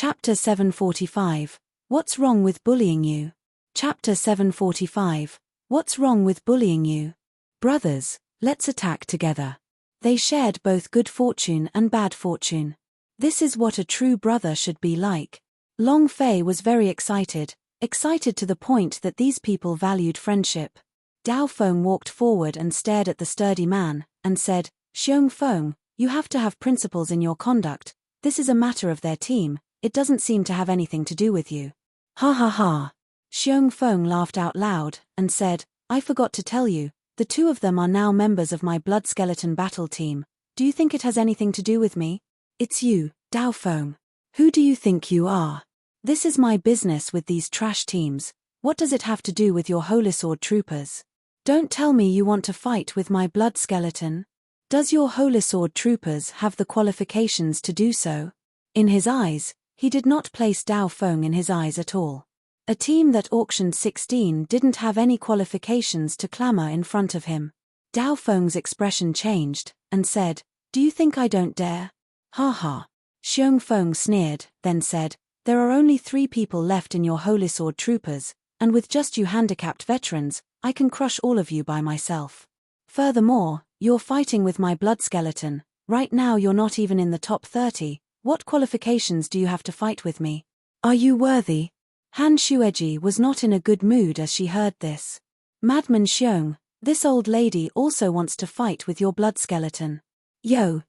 Chapter 745. What's wrong with bullying you? Chapter 745. What's wrong with bullying you? Brothers, let's attack together. They shared both good fortune and bad fortune. This is what a true brother should be like. Long Fei was very excited to the point that these people valued friendship. Dao Feng walked forward and stared at the sturdy man, and said, Xiong Feng, you have to have principles in your conduct. This is a matter of their team, it doesn't seem to have anything to do with you. Ha ha ha. Xiong Feng laughed out loud, and said, I forgot to tell you, the two of them are now members of my blood skeleton battle team. Do you think it has anything to do with me? It's you, Dao Feng. Who do you think you are? This is my business with these trash teams. What does it have to do with your Holy Sword troopers? Don't tell me you want to fight with my blood skeleton. Does your Holy Sword troopers have the qualifications to do so? In his eyes, he did not place Dao Feng in his eyes at all. A team that auctioned 16 didn't have any qualifications to clamor in front of him. Dao Feng's expression changed, and said, Do you think I don't dare? Ha ha. Xiong Feng sneered, then said, There are only 3 people left in your Holy Sword troopers, and with just you handicapped veterans, I can crush all of you by myself. Furthermore, you're fighting with my blood skeleton. Right now you're not even in the top 30. What qualifications do you have to fight with me? Are you worthy? Han Shueji was not in a good mood as she heard this. Madman Xiong, this old lady also wants to fight with your blood skeleton. Yo,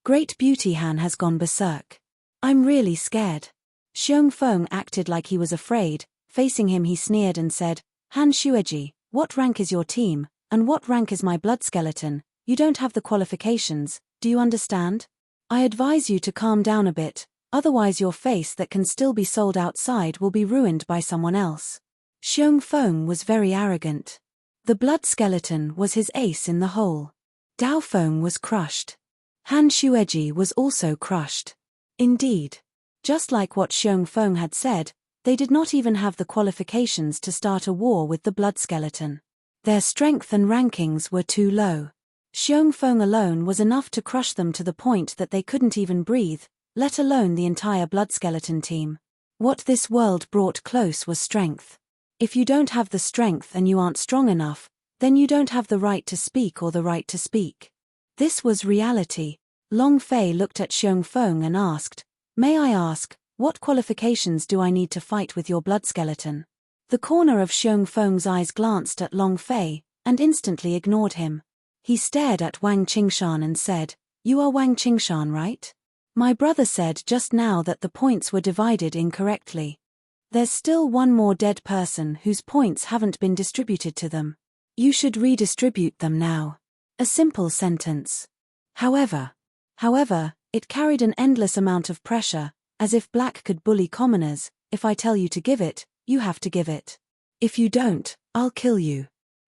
Great Beauty Han has gone berserk. I'm really scared. Xiong Feng acted like he was afraid. Facing him he sneered and said, Han Shueji, what rank is your team, and what rank is my blood skeleton? You don't have the qualifications, do you understand? I advise you to calm down a bit, otherwise your face that can still be sold outside will be ruined by someone else. Xiong Feng was very arrogant. The blood skeleton was his ace in the hole. Dao Feng was crushed. Han Shueji was also crushed. Indeed. Just like what Xiong Feng had said, they did not even have the qualifications to start a war with the blood skeleton. Their strength and rankings were too low. Xiong Feng alone was enough to crush them to the point that they couldn't even breathe, let alone the entire blood skeleton team. What this world brought close was strength. If you don't have the strength and you aren't strong enough, then you don't have the right to speak or the right to speak. This was reality. Long Fei looked at Xiong Feng and asked, May I ask, what qualifications do I need to fight with your blood skeleton? The corner of Xiong Feng's eyes glanced at Long Fei, and instantly ignored him. He stared at Wang Qingshan and said, You are Wang Qingshan, right? My brother said just now that the points were divided incorrectly. There's still one more dead person whose points haven't been distributed to them. You should redistribute them now. A simple sentence. However, it carried an endless amount of pressure, as if black could bully commoners. If I tell you to give it, you have to give it. If you don't, I'll kill you.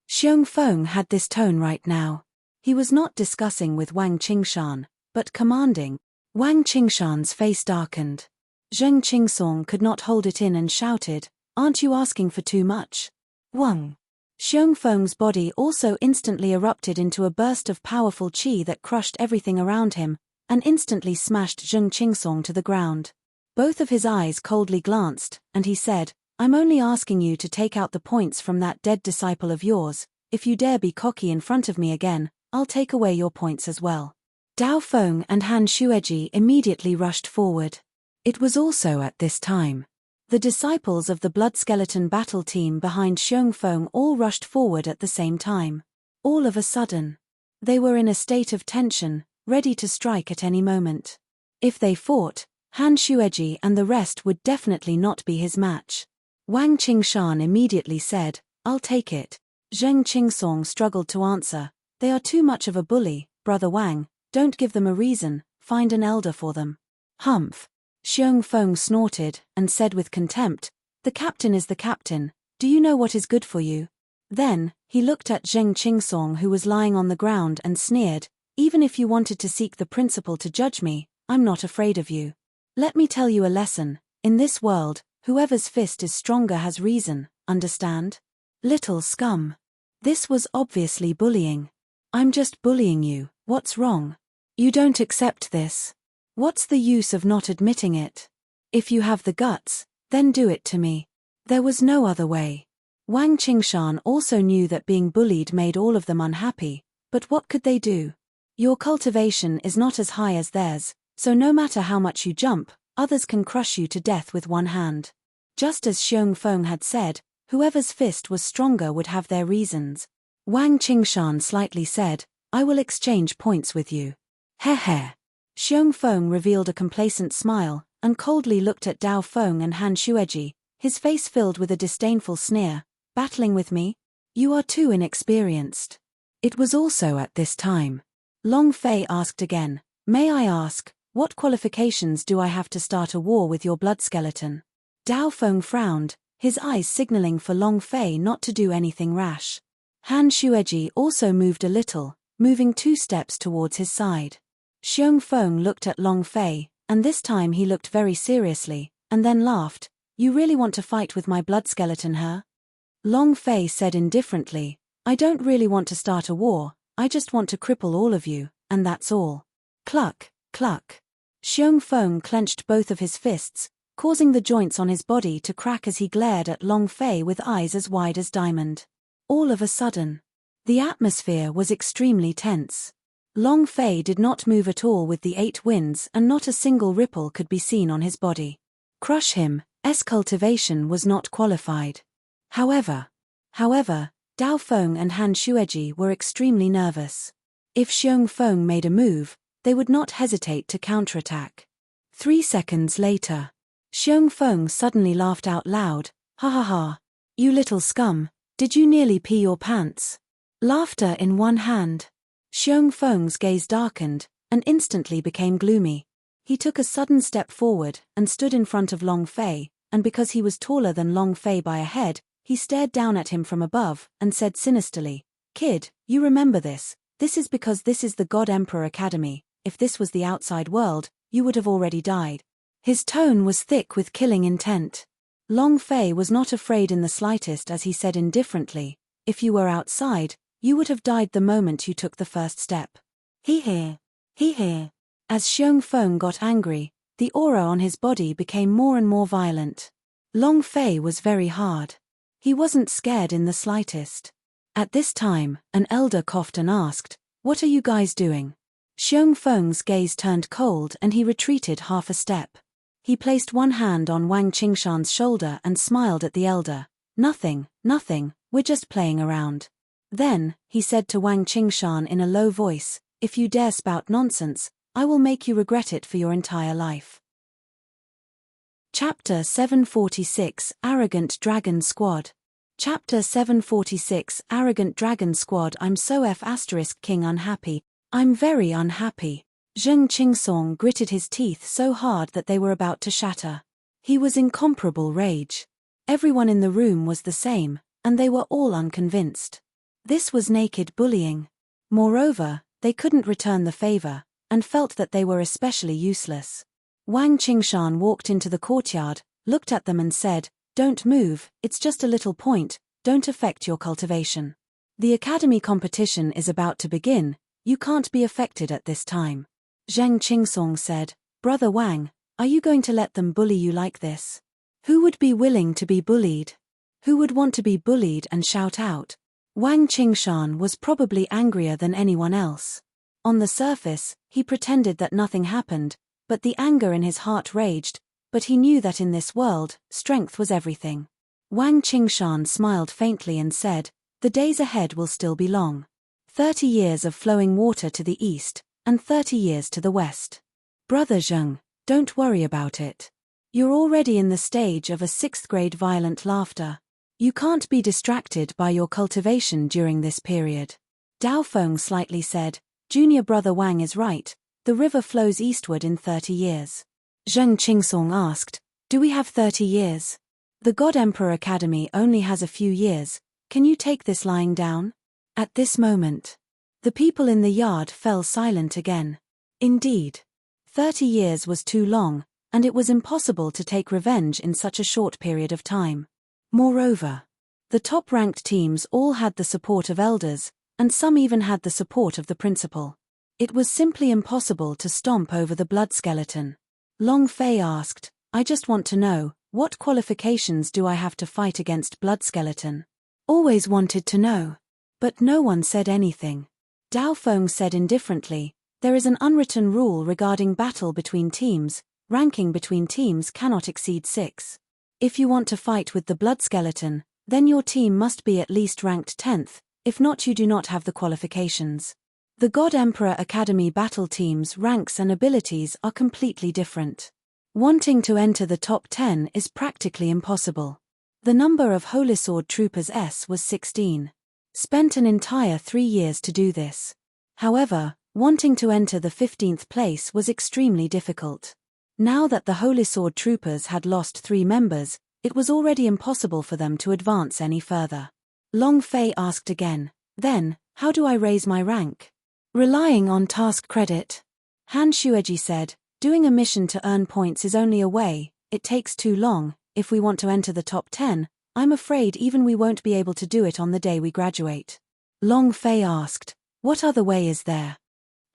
Xiong Feng had this tone right now. He was not discussing with Wang Qingshan, but commanding. Wang Qingshan's face darkened. Zheng Qingsong could not hold it in and shouted, Aren't you asking for too much? Wang. Xiong Feng's body also instantly erupted into a burst of powerful qi that crushed everything around him, and instantly smashed Zheng Qingsong to the ground. Both of his eyes coldly glanced, and he said, I'm only asking you to take out the points from that dead disciple of yours. If you dare be cocky in front of me again, I'll take away your points as well. Dao Feng and Han Shueji immediately rushed forward. It was also at this time. The disciples of the blood skeleton battle team behind Xiong Feng all rushed forward at the same time. All of a sudden. They were in a state of tension, ready to strike at any moment. If they fought, Han Shueji and the rest would definitely not be his match. Wang Qingshan immediately said, I'll take it. Zheng Qingsong struggled to answer, They are too much of a bully, Brother Wang, don't give them a reason, find an elder for them. Humph. Xiong Feng snorted, and said with contempt, The captain is the captain, do you know what is good for you? Then, he looked at Zheng Qingsong who was lying on the ground and sneered, Even if you wanted to seek the principal to judge me, I'm not afraid of you. Let me tell you a lesson, in this world, whoever's fist is stronger has reason, understand? Little scum. This was obviously bullying. I'm just bullying you, what's wrong? You don't accept this. What's the use of not admitting it? If you have the guts, then do it to me. There was no other way. Wang Qingshan also knew that being bullied made all of them unhappy, but what could they do? Your cultivation is not as high as theirs, so no matter how much you jump, others can crush you to death with one hand. Just as Xiong Feng had said, whoever's fist was stronger would have their reasons. Wang Qingshan slightly said, I will exchange points with you. Heh. Xiong Feng revealed a complacent smile, and coldly looked at Dao Feng and Han Xueji, his face filled with a disdainful sneer. Battling with me? You are too inexperienced. It was also at this time. Long Fei asked again, may I ask, what qualifications do I have to start a war with your blood skeleton? Dao Feng frowned, his eyes signaling for Long Fei not to do anything rash. Han Xueji also moved a little, moving 2 steps towards his side. Xiong Feng looked at Long Fei, and this time he looked very seriously, and then laughed. You really want to fight with my blood skeleton, huh? Long Fei said indifferently, I don't really want to start a war, I just want to cripple all of you, and that's all. Cluck, cluck. Xiong Feng clenched both of his fists, causing the joints on his body to crack as he glared at Long Fei with eyes as wide as diamond. All of a sudden, the atmosphere was extremely tense. Long Fei did not move at all with the 8 winds, and not a single ripple could be seen on his body. Crush him, cultivation was not qualified. However, Dao Feng and Han Xueji were extremely nervous. If Xiong Feng made a move, they would not hesitate to counterattack. 3 seconds later, Xiong Feng suddenly laughed out loud, ha ha ha. You little scum, did you nearly pee your pants? Laughter in one hand. Xiong Feng's gaze darkened, and instantly became gloomy. He took a sudden step forward, and stood in front of Long Fei, and because he was taller than Long Fei by a head, he stared down at him from above, and said sinisterly, Kid, you remember this is because this is the God Emperor Academy, if this was the outside world, you would have already died. His tone was thick with killing intent. Long Fei was not afraid in the slightest as he said indifferently, if you were outside, you would have died the moment you took the first step. He. As Xiong Feng got angry, the aura on his body became more and more violent. Long Fei was very hard. He wasn't scared in the slightest. At this time, an elder coughed and asked, What are you guys doing? Xiong Feng's gaze turned cold and he retreated half a step. He placed one hand on Wang Qingshan's shoulder and smiled at the elder. Nothing, we're just playing around. Then, he said to Wang Qingshan in a low voice, If you dare spout nonsense, I will make you regret it for your entire life. Chapter 746 Arrogant Dragon Squad. Chapter 746 Arrogant Dragon Squad. I'm so King unhappy. I'm very unhappy. Zheng Qingsong gritted his teeth so hard that they were about to shatter. He was in incomparable rage. Everyone in the room was the same, and they were all unconvinced. This was naked bullying. Moreover, they couldn't return the favor, and felt that they were especially useless. Wang Qingshan walked into the courtyard, looked at them and said, Don't move, it's just a little point, don't affect your cultivation. The academy competition is about to begin, you can't be affected at this time. Zheng Qingsong said, Brother Wang, are you going to let them bully you like this? Who would be willing to be bullied? Who would want to be bullied and shout out? Wang Qingshan was probably angrier than anyone else. On the surface, he pretended that nothing happened, but the anger in his heart raged, but he knew that in this world, strength was everything. Wang Qingshan smiled faintly and said, The days ahead will still be long. 30 years of flowing water to the east, and 30 years to the west. Brother Zheng, don't worry about it. You're already in the stage of a 6th grade violent laughter. You can't be distracted by your cultivation during this period. Dao Feng slightly said, Junior brother Wang is right, the river flows eastward in 30 years. Zheng Qingsong asked, Do we have 30 years? The God Emperor Academy only has a few years, can you take this lying down? At this moment, the people in the yard fell silent again. Indeed, 30 years was too long, and it was impossible to take revenge in such a short period of time. Moreover, the top-ranked teams all had the support of elders, and some even had the support of the principal. It was simply impossible to stomp over the blood skeleton. Long Fei asked, I just want to know, what qualifications do I have to fight against Blood Skeleton? Always wanted to know. But no one said anything. Dao Feng said indifferently, there is an unwritten rule regarding battle between teams, ranking between teams cannot exceed 6. If you want to fight with the Blood Skeleton, then your team must be at least ranked 10th, if not you do not have the qualifications. The God Emperor Academy battle teams' ranks and abilities are completely different. Wanting to enter the top 10 is practically impossible. The number of Holy Sword Troopers was 16. Spent an entire 3 years to do this. However, wanting to enter the 15th place was extremely difficult. Now that the Holy Sword Troopers had lost 3 members, it was already impossible for them to advance any further. Long Fei asked again, then, how do I raise my rank? Relying on task credit. Han Shueji said, doing a mission to earn points is only a way, it takes too long. If we want to enter the top 10, I'm afraid even we won't be able to do it on the day we graduate. Long Fei asked, what other way is there?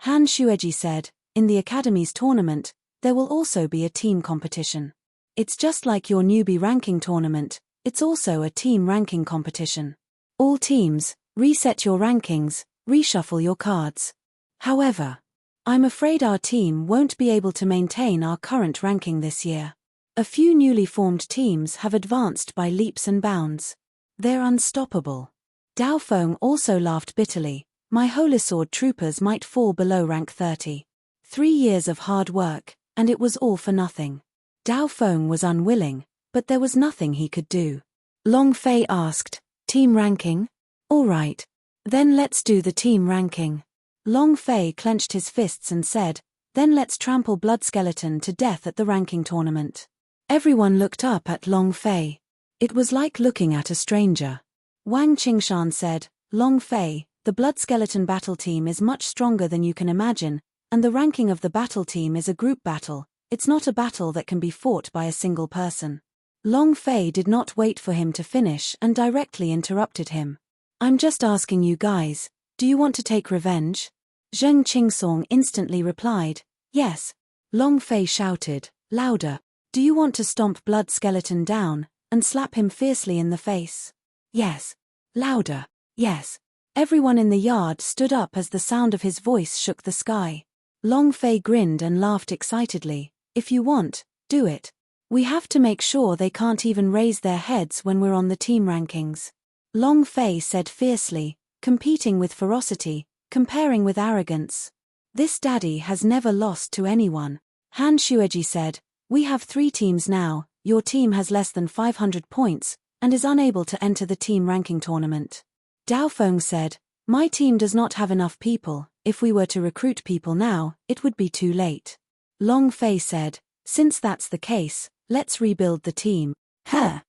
Han Shueji said, in the Academy's tournament, there will also be a team competition. It's just like your newbie ranking tournament, it's also a team ranking competition. All teams, reset your rankings, reshuffle your cards. However, I'm afraid our team won't be able to maintain our current ranking this year. A few newly formed teams have advanced by leaps and bounds. They're unstoppable. Dao Feng also laughed bitterly, my Holy Sword Troopers might fall below rank 30. 3 years of hard work, and it was all for nothing. Dao Feng was unwilling, but there was nothing he could do. Long Fei asked, team ranking? All right. Then let's do the team ranking. Long Fei clenched his fists and said, then let's trample Blood Skeleton to death at the ranking tournament. Everyone looked up at Long Fei. It was like looking at a stranger. Wang Qingshan said, Long Fei, the Blood Skeleton battle team is much stronger than you can imagine, and the ranking of the battle team is a group battle, it's not a battle that can be fought by a single person. Long Fei did not wait for him to finish and directly interrupted him. I'm just asking you guys, do you want to take revenge? Zheng Qingsong instantly replied, yes. Long Fei shouted, louder. Do you want to stomp Blood Skeleton down, and slap him fiercely in the face? Yes. Louder. Yes. Everyone in the yard stood up as the sound of his voice shook the sky. Long Fei grinned and laughed excitedly, if you want, do it. We have to make sure they can't even raise their heads when we're on the team rankings. Long Fei said fiercely, competing with ferocity, comparing with arrogance. This daddy has never lost to anyone. Han Shueji said, we have 3 teams now, your team has less than 500 points, and is unable to enter the team ranking tournament. Dao Feng said, my team does not have enough people, if we were to recruit people now, it would be too late. Long Fei said, since that's the case, let's rebuild the team. Huh.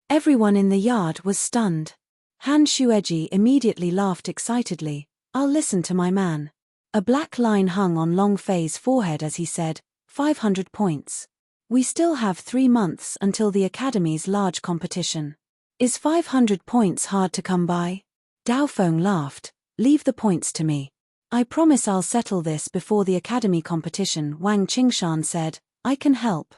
Everyone in the yard was stunned. Han Shueji immediately laughed excitedly, I'll listen to my man. A black line hung on Long Fei's forehead as he said, 500 points. We still have 3 months until the Academy's large competition. Is 500 points hard to come by? Dao Feng laughed, leave the points to me. I promise I'll settle this before the Academy competition. Wang Qingshan said, I can help.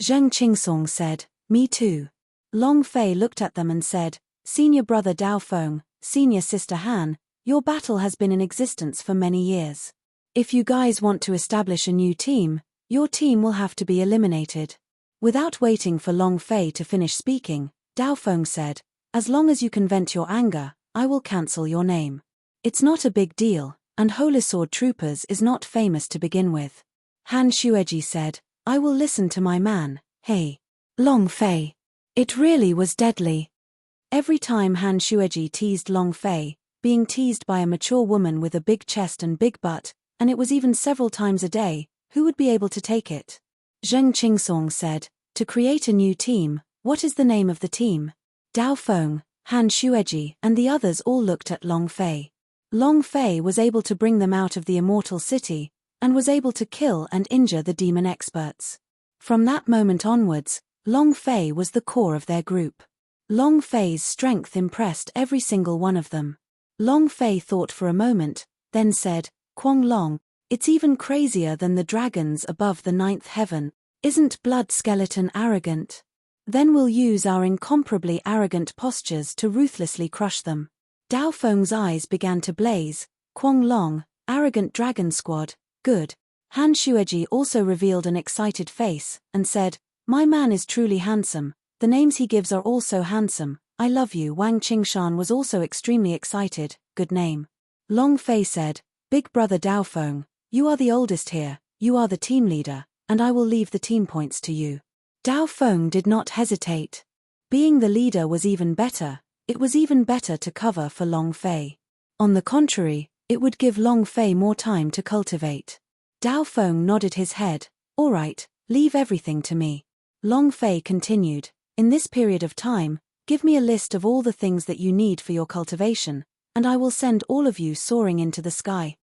Zheng Qingsong said, me too. Long Fei looked at them and said, Senior brother Dao Feng, senior sister Han, your battle has been in existence for many years. If you guys want to establish a new team, your team will have to be eliminated. Without waiting for Long Fei to finish speaking, Dao Feng said, as long as you can vent your anger, I will cancel your name. It's not a big deal, and Holy Sword Troopers is not famous to begin with. Han Shueji said, I will listen to my man, hey. Long Fei. It really was deadly. Every time Han Shueji teased Long Fei, being teased by a mature woman with a big chest and big butt, and it was even several times a day, who would be able to take it? Zheng Qingsong said, to create a new team, what is the name of the team? Dao Feng, Han Shueji and the others all looked at Long Fei. Long Fei was able to bring them out of the immortal city, and was able to kill and injure the demon experts. From that moment onwards, Long Fei was the core of their group. Long Fei's strength impressed every single one of them. Long Fei thought for a moment, then said, Quang Long, it's even crazier than the dragons above the 9th heaven. Isn't blood skeleton arrogant? Then we'll use our incomparably arrogant postures to ruthlessly crush them. Dao Feng's eyes began to blaze. Quang Long, arrogant dragon squad, good. Han Shueji also revealed an excited face, and said, my man is truly handsome, the names he gives are also handsome, I love you. Wang Qingshan was also extremely excited, good name. Long Fei said, big brother Dao Feng, you are the oldest here, you are the team leader, and I will leave the team points to you. Dao Feng did not hesitate. Being the leader was even better, it was even better to cover for Long Fei. On the contrary, it would give Long Fei more time to cultivate. Dao Feng nodded his head, all right, leave everything to me. Long Fei continued, in this period of time, give me a list of all the things that you need for your cultivation, and I will send all of you soaring into the sky.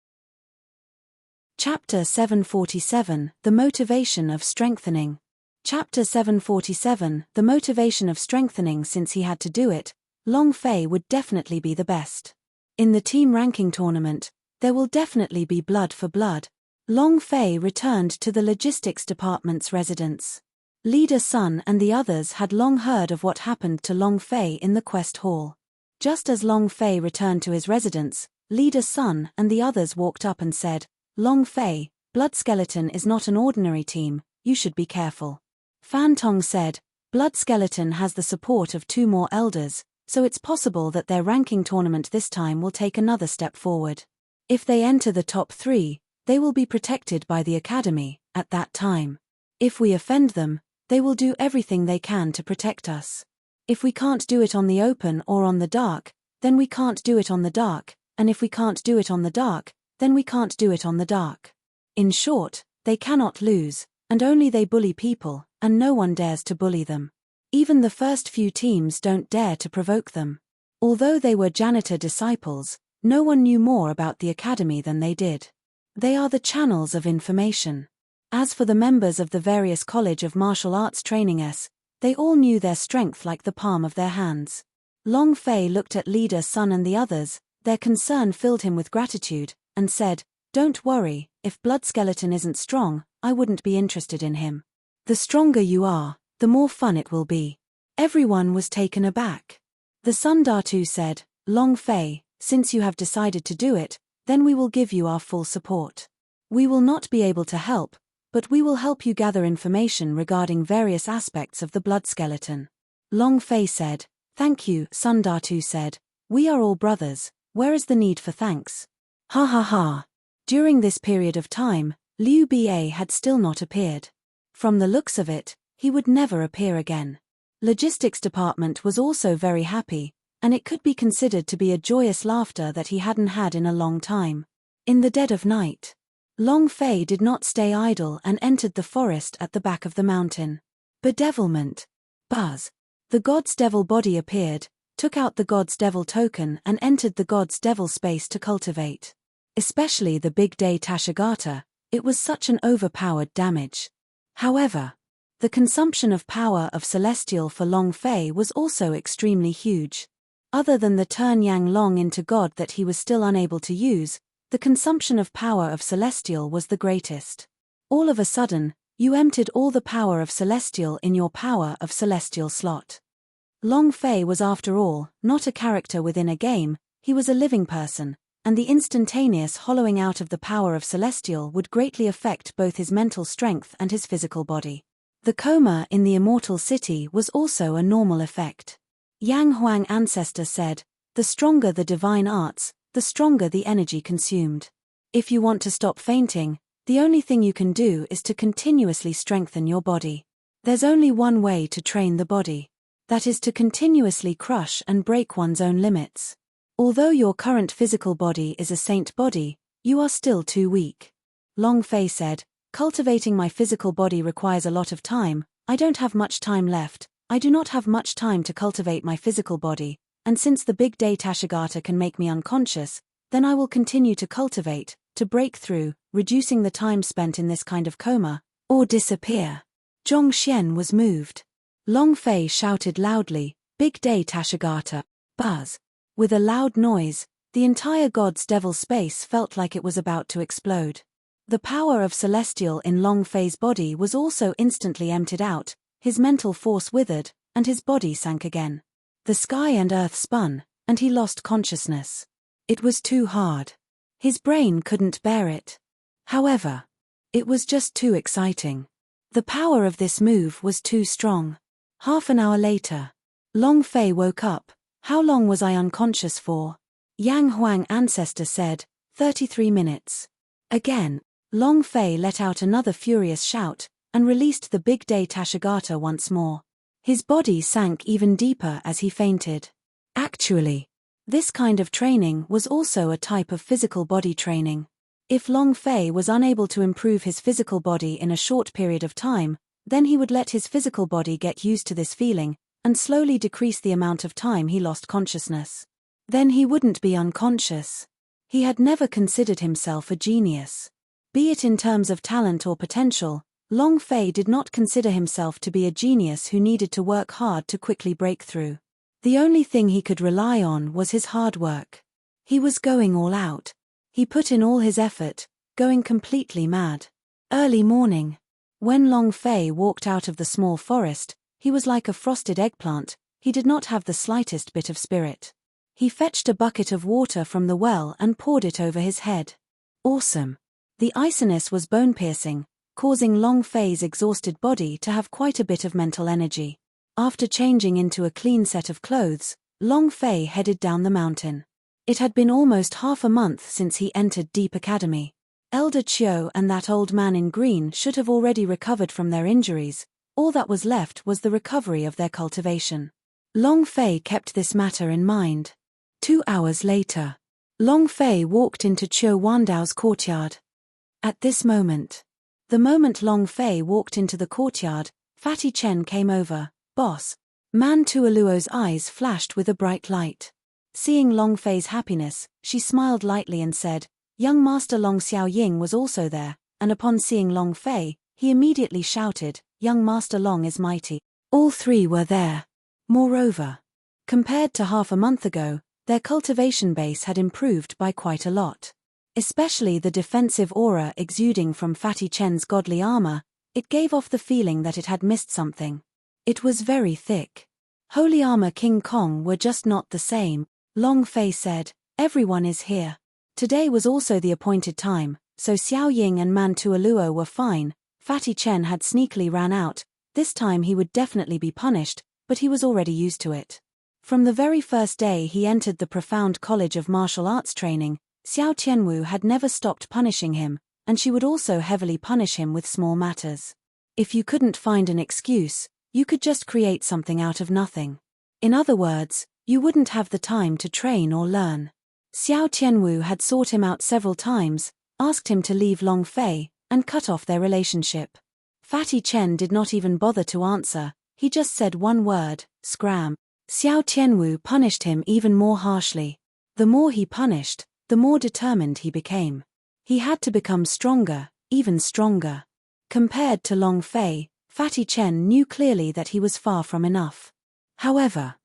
Chapter 747, The Motivation of Strengthening. Chapter 747, The Motivation of Strengthening. Since he had to do it, Long Fei would definitely be the best. In the team ranking tournament, there will definitely be blood for blood. Long Fei returned to the logistics department's residence. Leader Sun and the others had long heard of what happened to Long Fei in the quest hall. Just as Long Fei returned to his residence, Leader Sun and the others walked up and said, Long Fei, Blood Skeleton is not an ordinary team, you should be careful. Fan Tong said, Blood Skeleton has the support of 2 more elders, so it's possible that their ranking tournament this time will take another step forward. If they enter the top 3, they will be protected by the academy, at that time. If we offend them, they will do everything they can to protect us. If we can't do it on the open or on the dark, then we can't do it on the dark, and if we can't do it on the dark, then we can't do it on the dark. In short, they cannot lose, and only they bully people, and no one dares to bully them. Even the first few teams don't dare to provoke them. Although they were janitor disciples, no one knew more about the academy than they did. They are the channels of information. As for the members of the various College of Martial Arts training they all knew their strength like the palm of their hands. Long Fei looked at Leader Sun and the others, their concern filled him with gratitude, and said, don't worry, if Blood Skeleton isn't strong, I wouldn't be interested in him. The stronger you are, the more fun it will be. Everyone was taken aback. The Sun Datu said, Long Fei, since you have decided to do it, then we will give you our full support. We will not be able to help, but we will help you gather information regarding various aspects of the Blood Skeleton. Long Fei said, thank you. Sun Datu said, we are all brothers, where is the need for thanks? Ha ha ha. During this period of time, Liu Ba had still not appeared. From the looks of it, he would never appear again. Logistics department was also very happy, and it could be considered to be a joyous laughter that he hadn't had in a long time. In the dead of night, Long Fei did not stay idle and entered the forest at the back of the mountain. Bedevilment. Buzz. The God's Devil body appeared, took out the God's Devil token and entered the God's Devil space to cultivate. Especially the Big Day Tashigata, it was such an overpowered damage. However, the consumption of power of Celestial for Long Fei was also extremely huge. Other than the turn Yang Long into God that he was still unable to use, the consumption of power of Celestial was the greatest. All of a sudden, you emptied all the power of Celestial in your power of Celestial slot. Long Fei was after all, not a character within a game, he was a living person, and the instantaneous hollowing out of the power of Celestial would greatly affect both his mental strength and his physical body. The coma in the Immortal City was also a normal effect. Yang Huang Ancestor said, the stronger the divine arts, the stronger the energy consumed. If you want to stop fainting, the only thing you can do is to continuously strengthen your body. There's only one way to train the body. That is to continuously crush and break one's own limits. Although your current physical body is a saint body, you are still too weak. Long Fei said, cultivating my physical body requires a lot of time, I don't have much time left, I do not have much time to cultivate my physical body, and since the Big Day Tashigata can make me unconscious, then I will continue to cultivate, to break through, reducing the time spent in this kind of coma, or disappear. Zhong Xian was moved. Long Fei shouted loudly, Big Day Tashigata, buzz. With a loud noise, the entire God's Devil space felt like it was about to explode. The power of celestial in Long Fei's body was also instantly emptied out, his mental force withered, and his body sank again. The sky and earth spun, and he lost consciousness. It was too hard. His brain couldn't bear it. However, it was just too exciting. The power of this move was too strong. Half an hour later, Long Fei woke up. How long was I unconscious for? Yang Huang ancestor said, 33 minutes. Again, Long Fei let out another furious shout, and released the big day Tashigata once more. His body sank even deeper as he fainted. Actually, this kind of training was also a type of physical body training. If Long Fei was unable to improve his physical body in a short period of time, then he would let his physical body get used to this feeling, and slowly decrease the amount of time he lost consciousness. Then he wouldn't be unconscious. He had never considered himself a genius. Be it in terms of talent or potential, Long Fei did not consider himself to be a genius who needed to work hard to quickly break through. The only thing he could rely on was his hard work. He was going all out. He put in all his effort, going completely mad. Early morning. When Long Fei walked out of the small forest, he was like a frosted eggplant. He did not have the slightest bit of spirit. He fetched a bucket of water from the well and poured it over his head. Awesome. The iciness was bone-piercing, causing Long Fei's exhausted body to have quite a bit of mental energy. After changing into a clean set of clothes, Long Fei headed down the mountain. It had been almost half a month since he entered Deep Academy. Elder Chiu and that old man in green should have already recovered from their injuries. All that was left was the recovery of their cultivation. Long Fei kept this matter in mind. 2 hours later, Long Fei walked into Chiu Wandao's courtyard. At this moment, the moment Long Fei walked into the courtyard, Fatty Chen came over. Boss. Man Tuoluo's eyes flashed with a bright light. Seeing Long Fei's happiness, she smiled lightly and said, Young Master Long Xiaoying was also there, and upon seeing Long Fei, he immediately shouted, Young Master Long is mighty. All three were there. Moreover, compared to half a month ago, their cultivation base had improved by quite a lot. Especially the defensive aura exuding from Fatty Chen's godly armor, it gave off the feeling that it had missed something. It was very thick. Holy armor King Kong were just not the same. Long Fei said, everyone is here. Today was also the appointed time, so Xiao Ying and Man Tuoluo were fine. Fatty Chen had sneakily ran out. This time he would definitely be punished, but he was already used to it. From the very first day he entered the profound college of martial arts training, Xiao Tianwu had never stopped punishing him, and she would also heavily punish him with small matters. If you couldn't find an excuse, you could just create something out of nothing. In other words, you wouldn't have the time to train or learn. Xiao Tianwu had sought him out several times, asked him to leave Long Fei, and cut off their relationship. Fatty Chen did not even bother to answer, he just said one word, scram. Xiao Tianwu punished him even more harshly. The more he punished, the more determined he became. He had to become stronger, even stronger. Compared to Long Fei, Fatty Chen knew clearly that he was far from enough. However,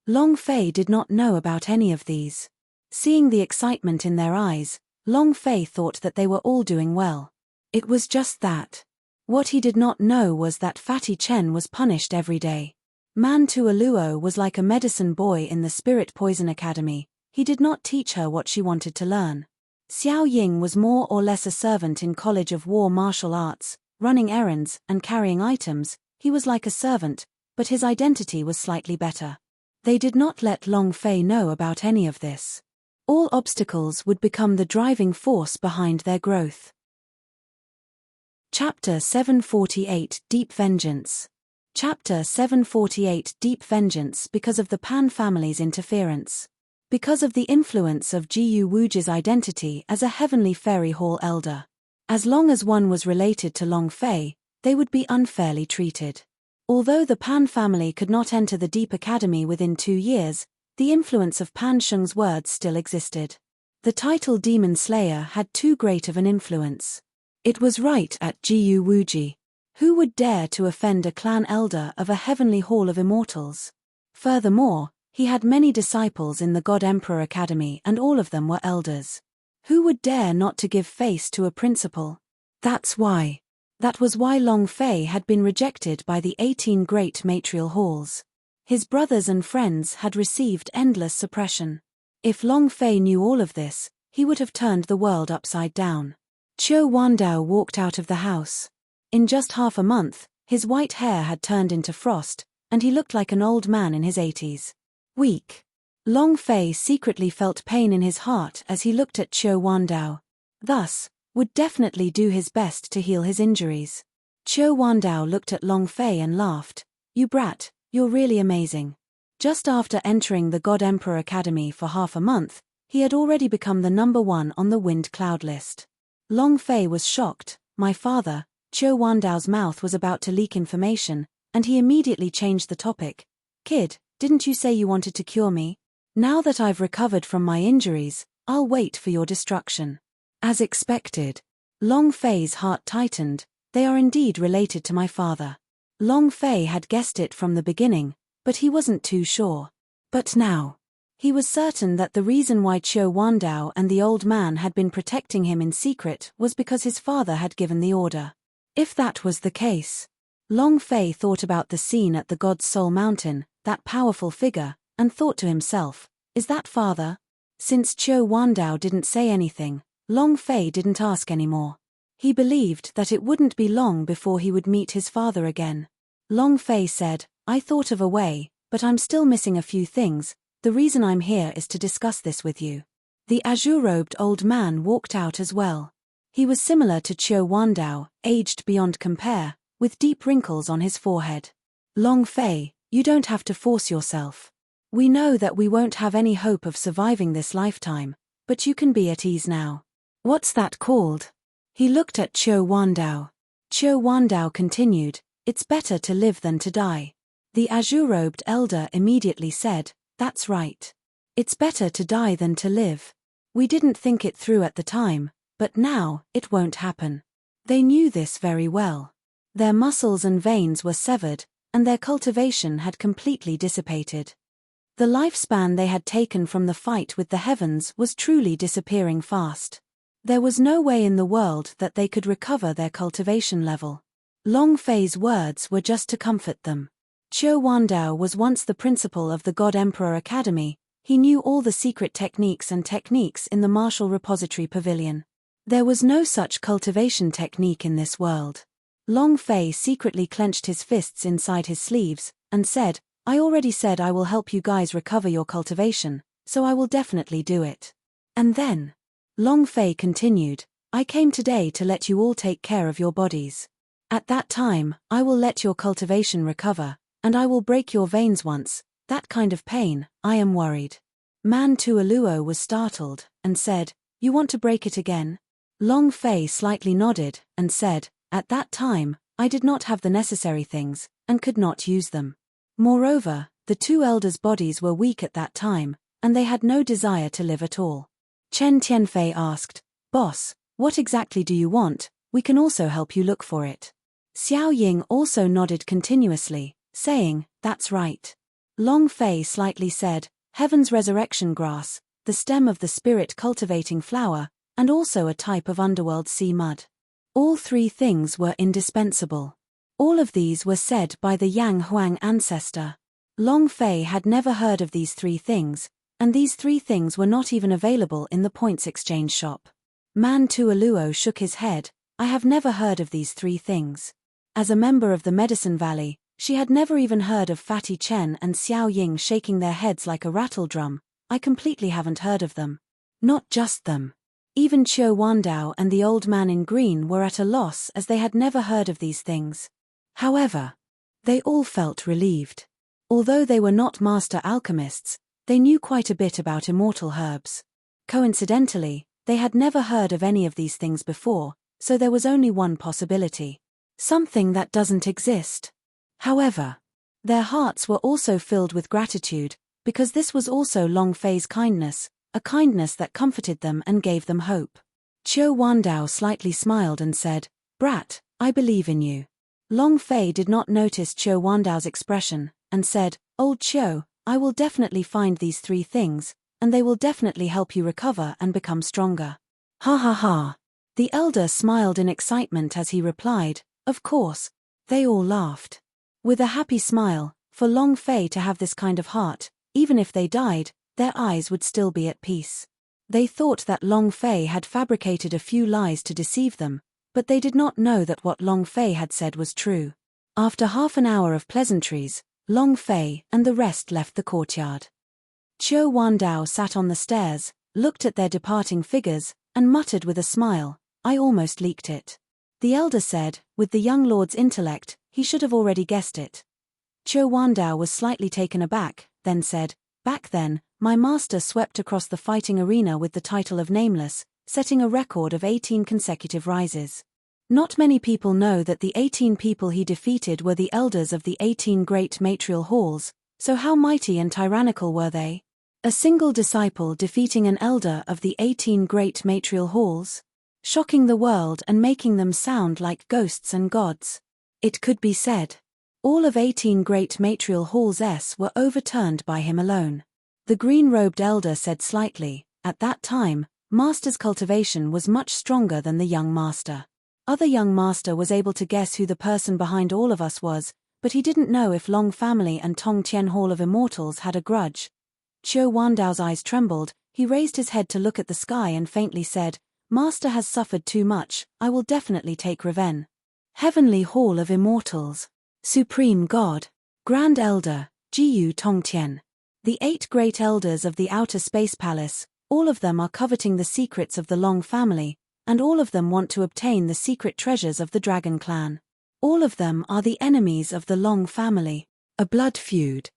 Long Fei did not know about any of these. Seeing the excitement in their eyes, Long Fei thought that they were all doing well. It was just that. What he did not know was that Fatty Chen was punished every day. Man Tuoluo was like a medicine boy in the Spirit Poison Academy. He did not teach her what she wanted to learn. Xiao Ying was more or less a servant in College of War Martial Arts, running errands and carrying items. He was like a servant, but his identity was slightly better. They did not let Long Fei know about any of this. All obstacles would become the driving force behind their growth. Chapter 748 Deep Vengeance. Chapter 748 Deep Vengeance. Because of the Pan family's interference. Because of the influence of Jiyu Wuji's identity as a heavenly fairy hall elder. As long as one was related to Long Fei, they would be unfairly treated. Although the Pan family could not enter the Deep Academy within 2 years, the influence of Pan Sheng's words still existed. The title Demon Slayer had too great of an influence. It was right at Jiyu Wuji. Who would dare to offend a clan elder of a heavenly hall of immortals? Furthermore, he had many disciples in the God Emperor Academy and all of them were elders. Who would dare not to give face to a principal? That's why. That was why Long Fei had been rejected by the 18 great material halls. His brothers and friends had received endless suppression. If Long Fei knew all of this, he would have turned the world upside down. Qiu Wandao walked out of the house. In just half a month, his white hair had turned into frost, and he looked like an old man in his 80s. Weak. Long Fei secretly felt pain in his heart as he looked at Qiu Wandao. Thus, would definitely do his best to heal his injuries. Qiu Wandao looked at Long Fei and laughed. You brat, you're really amazing. Just after entering the God Emperor Academy for half a month, he had already become the #1 on the wind cloud list. Long Fei was shocked. My father, Qiu Wandao's mouth was about to leak information, and he immediately changed the topic. Kid, didn't you say you wanted to cure me? Now that I've recovered from my injuries, I'll wait for your destruction. As expected. Long Fei's heart tightened. They are indeed related to my father. Long Fei had guessed it from the beginning, but he wasn't too sure. But now, he was certain that the reason why Qiu Wandao and the old man had been protecting him in secret was because his father had given the order. If that was the case, Long Fei thought about the scene at the God's Soul Mountain, that powerful figure, and thought to himself, is that father? Since Qiu Wandao didn't say anything, Long Fei didn't ask anymore. He believed that it wouldn't be long before he would meet his father again. Long Fei said, I thought of a way, but I'm still missing a few things. The reason I'm here is to discuss this with you. The azure-robed old man walked out as well. He was similar to Qiu Wandao, aged beyond compare, with deep wrinkles on his forehead. Long Fei, you don't have to force yourself. We know that we won't have any hope of surviving this lifetime, but you can be at ease now. What's that called? He looked at Qiu Wandao. Qiu Wandao continued, it's better to live than to die. The azure-robed elder immediately said, that's right. It's better to die than to live. We didn't think it through at the time, but now, it won't happen. They knew this very well. Their muscles and veins were severed, and their cultivation had completely dissipated. The lifespan they had taken from the fight with the heavens was truly disappearing fast. There was no way in the world that they could recover their cultivation level. Long Fei's words were just to comfort them. Qiu Wandao was once the principal of the God Emperor Academy. He knew all the secret techniques in the martial repository pavilion. There was no such cultivation technique in this world. Long Fei secretly clenched his fists inside his sleeves, and said, I already said I will help you guys recover your cultivation, so I will definitely do it. And then, Long Fei continued, I came today to let you all take care of your bodies. At that time, I will let your cultivation recover, and I will break your veins once. That kind of pain, I am worried. Man Tuoluo was startled, and said, you want to break it again? Long Fei slightly nodded, and said, at that time, I did not have the necessary things, and could not use them. Moreover, the two elders' bodies were weak at that time, and they had no desire to live at all. Chen Tianfei asked, Boss, what exactly do you want? We can also help you look for it. Xiao Ying also nodded continuously, saying, that's right. Long Fei slightly said, Heaven's resurrection grass, the stem of the spirit cultivating flower, and also a type of underworld sea mud. All three things were indispensable. All of these were said by the Yang Huang ancestor. Long Fei had never heard of these three things, and these three things were not even available in the points exchange shop. Man Tuoluo shook his head, I have never heard of these three things. As a member of the Medicine Valley, she had never even heard of Fatty Chen and Xiao Ying shaking their heads like a rattle drum. I completely haven't heard of them. Not just them. Even Qiu Wandao and the old man in green were at a loss as they had never heard of these things. However, they all felt relieved. Although they were not master alchemists, they knew quite a bit about immortal herbs. Coincidentally, they had never heard of any of these things before, so there was only one possibility. Something that doesn't exist. However, their hearts were also filled with gratitude, because this was also Long Fei's kindness, a kindness that comforted them and gave them hope. Qiu Wandao slightly smiled and said, Brat, I believe in you. Long Fei did not notice Qiu Wandao's expression, and said, Old Qiu, I will definitely find these three things, and they will definitely help you recover and become stronger. Ha ha ha. The elder smiled in excitement as he replied, "Of course." They all laughed. With a happy smile, for Long Fei to have this kind of heart, even if they died, their eyes would still be at peace. They thought that Long Fei had fabricated a few lies to deceive them, but they did not know that what Long Fei had said was true. After half an hour of pleasantries, Long Fei and the rest left the courtyard. Qiu Wandao sat on the stairs, looked at their departing figures, and muttered with a smile, "I almost leaked it." The elder said, with the young lord's intellect, he should have already guessed it. Qiu Wandao was slightly taken aback, then said, "Back then, my master swept across the fighting arena with the title of Nameless, setting a record of 18 consecutive rises. Not many people know that the 18 people he defeated were the elders of the 18 great matrial halls, so how mighty and tyrannical were they? A single disciple defeating an elder of the 18 great matrial halls? Shocking the world and making them sound like ghosts and gods. It could be said. All of 18 great matrial halls were overturned by him alone. The green-robed elder said slightly, "At that time, Master's cultivation was much stronger than the young master. Other young master was able to guess who the person behind all of us was, but he didn't know if Long family and Tong Tian Hall of Immortals had a grudge." Qiu Wandao's eyes trembled, he raised his head to look at the sky and faintly said, "Master has suffered too much, I will definitely take revenge." Heavenly Hall of Immortals. Supreme God. Grand Elder, Jiyu Tongtian. The 8 great elders of the Outer Space Palace, all of them are coveting the secrets of the Long family, and all of them want to obtain the secret treasures of the Dragon Clan. All of them are the enemies of the Long family. A blood feud.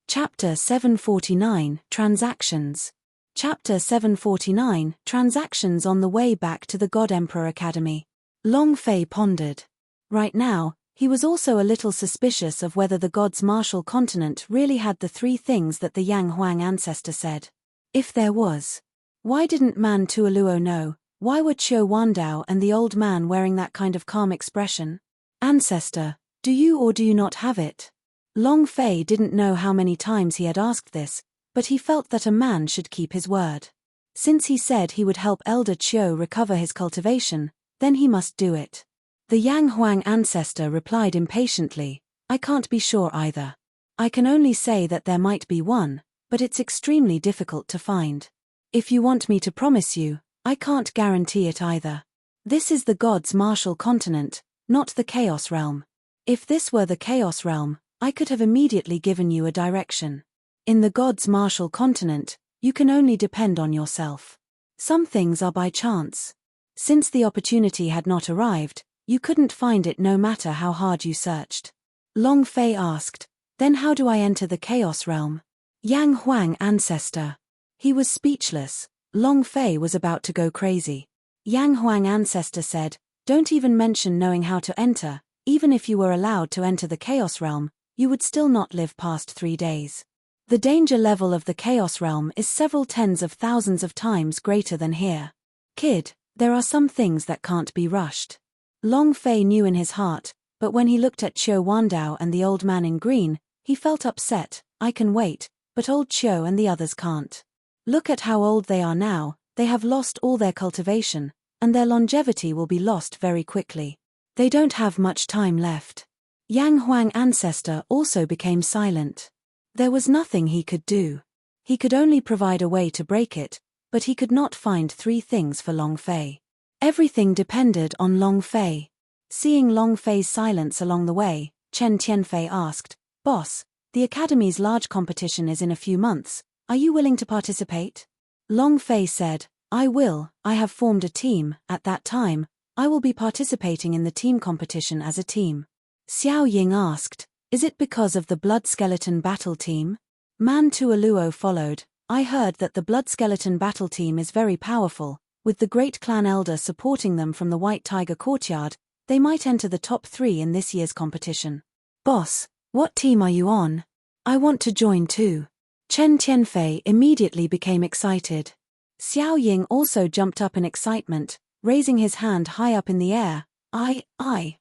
Chapter 749, Transactions. Chapter 749, Transactions. On the way back to the God Emperor Academy, Long Fei pondered. Right now, he was also a little suspicious of whether the God's martial continent really had the 3 things that the Yang Huang ancestor said. If there was, why didn't Man Tuoluo know? Why were Qiu Wandao and the old man wearing that kind of calm expression? Ancestor, do you or do you not have it? Long Fei didn't know how many times he had asked this, but he felt that a man should keep his word. Since he said he would help Elder Qiu recover his cultivation, then he must do it. The Yang Huang ancestor replied impatiently, "I can't be sure either. I can only say that there might be one, but it's extremely difficult to find. If you want me to promise you, I can't guarantee it either. This is the God's martial continent, not the Chaos Realm. If this were the Chaos Realm, I could have immediately given you a direction. In the God's martial continent, you can only depend on yourself. Some things are by chance. Since the opportunity had not arrived, you couldn't find it no matter how hard you searched." Long Fei asked, "Then how do I enter the Chaos Realm?" Yang Huang ancestor. He was speechless. Long Fei was about to go crazy. Yang Huang ancestor said, "Don't even mention knowing how to enter. Even if you were allowed to enter the Chaos Realm, you would still not live past 3 days. The danger level of the Chaos Realm is several tens of thousands of times greater than here. Kid, there are some things that can't be rushed." Long Fei knew in his heart, but when he looked at Qiu Wandao and the old man in green, he felt upset. "I can wait, but old Qiu and the others can't. Look at how old they are now, they have lost all their cultivation, and their longevity will be lost very quickly. They don't have much time left." Yang Huang ancestor also became silent. There was nothing he could do. He could only provide a way to break it, but he could not find 3 things for Long Fei. Everything depended on Long Fei. Seeing Long Fei's silence along the way, Chen Tianfei asked, "Boss, the Academy's large competition is in a few months. Are you willing to participate?" Long Fei said, "I will. I have formed a team. At that time, I will be participating in the team competition as a team." Xiao Ying asked, "Is it because of the Blood Skeleton Battle Team?" Man Tuoluo followed, "I heard that the Blood Skeleton Battle Team is very powerful. With the great clan elder supporting them from the White Tiger Courtyard, they might enter the top 3 in this year's competition." "Boss, what team are you on? I want to join too." Chen Tianfei immediately became excited. Xiao Ying also jumped up in excitement, raising his hand high up in the air. I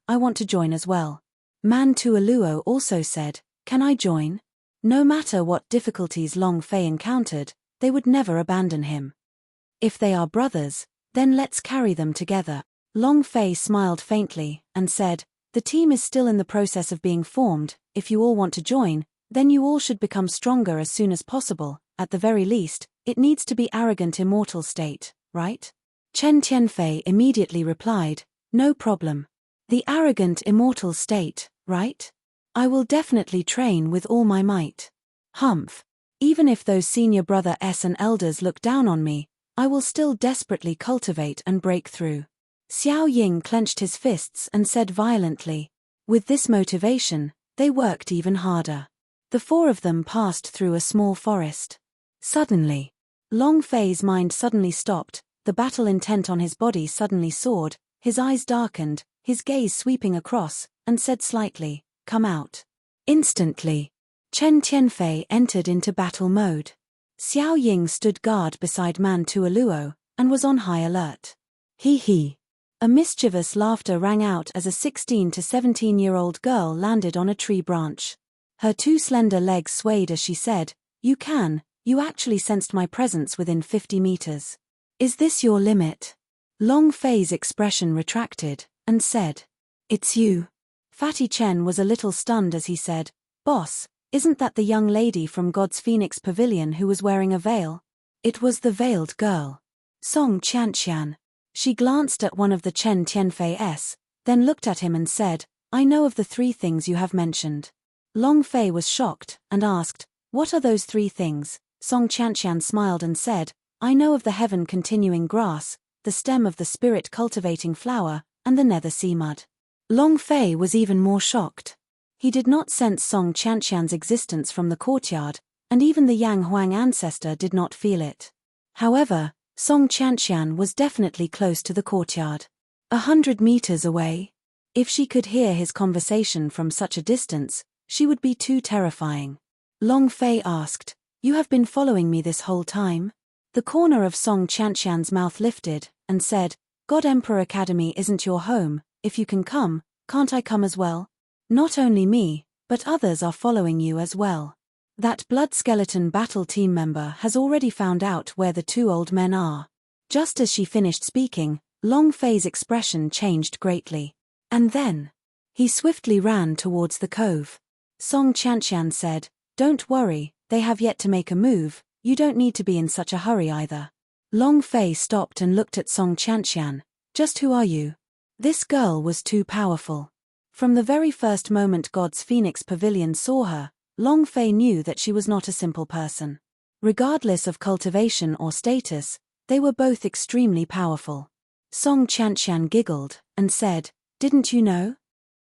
want to join as well." Man Tuoluo also said, "Can I join?" No matter what difficulties Long Fei encountered, they would never abandon him. If they are brothers, Then let's carry them together. Long Fei smiled faintly, and said, the team is still in the process of being formed. If you all want to join, then you all should become stronger as soon as possible. At the very least, it needs to be arrogant immortal state, right? Chen Tianfei immediately replied, no problem. The arrogant immortal state, right? I will definitely train with all my might. Humph. Even if those senior brother S and elders look down on me, I will still desperately cultivate and break through. Xiao Ying clenched his fists and said violently. With this motivation, they worked even harder. The four of them passed through a small forest. Suddenly, Long Fei's mind suddenly stopped, the battle intent on his body suddenly soared, his eyes darkened, his gaze sweeping across, and said slightly, come out. Instantly, Chen Tianfei entered into battle mode. Xiao Ying stood guard beside Man Tuoluo, and was on high alert. Hee. A mischievous laughter rang out as a 16 to 17-year-old girl landed on a tree branch. Her two slender legs swayed as she said, you actually sensed my presence within 50 meters. Is this your limit? Long Fei's expression retracted, and said, it's you. Fatty Chen was a little stunned as he said, boss, isn't that the young lady from God's Phoenix Pavilion who was wearing a veil? It was the veiled girl. Song Qianqian. She glanced at one of the Chen Tianfei's, then looked at him and said, I know of the three things you have mentioned. Long Fei was shocked, and asked, what are those three things? Song Qianqian smiled and said, I know of the heaven continuing grass, the stem of the spirit cultivating flower, and the nether sea mud. Long Fei was even more shocked. He did not sense Song Qianqian's existence from the courtyard, and even the Yang Huang ancestor did not feel it. However, Song Qianqian was definitely close to the courtyard. 100 meters away. If she could hear his conversation from such a distance, she would be too terrifying. Long Fei asked, you have been following me this whole time? The corner of Song Qianqian's mouth lifted, and said, God Emperor Academy isn't your home, if you can come, can't I come as well? Not only me, but others are following you as well. That blood skeleton battle team member has already found out where the two old men are. Just as she finished speaking, Long Fei's expression changed greatly. And then, he swiftly ran towards the cove. Song Qianqian said, don't worry, they have yet to make a move, you don't need to be in such a hurry either. Long Fei stopped and looked at Song Qianqian. Just who are you? This girl was too powerful. From the very first moment God's Phoenix Pavilion saw her, Long Fei knew that she was not a simple person. Regardless of cultivation or status, they were both extremely powerful. Song Qianqian giggled, and said, didn't you know?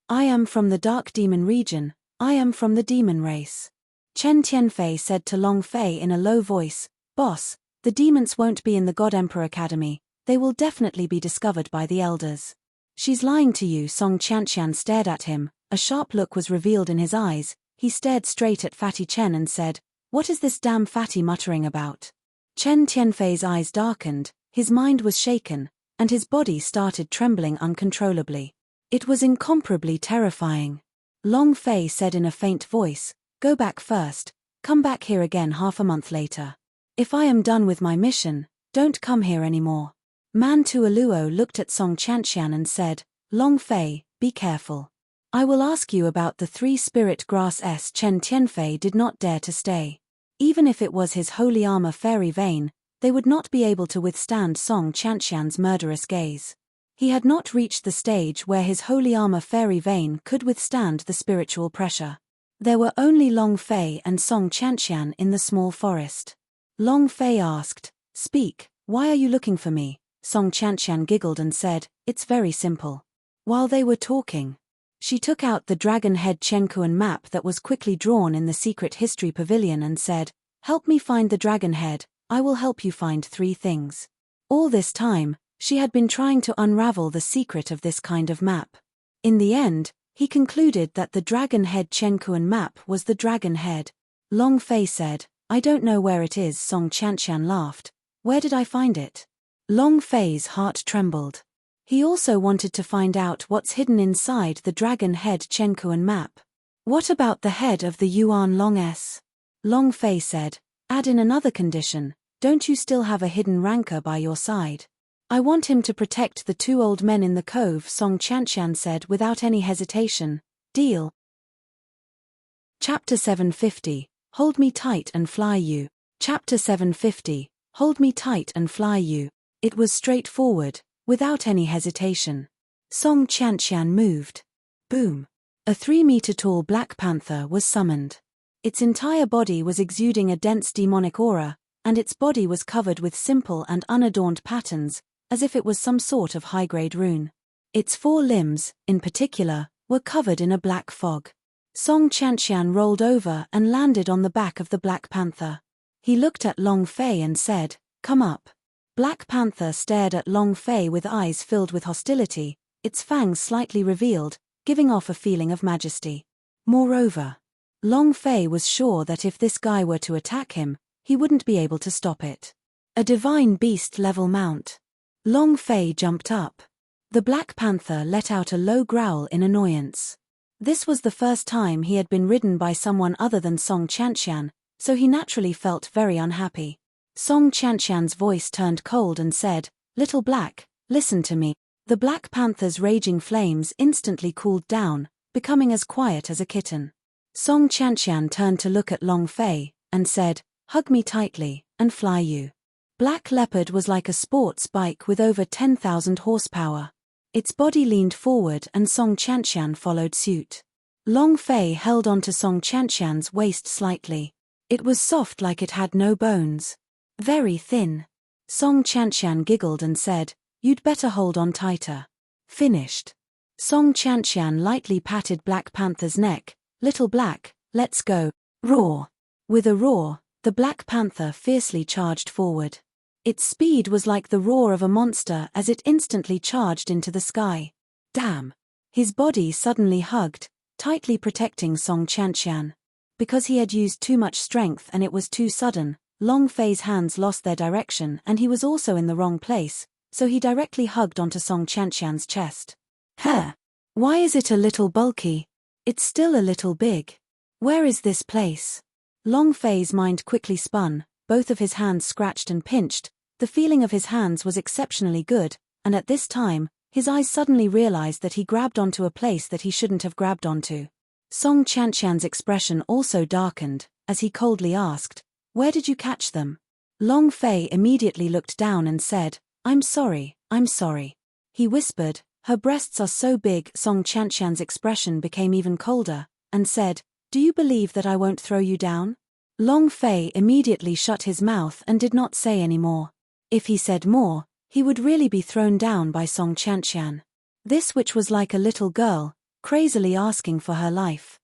I am from the Dark Demon region, I am from the demon race. Chen Tianfei said to Long Fei in a low voice, boss, the demons won't be in the God Emperor Academy, they will definitely be discovered by the elders. She's lying to you. Song Qianqian stared at him, a sharp look was revealed in his eyes. He stared straight at Fatty Chen and said, what is this damn Fatty muttering about? Chen Tianfei's eyes darkened, his mind was shaken, and his body started trembling uncontrollably. It was incomparably terrifying. Long Fei said in a faint voice, go back first, come back here again half a month later. If I am done with my mission, don't come here anymore. Man Tuoluo looked at Song Qianqian and said, Long Fei, be careful. I will ask you about the three spirit grass. Chen Tianfei did not dare to stay. Even if it was his holy armor fairy vein, they would not be able to withstand Song Qianqian's murderous gaze. He had not reached the stage where his holy armor fairy vein could withstand the spiritual pressure. There were only Long Fei and Song Qianqian in the small forest. Long Fei asked, speak, why are you looking for me? Song Qianqian giggled and said, it's very simple. While they were talking, she took out the dragon head Chenkuan map that was quickly drawn in the secret history pavilion and said, help me find the dragon head, I will help you find three things. All this time, she had been trying to unravel the secret of this kind of map. In the end, he concluded that the dragon head Chenkuan map was the dragon head. Long Fei said, I don't know where it is. Song Qianqian laughed. Where did I find it? Long Fei's heart trembled. He also wanted to find out what's hidden inside the dragon head Chenkuan map. What about the head of the Yuan Long S? Long Fei said, add in another condition, don't you still have a hidden ranker by your side? I want him to protect the two old men in the cove, Song Chantian said without any hesitation. Deal. Chapter 750, Hold Me Tight and Fly You. Chapter 750, Hold Me Tight and Fly You. It was straightforward, without any hesitation. Song Chantian moved. Boom. A 3-meter-tall black panther was summoned. Its entire body was exuding a dense demonic aura, and its body was covered with simple and unadorned patterns, as if it was some sort of high-grade rune. Its 4 limbs, in particular, were covered in a black fog. Song Chantian rolled over and landed on the back of the Black Panther. He looked at Long Fei and said, "Come up." Black Panther stared at Long Fei with eyes filled with hostility, its fangs slightly revealed, giving off a feeling of majesty. Moreover, Long Fei was sure that if this guy were to attack him, he wouldn't be able to stop it. A divine beast-level mount. Long Fei jumped up. The Black Panther let out a low growl in annoyance. This was the first time he had been ridden by someone other than Song Chantian, so he naturally felt very unhappy. Song Chantian's voice turned cold and said, "Little Black, listen to me." The Black Panther's raging flames instantly cooled down, becoming as quiet as a kitten. Song Chantian turned to look at Long Fei, and said, "Hug me tightly, and fly you." Black Leopard was like a sports bike with over 10,000 horsepower. Its body leaned forward and Song Chantian followed suit. Long Fei held onto Song Chantian's waist slightly. It was soft like it had no bones. Very thin. Song Chantian giggled and said, "You'd better hold on tighter." Finished. Song Chantian lightly patted Black Panther's neck. "Little Black, let's go." Roar. With a roar, the Black Panther fiercely charged forward. Its speed was like the roar of a monster as it instantly charged into the sky. Damn. His body suddenly hugged, tightly protecting Song Chantian. Because he had used too much strength and it was too sudden, Long Fei's hands lost their direction and he was also in the wrong place, so he directly hugged onto Song Chantian's chest. Huh. Why is it a little bulky? It's still a little big. Where is this place? Long Fei's mind quickly spun, both of his hands scratched and pinched. The feeling of his hands was exceptionally good, and at this time, his eyes suddenly realized that he grabbed onto a place that he shouldn't have grabbed onto. Song Chantian's expression also darkened, as he coldly asked, "Where did you catch them?" Long Fei immediately looked down and said, I'm sorry. He whispered, "Her breasts are so big." Song Chantian's expression became even colder, and said, "Do you believe that I won't throw you down?" Long Fei immediately shut his mouth and did not say any more. If he said more, he would really be thrown down by Song Chantian. This which was like a little girl, crazily asking for her life.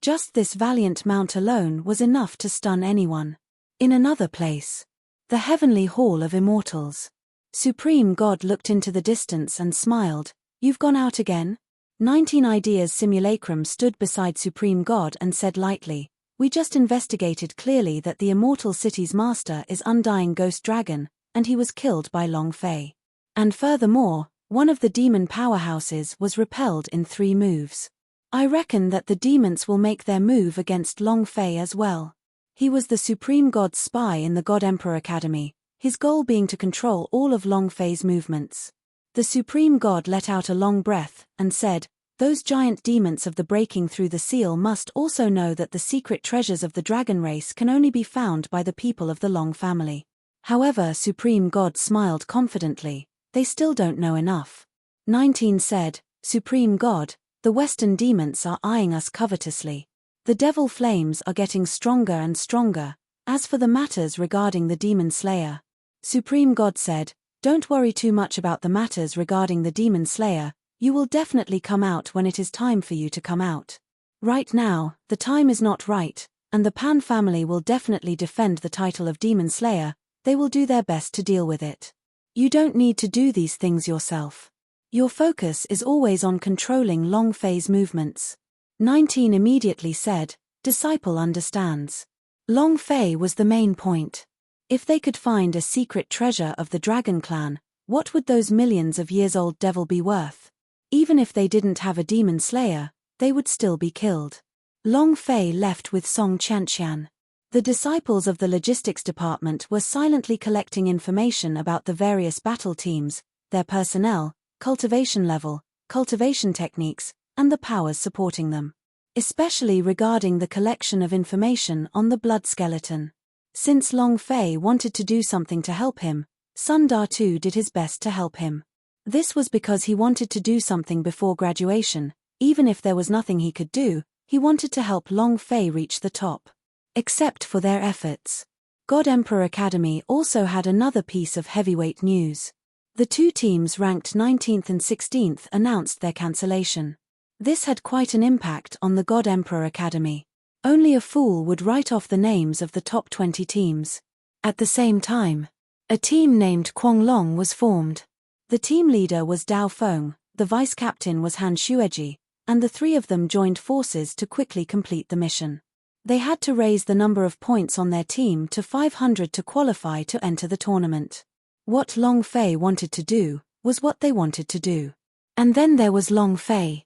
Just this valiant mount alone was enough to stun anyone. In another place. The Heavenly Hall of Immortals. Supreme God looked into the distance and smiled. "You've gone out again?" 19 Ideas Simulacrum stood beside Supreme God and said lightly, "We just investigated clearly that the Immortal City's master is Undying Ghost Dragon, and he was killed by Long Fei. And furthermore, one of the demon powerhouses was repelled in 3 moves. I reckon that the demons will make their move against Long Fei as well." He was the Supreme God's spy in the God Emperor Academy, his goal being to control all of Long Fei's movements. The Supreme God let out a long breath, and said, "Those giant demons of the breaking through the seal must also know that the secret treasures of the dragon race can only be found by the people of the Long family. However," Supreme God smiled confidently, "they still don't know enough." 19 said, "Supreme God, the Western demons are eyeing us covetously. The devil flames are getting stronger and stronger. As for the matters regarding the demon slayer," Supreme God said, "Don't worry too much about the matters regarding the demon slayer. You will definitely come out when it is time for you to come out. Right now, the time is not right, and the Pan family will definitely defend the title of Demon Slayer. They will do their best to deal with it. You don't need to do these things yourself. Your focus is always on controlling Long Fei's movements." 19 immediately said, "Disciple understands." Long Fei was the main point. If they could find a secret treasure of the Dragon Clan, what would those millions of years-old devil be worth? Even if they didn't have a demon slayer, they would still be killed. Long Fei left with Song Chantian. The disciples of the logistics department were silently collecting information about the various battle teams, their personnel, cultivation level, cultivation techniques, and the powers supporting them. Especially regarding the collection of information on the blood skeleton. Since Long Fei wanted to do something to help him, Sundar too did his best to help him. This was because he wanted to do something before graduation. Even if there was nothing he could do, he wanted to help Long Fei reach the top. Except for their efforts. God Emperor Academy also had another piece of heavyweight news. The two teams ranked 19th and 16th announced their cancellation. This had quite an impact on the God Emperor Academy. Only a fool would write off the names of the top 20 teams. At the same time, a team named Quanglong was formed. The team leader was Dao Feng, the vice-captain was Han Shueji, and the three of them joined forces to quickly complete the mission. They had to raise the number of points on their team to 500 to qualify to enter the tournament. What Long Fei wanted to do was what they wanted to do. And then there was Long Fei.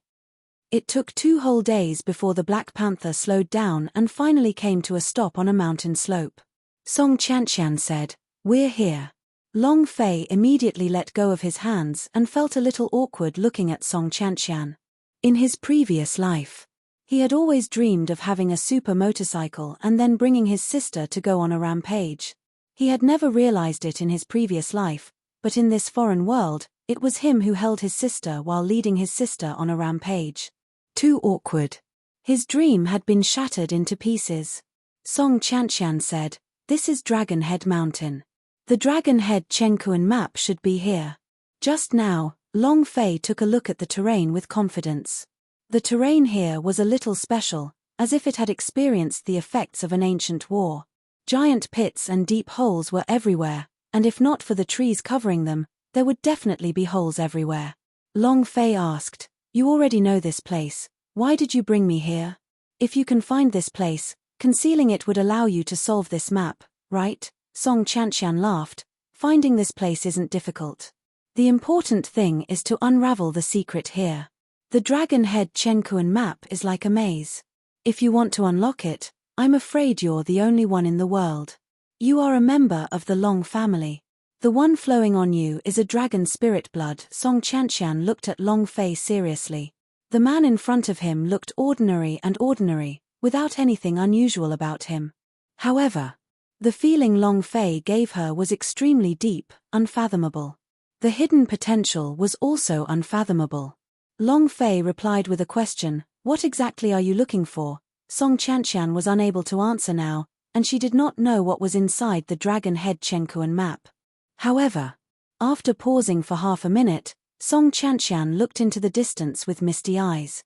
It took 2 whole days before the Black Panther slowed down and finally came to a stop on a mountain slope. Song Chantian said, "We're here." Long Fei immediately let go of his hands and felt a little awkward looking at Song Chantian. In his previous life, he had always dreamed of having a super motorcycle and then bringing his sister to go on a rampage. He had never realized it in his previous life, but in this foreign world, it was him who held his sister while leading his sister on a rampage. Too awkward. His dream had been shattered into pieces. Song Chantian said, "This is Dragon Head Mountain. The Dragon Head Chenkuan map should be here." Just now, Long Fei took a look at the terrain with confidence. The terrain here was a little special, as if it had experienced the effects of an ancient war. Giant pits and deep holes were everywhere, and if not for the trees covering them, there would definitely be holes everywhere. Long Fei asked, "You already know this place, why did you bring me here? If you can find this place, concealing it would allow you to solve this map, right?" Song Chantian laughed, "Finding this place isn't difficult. The important thing is to unravel the secret here. The Dragon Head Chenkuan map is like a maze. If you want to unlock it, I'm afraid you're the only one in the world. You are a member of the Long family. The one flowing on you is a dragon spirit blood." Song Chantian looked at Long Fei seriously. The man in front of him looked ordinary, without anything unusual about him. However, the feeling Long Fei gave her was extremely deep, unfathomable. The hidden potential was also unfathomable. Long Fei replied with a question, "What exactly are you looking for?" Song Chantian was unable to answer now, and she did not know what was inside the Dragon Head Chenkuan map. However, after pausing for half a minute, Song Chantian looked into the distance with misty eyes.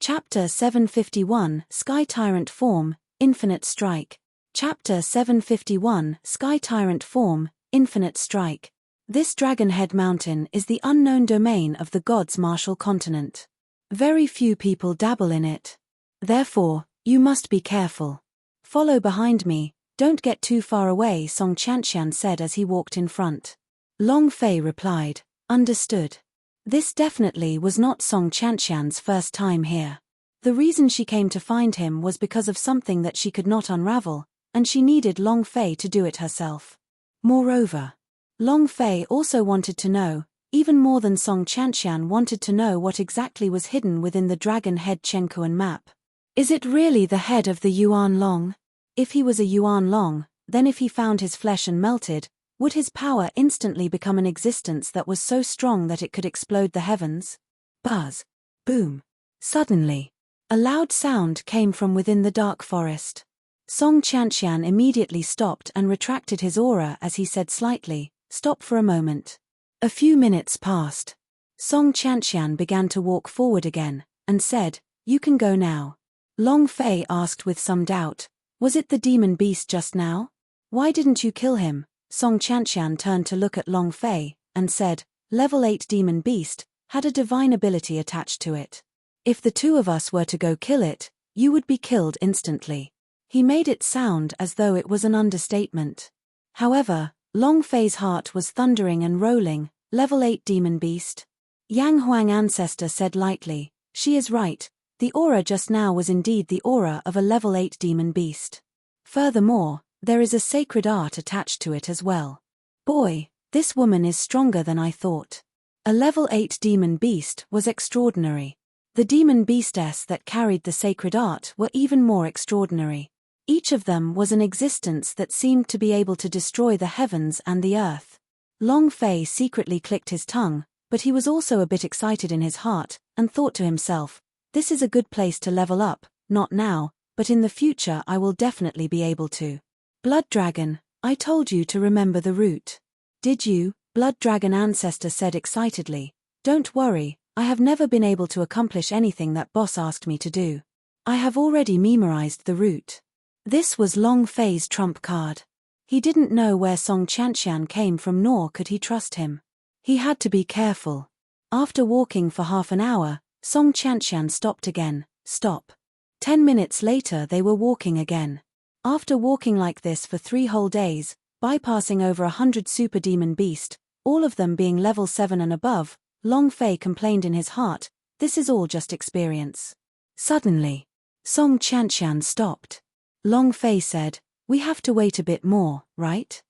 Chapter 751, Sky Tyrant Form, Infinite Strike. Chapter 751, Sky Tyrant Form, Infinite Strike. This Dragon Head Mountain is the unknown domain of the gods' martial continent. Very few people dabble in it. Therefore, you must be careful. Follow behind me, don't get too far away, Song Chantian said as he walked in front. Long Fei replied, "Understood." This definitely was not Song Chantian's first time here. The reason she came to find him was because of something that she could not unravel, and she needed Long Fei to do it herself. Moreover, Long Fei also wanted to know, even more than Song Chantian wanted to know, what exactly was hidden within the Dragon Head Chenkuan map. Is it really the head of the Yuan Long? If he was a Yuan Long, then if he found his flesh and melted, would his power instantly become an existence that was so strong that it could explode the heavens? Buzz. Boom. Suddenly, a loud sound came from within the dark forest. Song Chantian immediately stopped and retracted his aura as he said slightly, "Stop for a moment." A few minutes passed. Song Chantian began to walk forward again, and said, "You can go now." Long Fei asked with some doubt, "Was it the demon beast just now? Why didn't you kill him?" Song Chantian turned to look at Long Fei, and said, "Level 8 demon beast, had a divine ability attached to it. If the two of us were to go kill it, you would be killed instantly." He made it sound as though it was an understatement. However, Long Fei's heart was thundering and rolling. Level 8 demon beast? Yang Huang ancestor said lightly, "She is right, The aura just now was indeed the aura of a level 8 demon beast. Furthermore, there is a sacred art attached to it as well. Boy, this woman is stronger than I thought. A level 8 demon beast was extraordinary. The demon beastess that carried the sacred art were even more extraordinary. Each of them was an existence that seemed to be able to destroy the heavens and the earth. Long Fei secretly clicked his tongue, but he was also a bit excited in his heart, and thought to himself, this is a good place to level up, not now, but in the future I will definitely be able to. Blood Dragon, I told you to remember the route. Did you? Blood Dragon Ancestor said excitedly. Don't worry, I have never been able to accomplish anything that boss asked me to do. I have already memorized the route. This was Long Fei's trump card. He didn't know where Song Chanxian came from, nor could he trust him. He had to be careful. After walking for half an hour, Song Chanxian stopped again. Stop. 10 minutes later they were walking again. After walking like this for 3 whole days, bypassing over 100 super demon beast, all of them being level 7 and above, Long Fei complained in his heart, this is all just experience. Suddenly, Song Chanxian stopped. Long Fei said, we have to wait a bit more, right?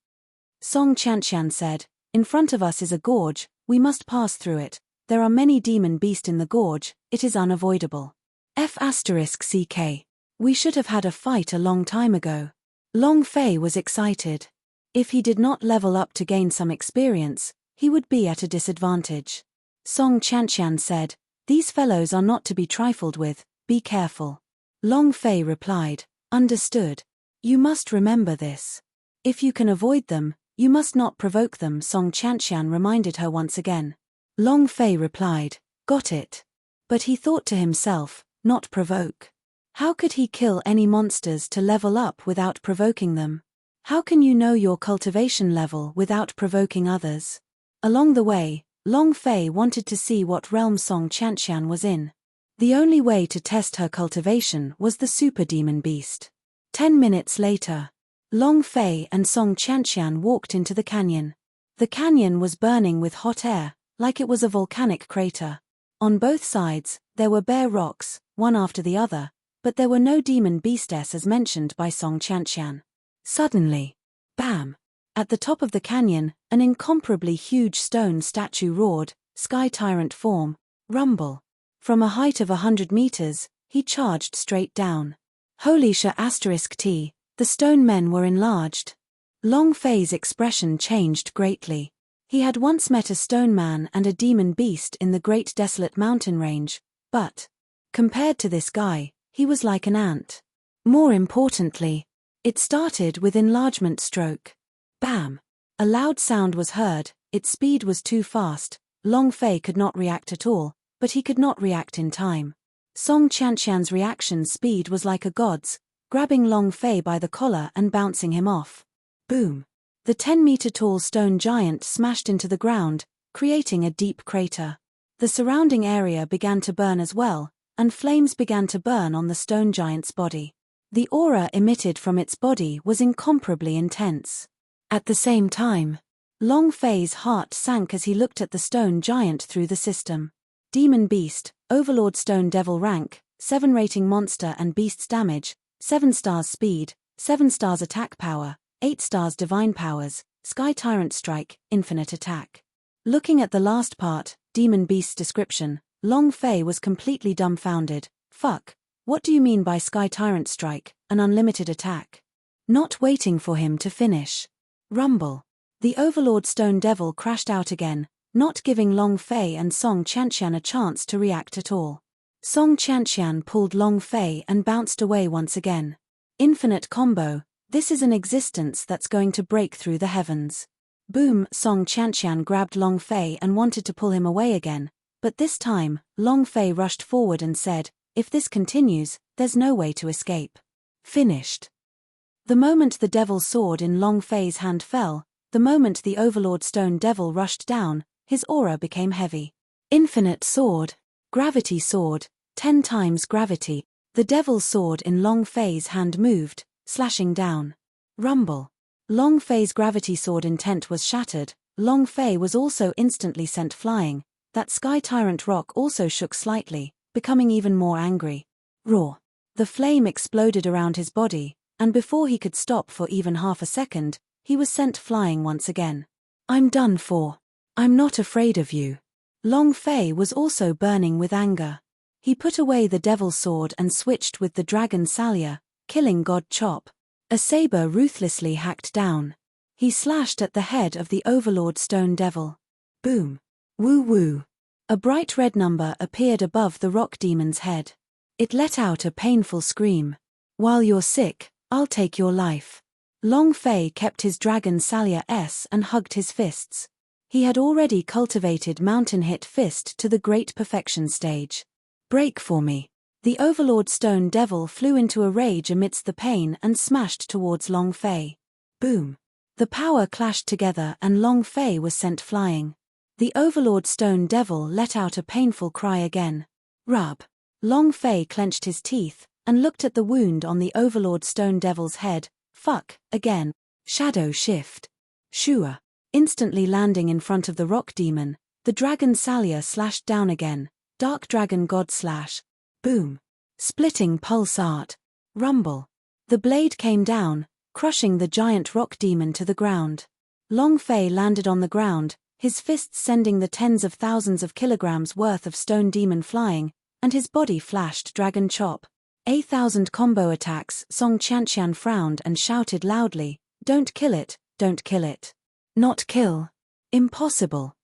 Song Chanxian said, in front of us is a gorge, we must pass through it. There are many demon beasts in the gorge, it is unavoidable. F***ck. We should have had a fight a long time ago. Long Fei was excited. If he did not level up to gain some experience, he would be at a disadvantage. Song Chanxian said, these fellows are not to be trifled with, be careful. Long Fei replied, understood. You must remember this. If you can avoid them, you must not provoke them, Song Chanxian reminded her once again. Long Fei replied, got it. But he thought to himself, not provoke. How could he kill any monsters to level up without provoking them? How can you know your cultivation level without provoking others? Along the way, Long Fei wanted to see what realm Song Chanxian was in. The only way to test her cultivation was the super demon beast. 10 minutes later, Long Fei and Song Chanxian walked into the canyon. The canyon was burning with hot air, like it was a volcanic crater. On both sides, there were bare rocks, one after the other, but there were no demon beastess as mentioned by Song Chanxian. Suddenly, bam! At the top of the canyon, an incomparably huge stone statue roared, sky tyrant form, rumble. From a height of 100 meters, he charged straight down. Holy sh**t, the stone men were enlarged. Long Fei's expression changed greatly. He had once met a stone man and a demon beast in the Great Desolate Mountain Range, but, compared to this guy, he was like an ant. More importantly, it started with enlargement stroke. Bam! A loud sound was heard, its speed was too fast, Long Fei could not react at all, but he could not react in time. Song Chanxian's reaction speed was like a god's, grabbing Long Fei by the collar and bouncing him off. Boom! The 10-meter-tall stone giant smashed into the ground, creating a deep crater. The surrounding area began to burn as well, and flames began to burn on the stone giant's body. The aura emitted from its body was incomparably intense. At the same time, Long Fei's heart sank as he looked at the stone giant through the system. Demon Beast, Overlord Stone Devil Rank, 7 rating monster and beast's damage, 7 stars speed, 7 stars attack power, 8 stars divine powers, Sky Tyrant Strike, infinite attack. Looking at the last part, Demon Beast's description, Long Fei was completely dumbfounded. Fuck, what do you mean by Sky Tyrant Strike, an unlimited attack? Not waiting for him to finish. Rumble. The Overlord Stone Devil crashed out again, not giving Long Fei and Song Chanxian a chance to react at all. Song Chanxian pulled Long Fei and bounced away once again. Infinite combo, this is an existence that's going to break through the heavens. Boom! Song Chanxian grabbed Long Fei and wanted to pull him away again, but this time, Long Fei rushed forward and said, if this continues, there's no way to escape. Finished. The moment the devil's sword in Long Fei's hand fell, the moment the Overlord Stone Devil rushed down, his aura became heavy. Infinite sword. Gravity sword. 10 times gravity. The devil's sword in Long Fei's hand moved, slashing down. Rumble. Long Fei's gravity sword intent was shattered. Long Fei was also instantly sent flying. That Sky Tyrant rock also shook slightly, becoming even more angry. Roar! The flame exploded around his body, and before he could stop for even half a second, he was sent flying once again. I'm done for. I'm not afraid of you. Long Fei was also burning with anger. He put away the devil's sword and switched with the dragon Salya, killing God Chop. A saber ruthlessly hacked down. He slashed at the head of the Overlord Stone Devil. Boom! Woo-woo! A bright red number appeared above the rock demon's head. It let out a painful scream. While you're sick, I'll take your life. Long Fei kept his dragon Salya S and hugged his fists. He had already cultivated Mountain Hit Fist to the great perfection stage. Break for me. The Overlord Stone Devil flew into a rage amidst the pain and smashed towards Long Fei. Boom! The power clashed together and Long Fei was sent flying. The Overlord Stone Devil let out a painful cry again. Rub! Long Fei clenched his teeth and looked at the wound on the Overlord Stone Devil's head. Fuck, again. Shadow shift. Shua. Instantly landing in front of the rock demon, the dragon Salya slashed down again. Dark Dragon God Slash. Boom. Splitting pulse art. Rumble. The blade came down, crushing the giant rock demon to the ground. Long Fei landed on the ground, his fists sending the tens of thousands of kilograms worth of stone demon flying, and his body flashed Dragon Chop. 1,000 combo attacks. Song Qianqian frowned and shouted loudly, "Don't kill it, don't kill it. Not kill. Impossible."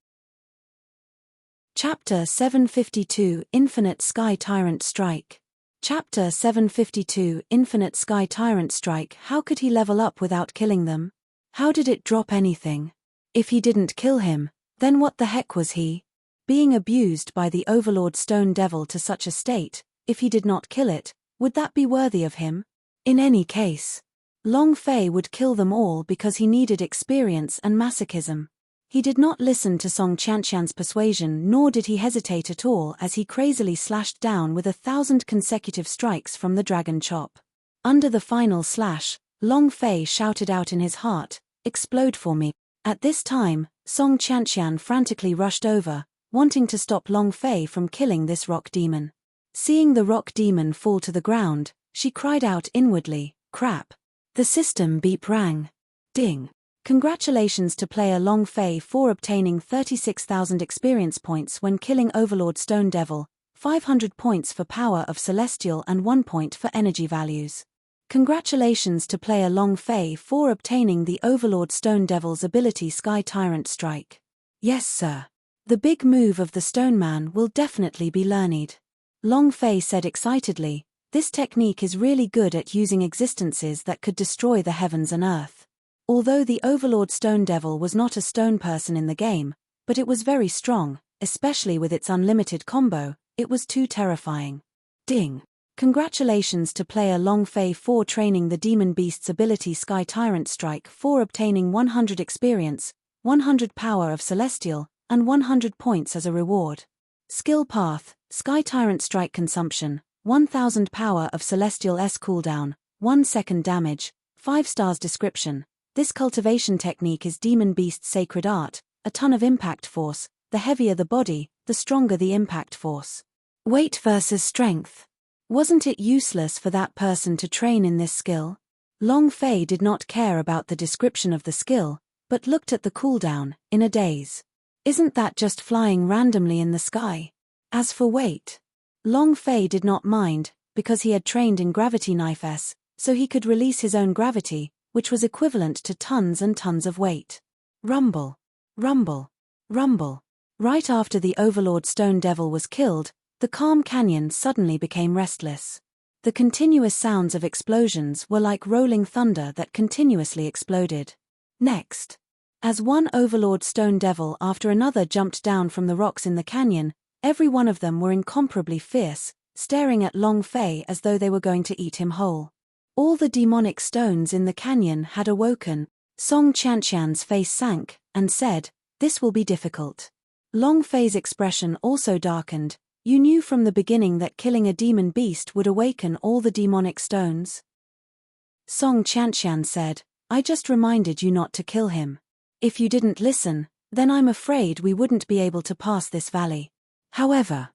Chapter 752 Infinite Sky Tyrant Strike. Chapter 752 Infinite Sky Tyrant Strike. How could he level up without killing them? How did it drop anything? If he didn't kill him, then what the heck was he? Being abused by the Overlord Stone Devil to such a state, if he did not kill it, would that be worthy of him? In any case, Long Fei would kill them all because he needed experience and masochism. He did not listen to Song Qianqian's persuasion, nor did he hesitate at all as he crazily slashed down with 1,000 consecutive strikes from the Dragon Chop. Under the final slash, Long Fei shouted out in his heart, "Explode for me." At this time, Song Qianqian frantically rushed over, wanting to stop Long Fei from killing this rock demon. Seeing the rock demon fall to the ground, she cried out inwardly, "Crap." The system beep rang. Ding. Congratulations to player Long Fei for obtaining 36,000 experience points when killing Overlord Stone Devil, 500 points for power of Celestial and 1 point for energy values. Congratulations to player Long Fei for obtaining the Overlord Stone Devil's ability Sky Tyrant Strike. Yes sir. The big move of the Stone Man will definitely be learned. Long Fei said excitedly, "This technique is really good at using existences that could destroy the heavens and earth." Although the Overlord Stone Devil was not a stone person in the game, but it was very strong, especially with its unlimited combo, it was too terrifying. Ding. Congratulations to player Long Fei for training the Demon Beast's ability Sky Tyrant Strike for obtaining 100 experience, 100 power of Celestial, and 100 points as a reward. Skill path, Sky Tyrant Strike consumption, 1000 power of Celestial S cooldown, 1 second damage, 5 stars description. This cultivation technique is Demon Beast's sacred art, a ton of impact force. The heavier the body, the stronger the impact force. Weight versus strength. Wasn't it useless for that person to train in this skill? Long Fei did not care about the description of the skill, but looked at the cooldown, in a daze. Isn't that just flying randomly in the sky? As for weight, Long Fei did not mind, because he had trained in Gravity Knife S, so he could release his own gravity, which was equivalent to tons and tons of weight. Rumble. Rumble. Rumble. Right after the Overlord Stone Devil was killed, the calm canyon suddenly became restless. The continuous sounds of explosions were like rolling thunder that continuously exploded. Next, as one Overlord Stone Devil after another jumped down from the rocks in the canyon, every one of them were incomparably fierce, staring at Long Fei as though they were going to eat him whole. All the demonic stones in the canyon had awoken. Song Qianqian's face sank, and said, "This will be difficult." Long Fei's expression also darkened. "You knew from the beginning that killing a demon beast would awaken all the demonic stones?" Song Qianqian said, "I just reminded you not to kill him. If you didn't listen, then I'm afraid we wouldn't be able to pass this valley." However,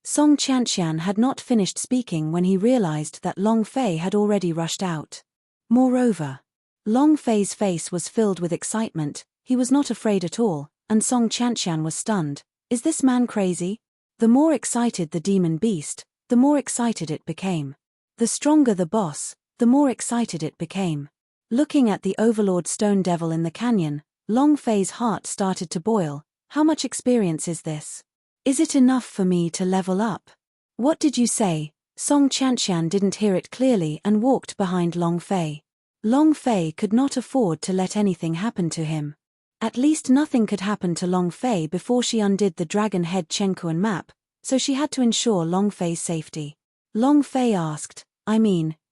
Song Qianqian had not finished speaking when he realized that Long Fei had already rushed out. Moreover, Long Fei's face was filled with excitement, he was not afraid at all, and Song Qianqian was stunned. Is this man crazy? The more excited the demon beast, the more excited it became. The stronger the boss, the more excited it became. Looking at the Overlord Stone Devil in the canyon, Long Fei's heart started to boil. How much experience is this? Is it enough for me to level up? What did you say? Song Qianqian didn't hear it clearly and walked behind Long Fei. Long Fei could not afford to let anything happen to him. At least nothing could happen to Long Fei before she undid the Dragon Head Chenkuan map, so she had to ensure Long Fei's safety. Long Fei asked,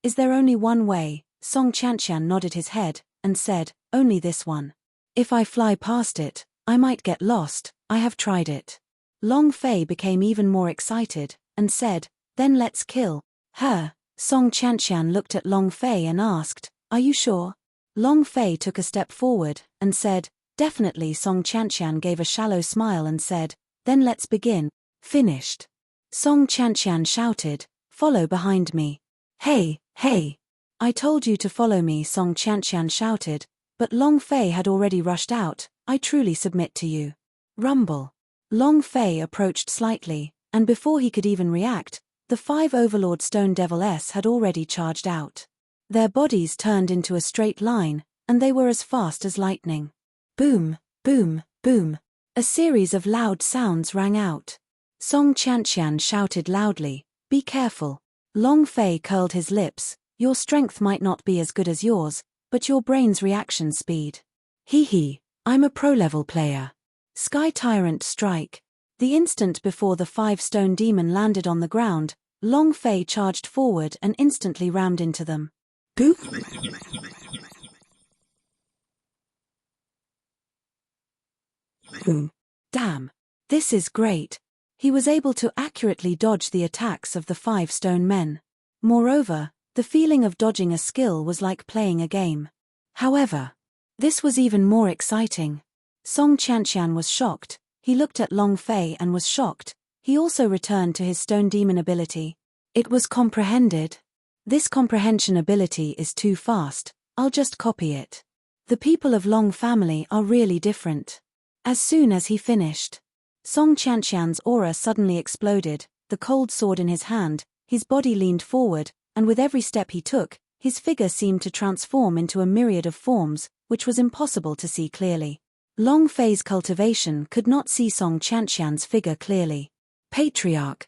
is there only one way? Song Qianqian nodded his head, and said, only this one. If I fly past it, I might get lost, I have tried it. Long Fei became even more excited, and said, then let's kill her. Song Qianqian looked at Long Fei and asked, are you sure? Long Fei took a step forward, and said, definitely. Song Qianqian gave a shallow smile and said, then let's begin. Finished. Song Qianqian shouted, follow behind me. Hey, hey. I told you to follow me, Song Qianqian shouted, but Long Fei had already rushed out. I truly submit to you. Rumble. Long Fei approached slightly, and before he could even react, the 5 Overlord Stone Devils had already charged out. Their bodies turned into a straight line, and they were as fast as lightning. Boom, boom, boom. A series of loud sounds rang out. Song Qianqian shouted loudly, be careful. Long Fei curled his lips, your strength might not be as good as yours, but your brain's reaction speed. Hee, I'm a pro-level player. Sky Tyrant strike. The instant before the 5 stone demon landed on the ground, Long Fei charged forward and instantly rammed into them. Boom! Boom. Damn. This is great. He was able to accurately dodge the attacks of the 5 stone men. Moreover, the feeling of dodging a skill was like playing a game. However, this was even more exciting. Song Qianqian was shocked, he looked at Long Fei and was shocked, he also returned to his stone demon ability. It was comprehended. This comprehension ability is too fast, I'll just copy it. The people of Long family are really different. As soon as he finished, Song Qianqian's aura suddenly exploded, the cold sword in his hand, his body leaned forward, and with every step he took, his figure seemed to transform into a myriad of forms, which was impossible to see clearly. Long Fei's cultivation could not see Song Qianqian's figure clearly. Patriarch.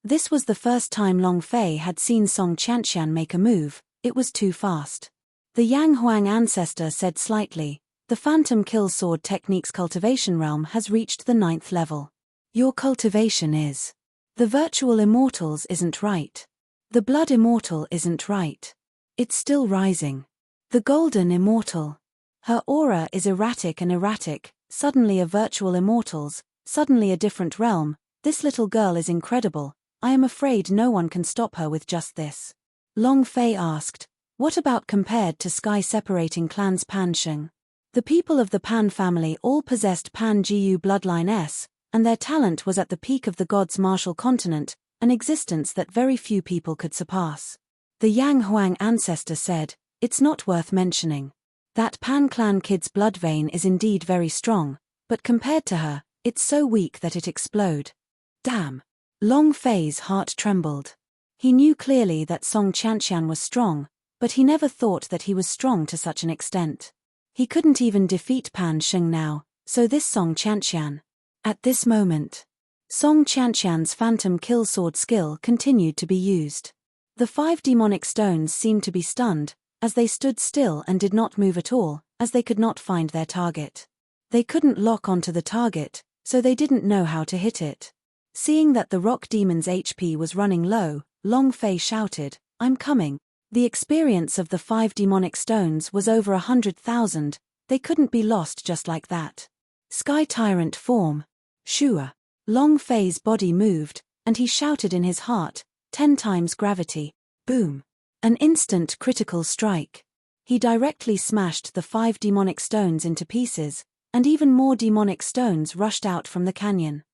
This was the first time Long Fei had seen Song Qianqian make a move, it was too fast. The Yang Huang ancestor said slightly, the Phantom Kill Sword Technique's cultivation realm has reached the 9th level. Your cultivation is. The Virtual Immortals isn't right. The Blood Immortal isn't right. It's still rising. The Golden Immortal. Her aura is erratic and erratic, suddenly a Virtual Immortals, suddenly a different realm. This little girl is incredible, I am afraid no one can stop her with just this. Long Fei asked, what about compared to sky-separating clans Pan Sheng? The people of the Pan family all possessed Pan Jiu bloodline S, and their talent was at the peak of the gods' martial continent, an existence that very few people could surpass. The Yang Huang ancestor said, it's not worth mentioning. That Pan clan kid's blood vein is indeed very strong, but compared to her, it's so weak that it explode. Damn. Long Fei's heart trembled. He knew clearly that Song Qianqian was strong, but he never thought that he was strong to such an extent. He couldn't even defeat Pan Sheng now, so this Song Qianqian. At this moment, Song Qianqian's Phantom Kill Sword skill continued to be used. The 5 demonic stones seemed to be stunned, as they stood still and did not move at all, as they could not find their target. They couldn't lock onto the target, so they didn't know how to hit it. Seeing that the rock demon's HP was running low, Long Fei shouted, I'm coming. The experience of the 5 demonic stones was over 100,000, they couldn't be lost just like that. Sky Tyrant form. Shua. Long Fei's body moved, and he shouted in his heart, 10 times gravity. Boom. An instant critical strike. He directly smashed the 5 demonic stones into pieces, and even more demonic stones rushed out from the canyon.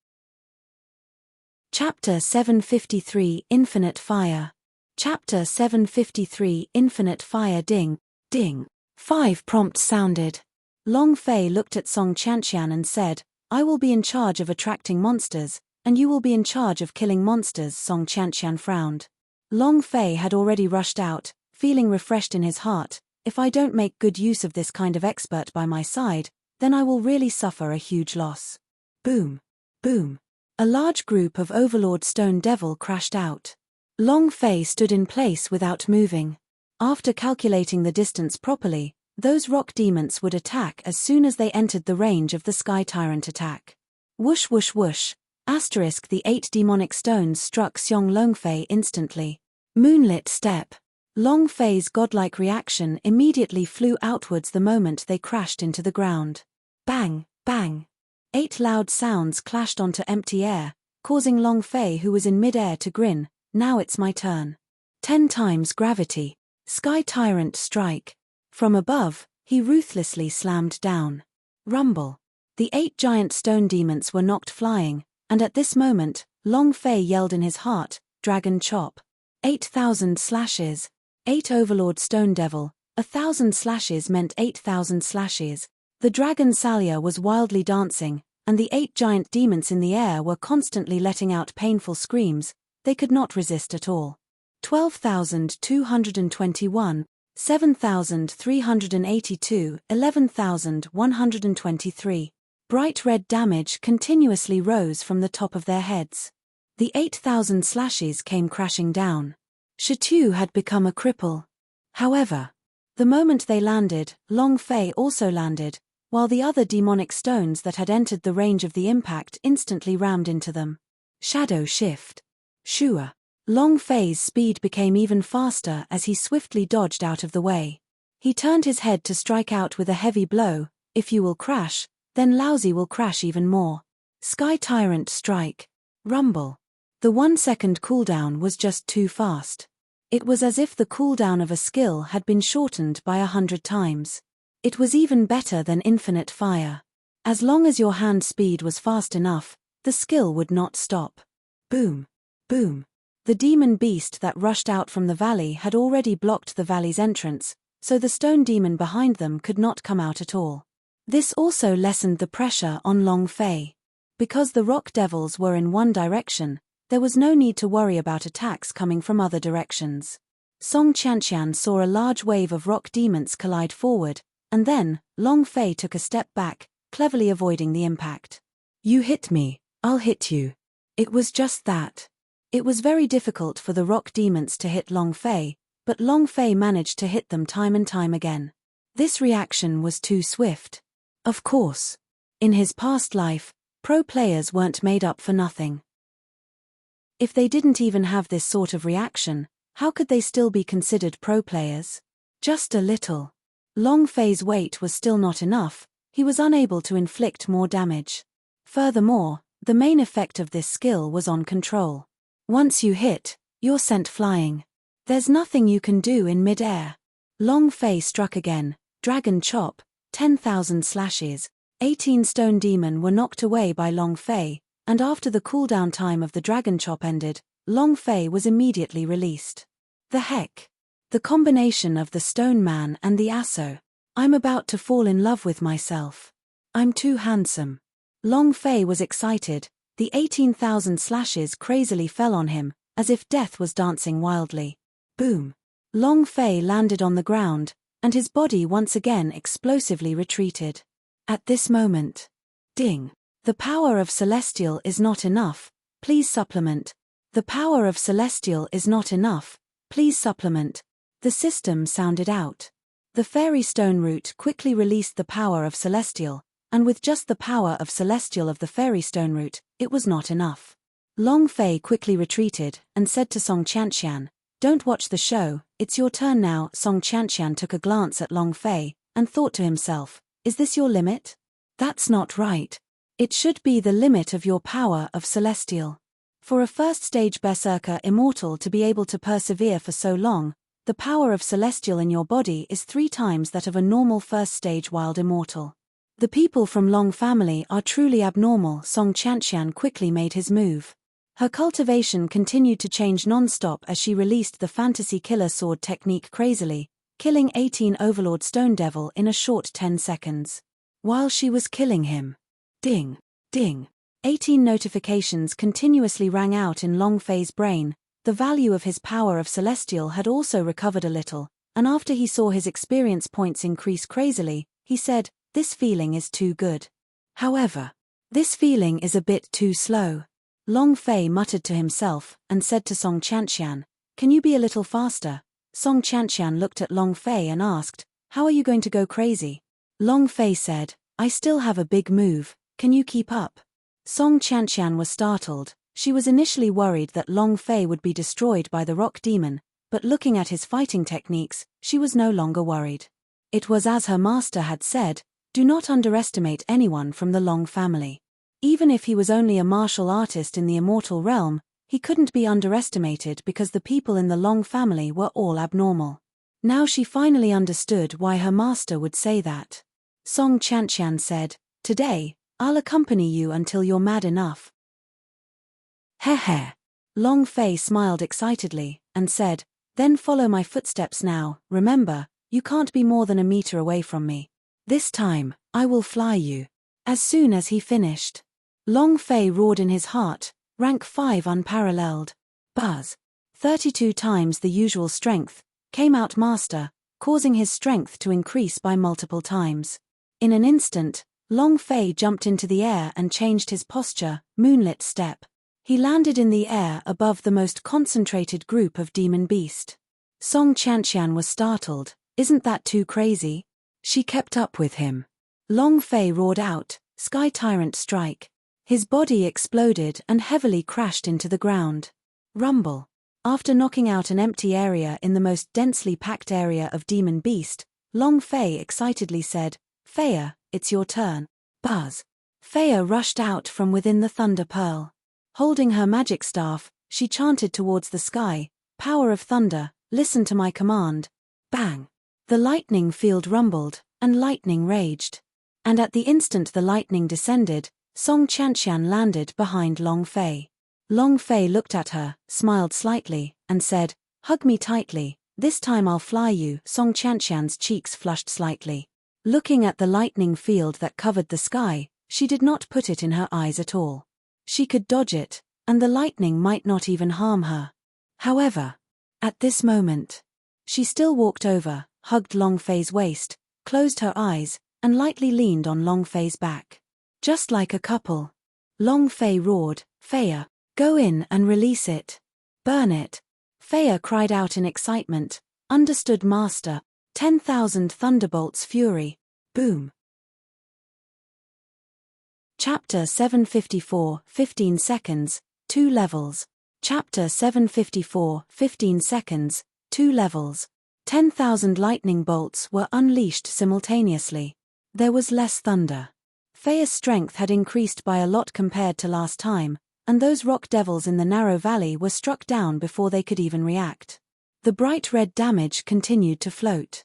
Chapter 753 Infinite Fire. Chapter 753 Infinite Fire. Ding, ding. 5 prompts sounded. Long Fei looked at Song Chantian and said, I will be in charge of attracting monsters, and you will be in charge of killing monsters. Song Chantian frowned. Long Fei had already rushed out, feeling refreshed in his heart. If I don't make good use of this kind of expert by my side, then I will really suffer a huge loss. Boom. Boom. A large group of Overlord Stone Devil crashed out. Long Fei stood in place without moving. After calculating the distance properly, those rock demons would attack as soon as they entered the range of the Sky Tyrant attack. Whoosh whoosh whoosh. The 8 demonic stones struck Xiong Longfei instantly. Moonlit step. Long Fei's godlike reaction immediately flew outwards the moment they crashed into the ground. Bang, bang. 8 loud sounds clashed onto empty air, causing Long Fei, who was in mid-air, to grin. Now it's my turn. 10 times gravity. Sky Tyrant strike. From above, he ruthlessly slammed down. Rumble. The 8 giant stone demons were knocked flying, and at this moment, Long Fei yelled in his heart, Dragon Chop. 8,000 slashes. 8 Overlord Stone Devil. 1,000 slashes meant 8,000 slashes. The Dragon Salia was wildly dancing, and the 8 giant demons in the air were constantly letting out painful screams. They could not resist at all. 12,221, 7,382, 11,123. Bright red damage continuously rose from the top of their heads. The 8,000 slashes came crashing down. Shitu had become a cripple. However, the moment they landed, Long Fei also landed, while the other demonic stones that had entered the range of the impact instantly rammed into them. Shadow shift. Shua. Long Fei's speed became even faster as he swiftly dodged out of the way. He turned his head to strike out with a heavy blow. If you will crash, then Lousy will crash even more. Sky Tyrant strike. Rumble. The 1-second cooldown was just too fast. It was as if the cooldown of a skill had been shortened by 100 times. It was even better than Infinite Fire. As long as your hand speed was fast enough, the skill would not stop. Boom. Boom. The demon beast that rushed out from the valley had already blocked the valley's entrance, so the stone demon behind them could not come out at all. This also lessened the pressure on Long Fei. Because the rock devils were in one direction, there was no need to worry about attacks coming from other directions. Song Chantian saw a large wave of rock demons collide forward, and then, Long Fei took a step back, cleverly avoiding the impact. You hit me, I'll hit you. It was just that. It was very difficult for the rock demons to hit Long Fei, but Long Fei managed to hit them time and time again. This reaction was too swift. Of course. In his past life, pro players weren't made up for nothing. If they didn't even have this sort of reaction, how could they still be considered pro players? Just a little. Long Fei's weight was still not enough, he was unable to inflict more damage. Furthermore, the main effect of this skill was on control. Once you hit, you're sent flying. There's nothing you can do in mid-air. Long Fei struck again, Dragon Chop, 10,000 slashes. 18 stone demon were knocked away by Long Fei, and after the cooldown time of the Dragon Chop ended, Long Fei was immediately released. The heck? The combination of the Stone Man and the Asso. I'm about to fall in love with myself. I'm too handsome. Long Fei was excited. The 18,000 slashes crazily fell on him, as if death was dancing wildly. Boom. Long Fei landed on the ground, and his body once again explosively retreated. At this moment. Ding. The power of Celestial is not enough, please supplement. The power of Celestial is not enough, please supplement. The system sounded out. The Fairy Stone Root quickly released the power of Celestial, and with just the power of Celestial of the Fairy Stone Root, it was not enough. Long Fei quickly retreated, and said to Song Chantian, Don't watch the show, it's your turn now. Song Chantian took a glance at Long Fei, and thought to himself, Is this your limit? That's not right. It should be the limit of your power of Celestial. For a first-stage Berserker Immortal to be able to persevere for so long, the power of Celestial in your body is 3 times that of a normal first-stage Wild Immortal. The people from Long family are truly abnormal. Song Chantian quickly made his move. Her cultivation continued to change non-stop as she released the fantasy killer sword technique crazily, killing 18 Overlord Stone Devil in a short 10 seconds. While she was killing him, ding, ding, 18 notifications continuously rang out in Long Fei's brain. The value of his power of Celestial had also recovered a little, and after he saw his experience points increase crazily, he said, "This feeling is too good. However, this feeling is a bit too slow." Long Fei muttered to himself, and said to Song Chanxian, "Can you be a little faster?" Song Chanxian looked at Long Fei and asked, "How are you going to go crazy?" Long Fei said, "I still have a big move, can you keep up?" Song Chanxian was startled. She was initially worried that Long Fei would be destroyed by the rock demon, but looking at his fighting techniques, she was no longer worried. It was as her master had said, do not underestimate anyone from the Long family. Even if he was only a martial artist in the immortal realm, he couldn't be underestimated because the people in the Long family were all abnormal. Now she finally understood why her master would say that. Song Chanxian said, "Today, I'll accompany you until you're mad enough." Heh. Long Fei smiled excitedly, and said, "Then follow my footsteps now. Remember, you can't be more than a meter away from me. This time, I will fly you." As soon as he finished, Long Fei roared in his heart, rank 5 unparalleled. Buzz. 32 times the usual strength, came out master, causing his strength to increase by multiple times. In an instant, Long Fei jumped into the air and changed his posture, moonlit step. He landed in the air above the most concentrated group of demon beast. Song Chanxian was startled. "Isn't that too crazy?" She kept up with him. Long Fei roared out, "Sky Tyrant strike." His body exploded and heavily crashed into the ground. Rumble. After knocking out an empty area in the most densely packed area of demon beast, Long Fei excitedly said, "Feia, it's your turn." Buzz. Feia rushed out from within the Thunder Pearl. Holding her magic staff, she chanted towards the sky, "Power of thunder, listen to my command." Bang! The lightning field rumbled, and lightning raged. And at the instant the lightning descended, Song Chanxian landed behind Long Fei. Long Fei looked at her, smiled slightly, and said, "Hug me tightly, this time I'll fly you." Song Chanxian's cheeks flushed slightly. Looking at the lightning field that covered the sky, she did not put it in her eyes at all. She could dodge it, and the lightning might not even harm her. However, at this moment, she still walked over, hugged Long Fei's waist, closed her eyes, and lightly leaned on Long Fei's back. Just like a couple. Long Fei roared, "Feia, go in and release it. Burn it." Feia cried out in excitement, "Understood, master." 10,000 thunderbolts fury. Boom. Chapter 754, 15 seconds, 2 levels. Chapter 754, 15 seconds, 2 levels. 10,000 lightning bolts were unleashed simultaneously. There was less thunder. Feia's strength had increased by a lot compared to last time, and those rock devils in the narrow valley were struck down before they could even react. The bright red damage continued to float.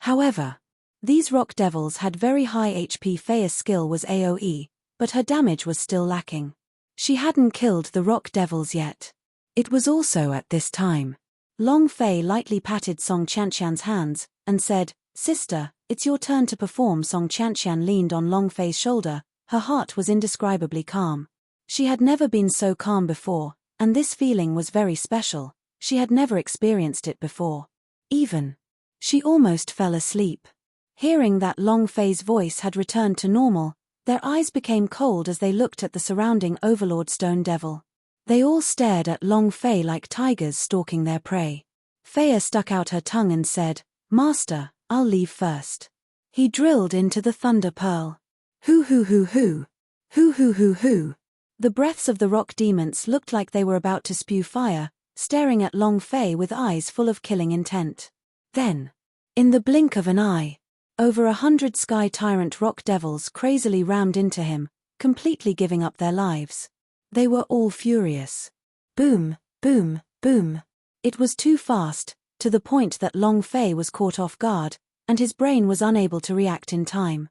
However, these rock devils had very high HP. Feia's skill was AoE, but her damage was still lacking. She hadn't killed the rock devils yet. It was also at this time. Long Fei lightly patted Song Chanxian's hands, and said, "Sister, it's your turn to perform." Song Chanxian leaned on Long Fei's shoulder. Her heart was indescribably calm. She had never been so calm before, and this feeling was very special. She had never experienced it before. Even. She almost fell asleep. Hearing that Long Fei's voice had returned to normal, their eyes became cold as they looked at the surrounding Overlord Stone Devil. They all stared at Long Fei like tigers stalking their prey. Feia stuck out her tongue and said, "Master, I'll leave first." He drilled into the Thunder Pearl. Hoo hoo hoo hoo. Hoo hoo hoo hoo. The breaths of the rock demons looked like they were about to spew fire, staring at Long Fei with eyes full of killing intent. Then, in the blink of an eye, over 100 Sky Tyrant rock devils crazily rammed into him, completely giving up their lives. They were all furious. Boom, boom, boom. It was too fast, to the point that Long Fei was caught off guard, and his brain was unable to react in time.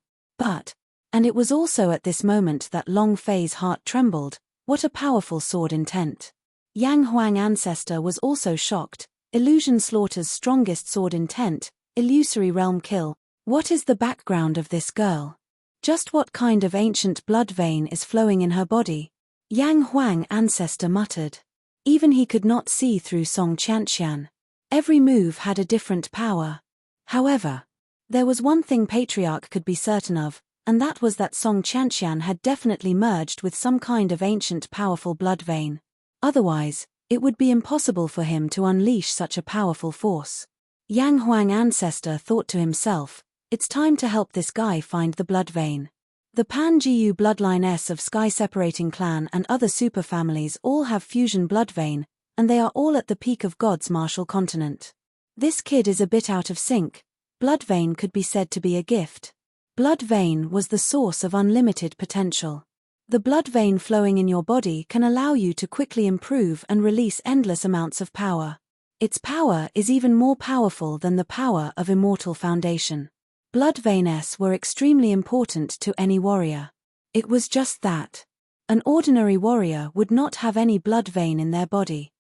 And it was also at this moment that Long Fei's heart trembled, What a powerful sword intent. Yang Huang ancestor was also shocked. Illusion slaughters strongest sword intent, illusory realm kill. What is the background of this girl? Just what kind of ancient blood vein is flowing in her body? Yang Huang ancestor muttered. Even he could not see through Song Qianqian. Every move had a different power. However, there was one thing Patriarch could be certain of, and that was that Song Qianqian had definitely merged with some kind of ancient powerful blood vein. Otherwise, it would be impossible for him to unleash such a powerful force. Yang Huang ancestor thought to himself, it's time to help this guy find the blood vein. The Pan-Jiu bloodline S of sky-separating clan and other superfamilies all have fusion blood vein, and they are all at the peak of God's martial continent. This kid is a bit out of sync. Blood vein could be said to be a gift. Blood vein was the source of unlimited potential. The blood vein flowing in your body can allow you to quickly improve and release endless amounts of power. Its power is even more powerful than the power of immortal foundation. Blood veins were extremely important to any warrior. It was just that. An ordinary warrior would not have any blood vein in their body.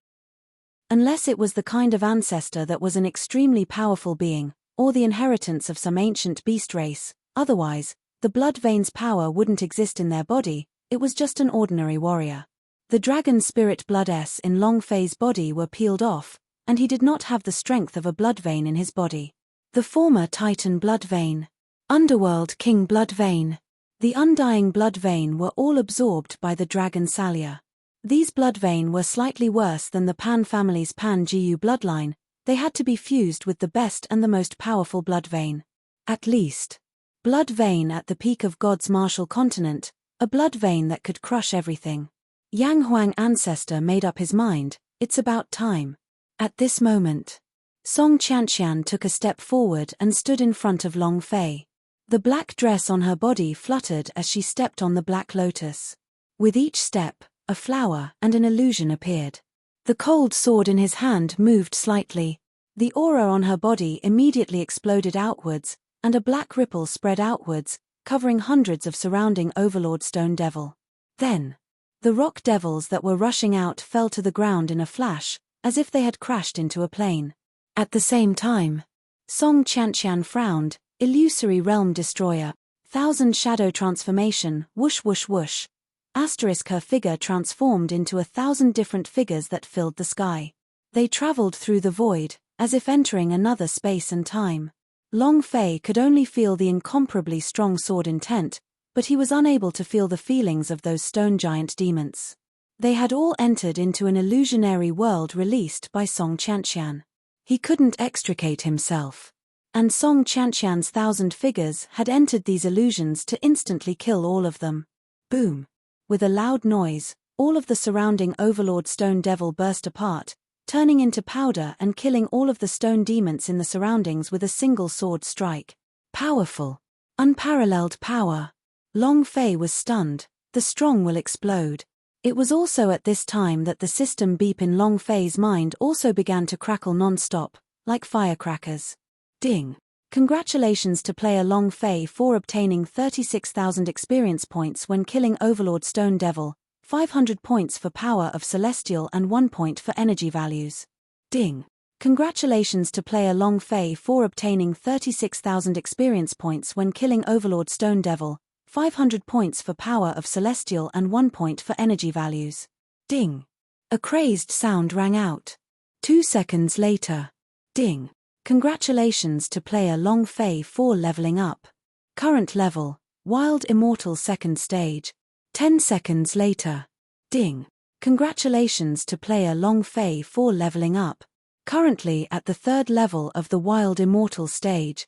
Unless it was the kind of ancestor that was an extremely powerful being, or the inheritance of some ancient beast race, otherwise, the blood vein's power wouldn't exist in their body, it was just an ordinary warrior. The dragon spirit blood S in Long Fei's body were peeled off, and he did not have the strength of a blood vein in his body. The former Titan blood vein, Underworld King blood vein, the Undying blood vein were all absorbed by the dragon Salia. These blood vein were slightly worse than the Pan family's Pan-Jiu bloodline. They had to be fused with the best and the most powerful blood vein. At least. Blood vein at the peak of God's martial continent, a blood vein that could crush everything. Yang Huang ancestor made up his mind, it's about time. At this moment, Song Qianqian took a step forward and stood in front of Long Fei. The black dress on her body fluttered as she stepped on the black lotus. With each step, a flower and an illusion appeared. The cold sword in his hand moved slightly. The aura on her body immediately exploded outwards, and a black ripple spread outwards, covering hundreds of surrounding Overlord Stone Devil. Then, the rock devils that were rushing out fell to the ground in a flash, as if they had crashed into a plane. At the same time, Song Qianqian frowned, illusory realm destroyer, thousand shadow transformation, whoosh whoosh whoosh. Asterisk her figure transformed into 1,000 different figures that filled the sky. They traveled through the void, as if entering another space and time. Long Fei could only feel the incomparably strong sword intent, but he was unable to feel the feelings of those stone giant demons. They had all entered into an illusionary world released by Song Qianqian. He couldn't extricate himself. And Song Qianqian's 1,000 figures had entered these illusions to instantly kill all of them. Boom! With a loud noise, all of the surrounding Overlord Stone Devil burst apart, turning into powder and killing all of the stone demons in the surroundings with a single sword strike. Powerful. Unparalleled power. Long Fei was stunned. The strong will explode. It was also at this time that the system beep in Long Fei's mind also began to crackle non-stop, like firecrackers. Ding. Congratulations to player Long Fei for obtaining 36,000 experience points when killing Overlord Stone Devil, 500 points for power of Celestial and 1 point for energy values. Ding. Congratulations to player Long Fei for obtaining 36,000 experience points when killing Overlord Stone Devil, 500 points for power of Celestial and 1 point for energy values. Ding. A crazed sound rang out. 2 seconds later. Ding. Congratulations to player Long Fei for leveling up. Current level, Wild Immortal 2nd stage. 10 seconds later. Ding. Congratulations to player Long Fei for leveling up. Currently at the 3rd level of the Wild Immortal stage.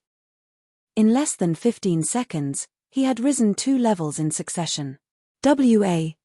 In less than 15 seconds, he had risen 2 levels in succession. K.A.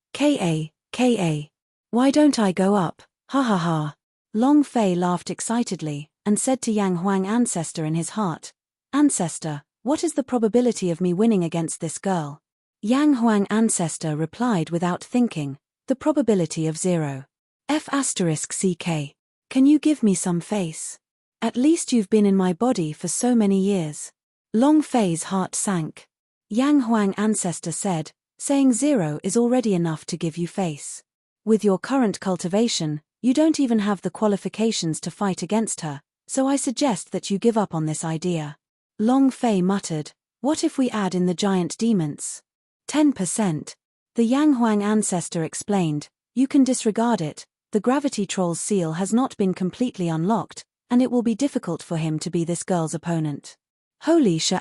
Why don't I go up? Ha ha ha. Long Fei laughed excitedly, and said to Yang Huang ancestor in his heart, Ancestor, what is the probability of me winning against this girl? Yang Huang ancestor replied without thinking, the probability of 0. F*CK. Can you give me some face? At least you've been in my body for so many years. Long Fei's heart sank. Yang Huang ancestor said, Saying 0 is already enough to give you face. With your current cultivation, you don't even have the qualifications to fight against her, so I suggest that you give up on this idea. Long Fei muttered, what if we add in the giant demons? 10%. The Yang Huang ancestor explained, you can disregard it, the gravity troll's seal has not been completely unlocked, and it will be difficult for him to be this girl's opponent. Holy sh**.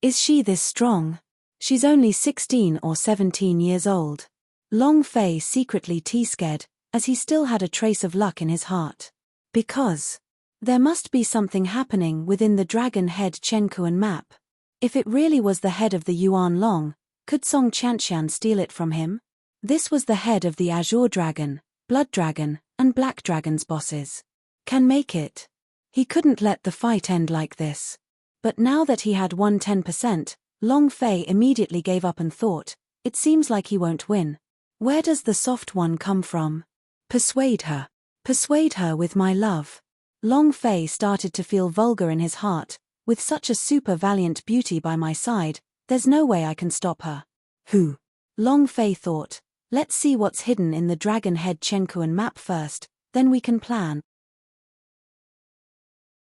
Is she this strong? She's only 16 or 17 years old. Long Fei secretly scared, as he still had a trace of luck in his heart. Because there must be something happening within the dragon head Chenkuan map. If it really was the head of the Yuan Long, could Song Chantian steal it from him? This was the head of the Azure Dragon, Blood Dragon, and Black Dragon's bosses. Can make it. He couldn't let the fight end like this. But now that he had won 10%, Long Fei immediately gave up and thought, it seems like he won't win. Where does the soft one come from? Persuade her. Persuade her with my love. Long Fei started to feel vulgar in his heart. With such a super valiant beauty by my side, there's no way I can stop her. Who? Long Fei thought, let's see what's hidden in the dragon head Chenkuan map first, then we can plan.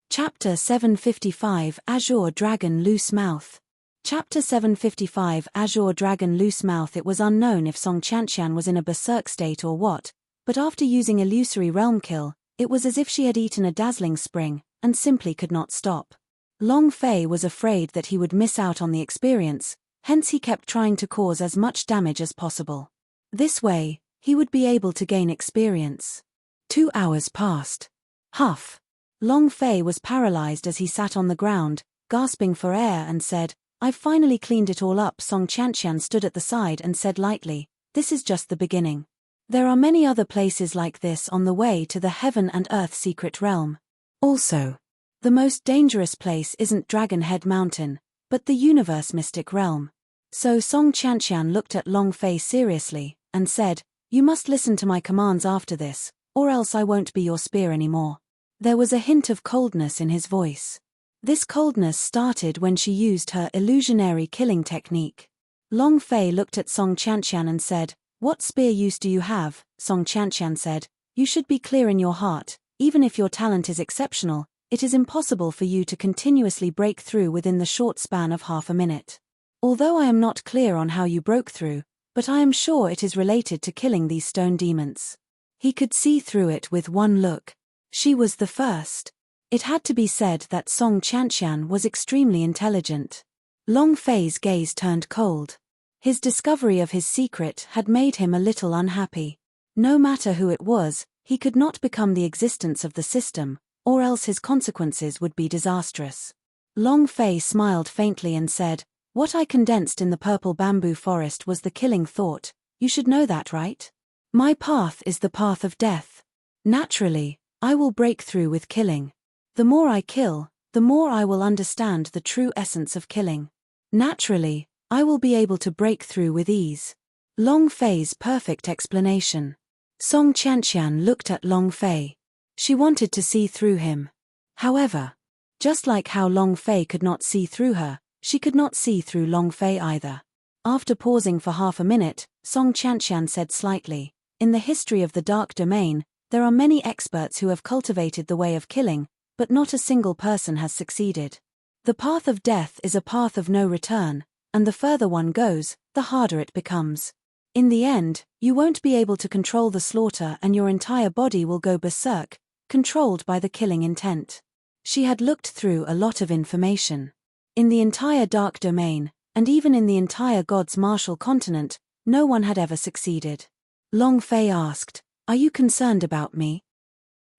Chapter 755 Azure Dragon Loose Mouth. Chapter 755 Azure Dragon Loose Mouth. It was unknown if Song Chantian was in a berserk state or what, but after using illusory realm kill, it was as if she had eaten a dazzling spring, and simply could not stop. Long Fei was afraid that he would miss out on the experience, hence he kept trying to cause as much damage as possible. This way, he would be able to gain experience. 2 hours passed. Huff. Long Fei was paralyzed as he sat on the ground, gasping for air and said, I've finally cleaned it all up. Song Chantian stood at the side and said lightly, this is just the beginning. There are many other places like this on the way to the Heaven and Earth secret realm. Also, the most dangerous place isn't Dragon Head Mountain, but the universe mystic realm. So Song Chantian looked at Long Fei seriously, and said, you must listen to my commands after this, or else I won't be your spear anymore. There was a hint of coldness in his voice. This coldness started when she used her illusionary killing technique. Long Fei looked at Song Chantian and said, what spear use do you have? Song Chantian said, you should be clear in your heart, even if your talent is exceptional, it is impossible for you to continuously break through within the short span of half a minute. Although I am not clear on how you broke through, but I am sure it is related to killing these stone demons. He could see through it with one look. She was the first. It had to be said that Song Chantian was extremely intelligent. Long Fei's gaze turned cold. His discovery of his secret had made him a little unhappy. No matter who it was, he could not become the existence of the system, or else his consequences would be disastrous. Long Fei smiled faintly and said, what I condensed in the purple bamboo forest was the killing thought, you should know that, right? My path is the path of death. Naturally, I will break through with killing. The more I kill, the more I will understand the true essence of killing. Naturally, I will be able to break through with ease. Long Fei's perfect explanation. Song Chantian looked at Long Fei. She wanted to see through him. However, just like how Long Fei could not see through her, she could not see through Long Fei either. After pausing for half a minute, Song Chantian said slightly, in the history of the Dark Domain, there are many experts who have cultivated the way of killing, but not a single person has succeeded. The path of death is a path of no return, and the further one goes, the harder it becomes. In the end, you won't be able to control the slaughter and your entire body will go berserk, controlled by the killing intent. She had looked through a lot of information. In the entire Dark Domain, and even in the entire God's Martial Continent, no one had ever succeeded. Long Fei asked, are you concerned about me?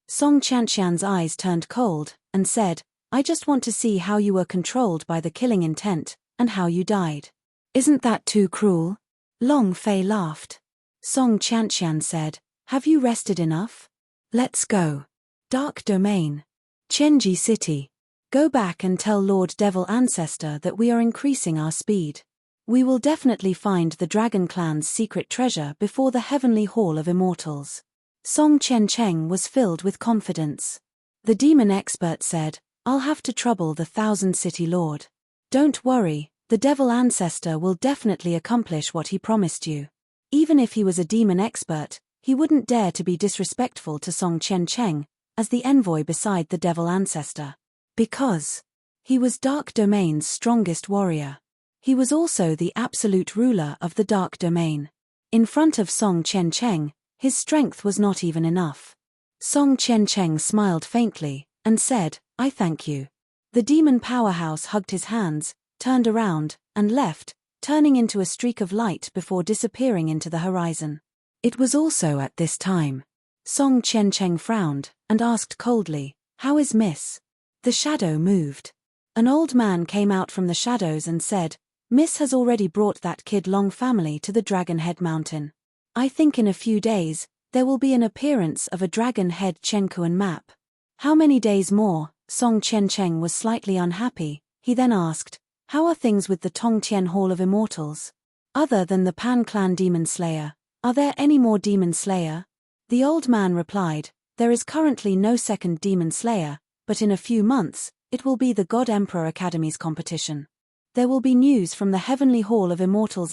Song Chantian's eyes turned cold, and said, I just want to see how you were controlled by the killing intent, and how you died. Isn't that too cruel? Long Fei laughed. Song Chantian said, have you rested enough? Let's go. Dark Domain. Chenji City. Go back and tell Lord Devil Ancestor that we are increasing our speed. We will definitely find the Dragon Clan's secret treasure before the Heavenly Hall of Immortals. Song Chen Cheng was filled with confidence. The demon expert said, I'll have to trouble the Thousand City Lord. Don't worry, The devil ancestor will definitely accomplish what he promised you. Even if he was a demon expert, he wouldn't dare to be disrespectful to Song Chen-cheng, as the envoy beside the devil ancestor. Because he was Dark Domain's strongest warrior. He was also the absolute ruler of the Dark Domain. In front of Song Chen-cheng, his strength was not even enough. Song Chen-cheng smiled faintly, and said, "I thank you." The demon powerhouse hugged his hands, turned around, and left, turning into a streak of light before disappearing into the horizon. It was also at this time. Song Chen-cheng frowned, and asked coldly, "How is Miss?" The shadow moved. An old man came out from the shadows and said, "Miss has already brought that kid Long family to the Dragon Head Mountain. I think in a few days, there will be an appearance of a Dragon Head Chenkuan map." "How many days more?" Song Chen-cheng was slightly unhappy. He then asked, "How are things with the Tongtian Hall of Immortals? Other than the Pan Clan Demon Slayer, are there any more Demon Slayer?" The old man replied, "There is currently no second Demon Slayer, but in a few months, it will be the God Emperor Academy's competition. There will be news from the Heavenly Hall of Immortals.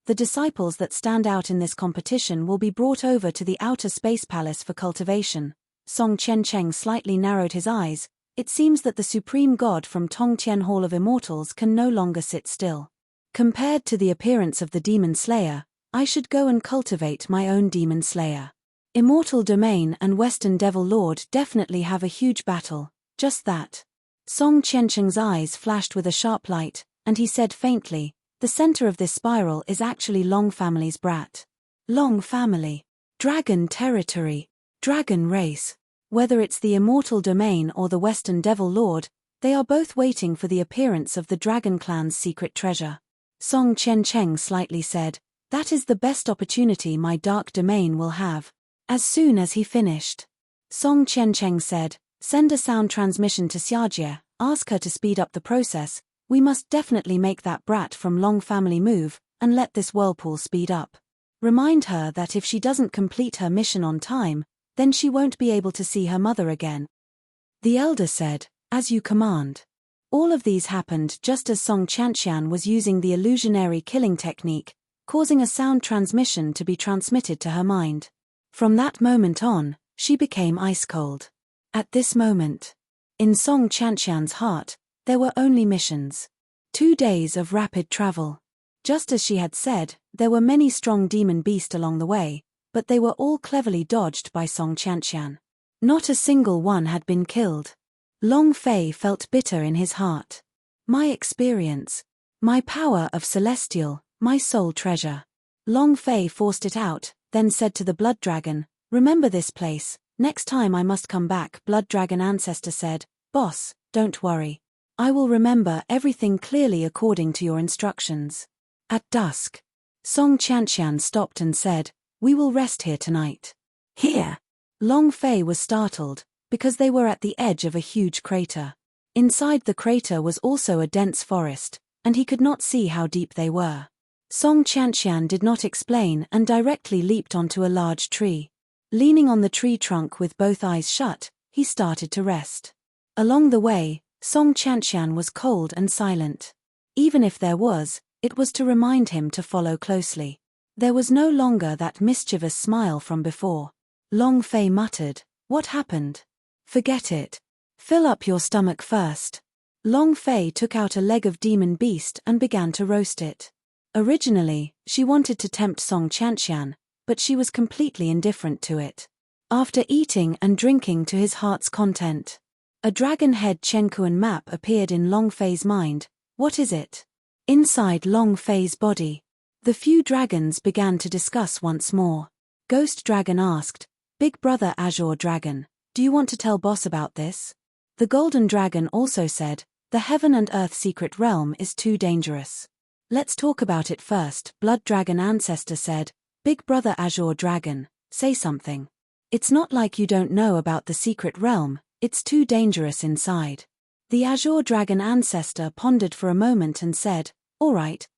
The disciples that stand out in this competition will be brought over to the Outer Space Palace for cultivation." Song Chen-cheng slightly narrowed his eyes. It seems that the supreme god from Tongtian Hall of Immortals can no longer sit still. Compared to the appearance of the Demon Slayer, I should go and cultivate my own Demon Slayer. Immortal Domain and Western Devil Lord definitely have a huge battle, just that. Song Chen-cheng's eyes flashed with a sharp light, and he said faintly, "The center of this spiral is actually Long family's brat. Long family. Dragon territory. Dragon race. Whether it's the Immortal Domain or the Western Devil Lord, they are both waiting for the appearance of the Dragon Clan's secret treasure." Song Chen-cheng slightly said, "That is the best opportunity my Dark Domain will have." As soon as he finished, Song Chen-cheng said, "Send a sound transmission to Xiajie, ask her to speed up the process. We must definitely make that brat from Long family move, and let this whirlpool speed up. Remind her that if she doesn't complete her mission on time, then she won't be able to see her mother again." The elder said, "As you command." All of these happened just as Song Chanxian was using the illusionary killing technique, causing a sound transmission to be transmitted to her mind. From that moment on, she became ice-cold. At this moment, in Song Chanxian's heart, there were only missions. 2 days of rapid travel. Just as she had said, there were many strong demon beasts along the way, but they were all cleverly dodged by Song Chanxian. Not a single one had been killed. Long Fei felt bitter in his heart. "My experience. My power of celestial, my soul treasure." Long Fei forced it out, then said to the Blood Dragon, "Remember this place, next time I must come back." Blood Dragon ancestor said, "Boss, don't worry. I will remember everything clearly according to your instructions." At dusk, Song Chanxian stopped and said, "We will rest here tonight." "Here?" Long Fei was startled, because they were at the edge of a huge crater. Inside the crater was also a dense forest, and he could not see how deep they were. Song Chanxian did not explain and directly leaped onto a large tree. Leaning on the tree trunk with both eyes shut, he started to rest. Along the way, Song Chanxian was cold and silent. Even if there was, it was to remind him to follow closely. There was no longer that mischievous smile from before. Long Fei muttered, "What happened?" "Forget it. Fill up your stomach first." Long Fei took out a leg of demon beast and began to roast it. Originally, she wanted to tempt Song Chanxian, but she was completely indifferent to it. After eating and drinking to his heart's content, a Dragon Head Chenkuan map appeared in Long Fei's mind. What is it? Inside Long Fei's body, the few dragons began to discuss once more. Ghost Dragon asked, "Big Brother Azure Dragon, do you want to tell boss about this?" The Golden Dragon also said, "The Heaven and Earth secret realm is too dangerous. Let's talk about it first." Blood Dragon ancestor said, "Big Brother Azure Dragon, say something. It's not like you don't know about the secret realm, it's too dangerous inside." The Azure Dragon ancestor pondered for a moment and said, "All right."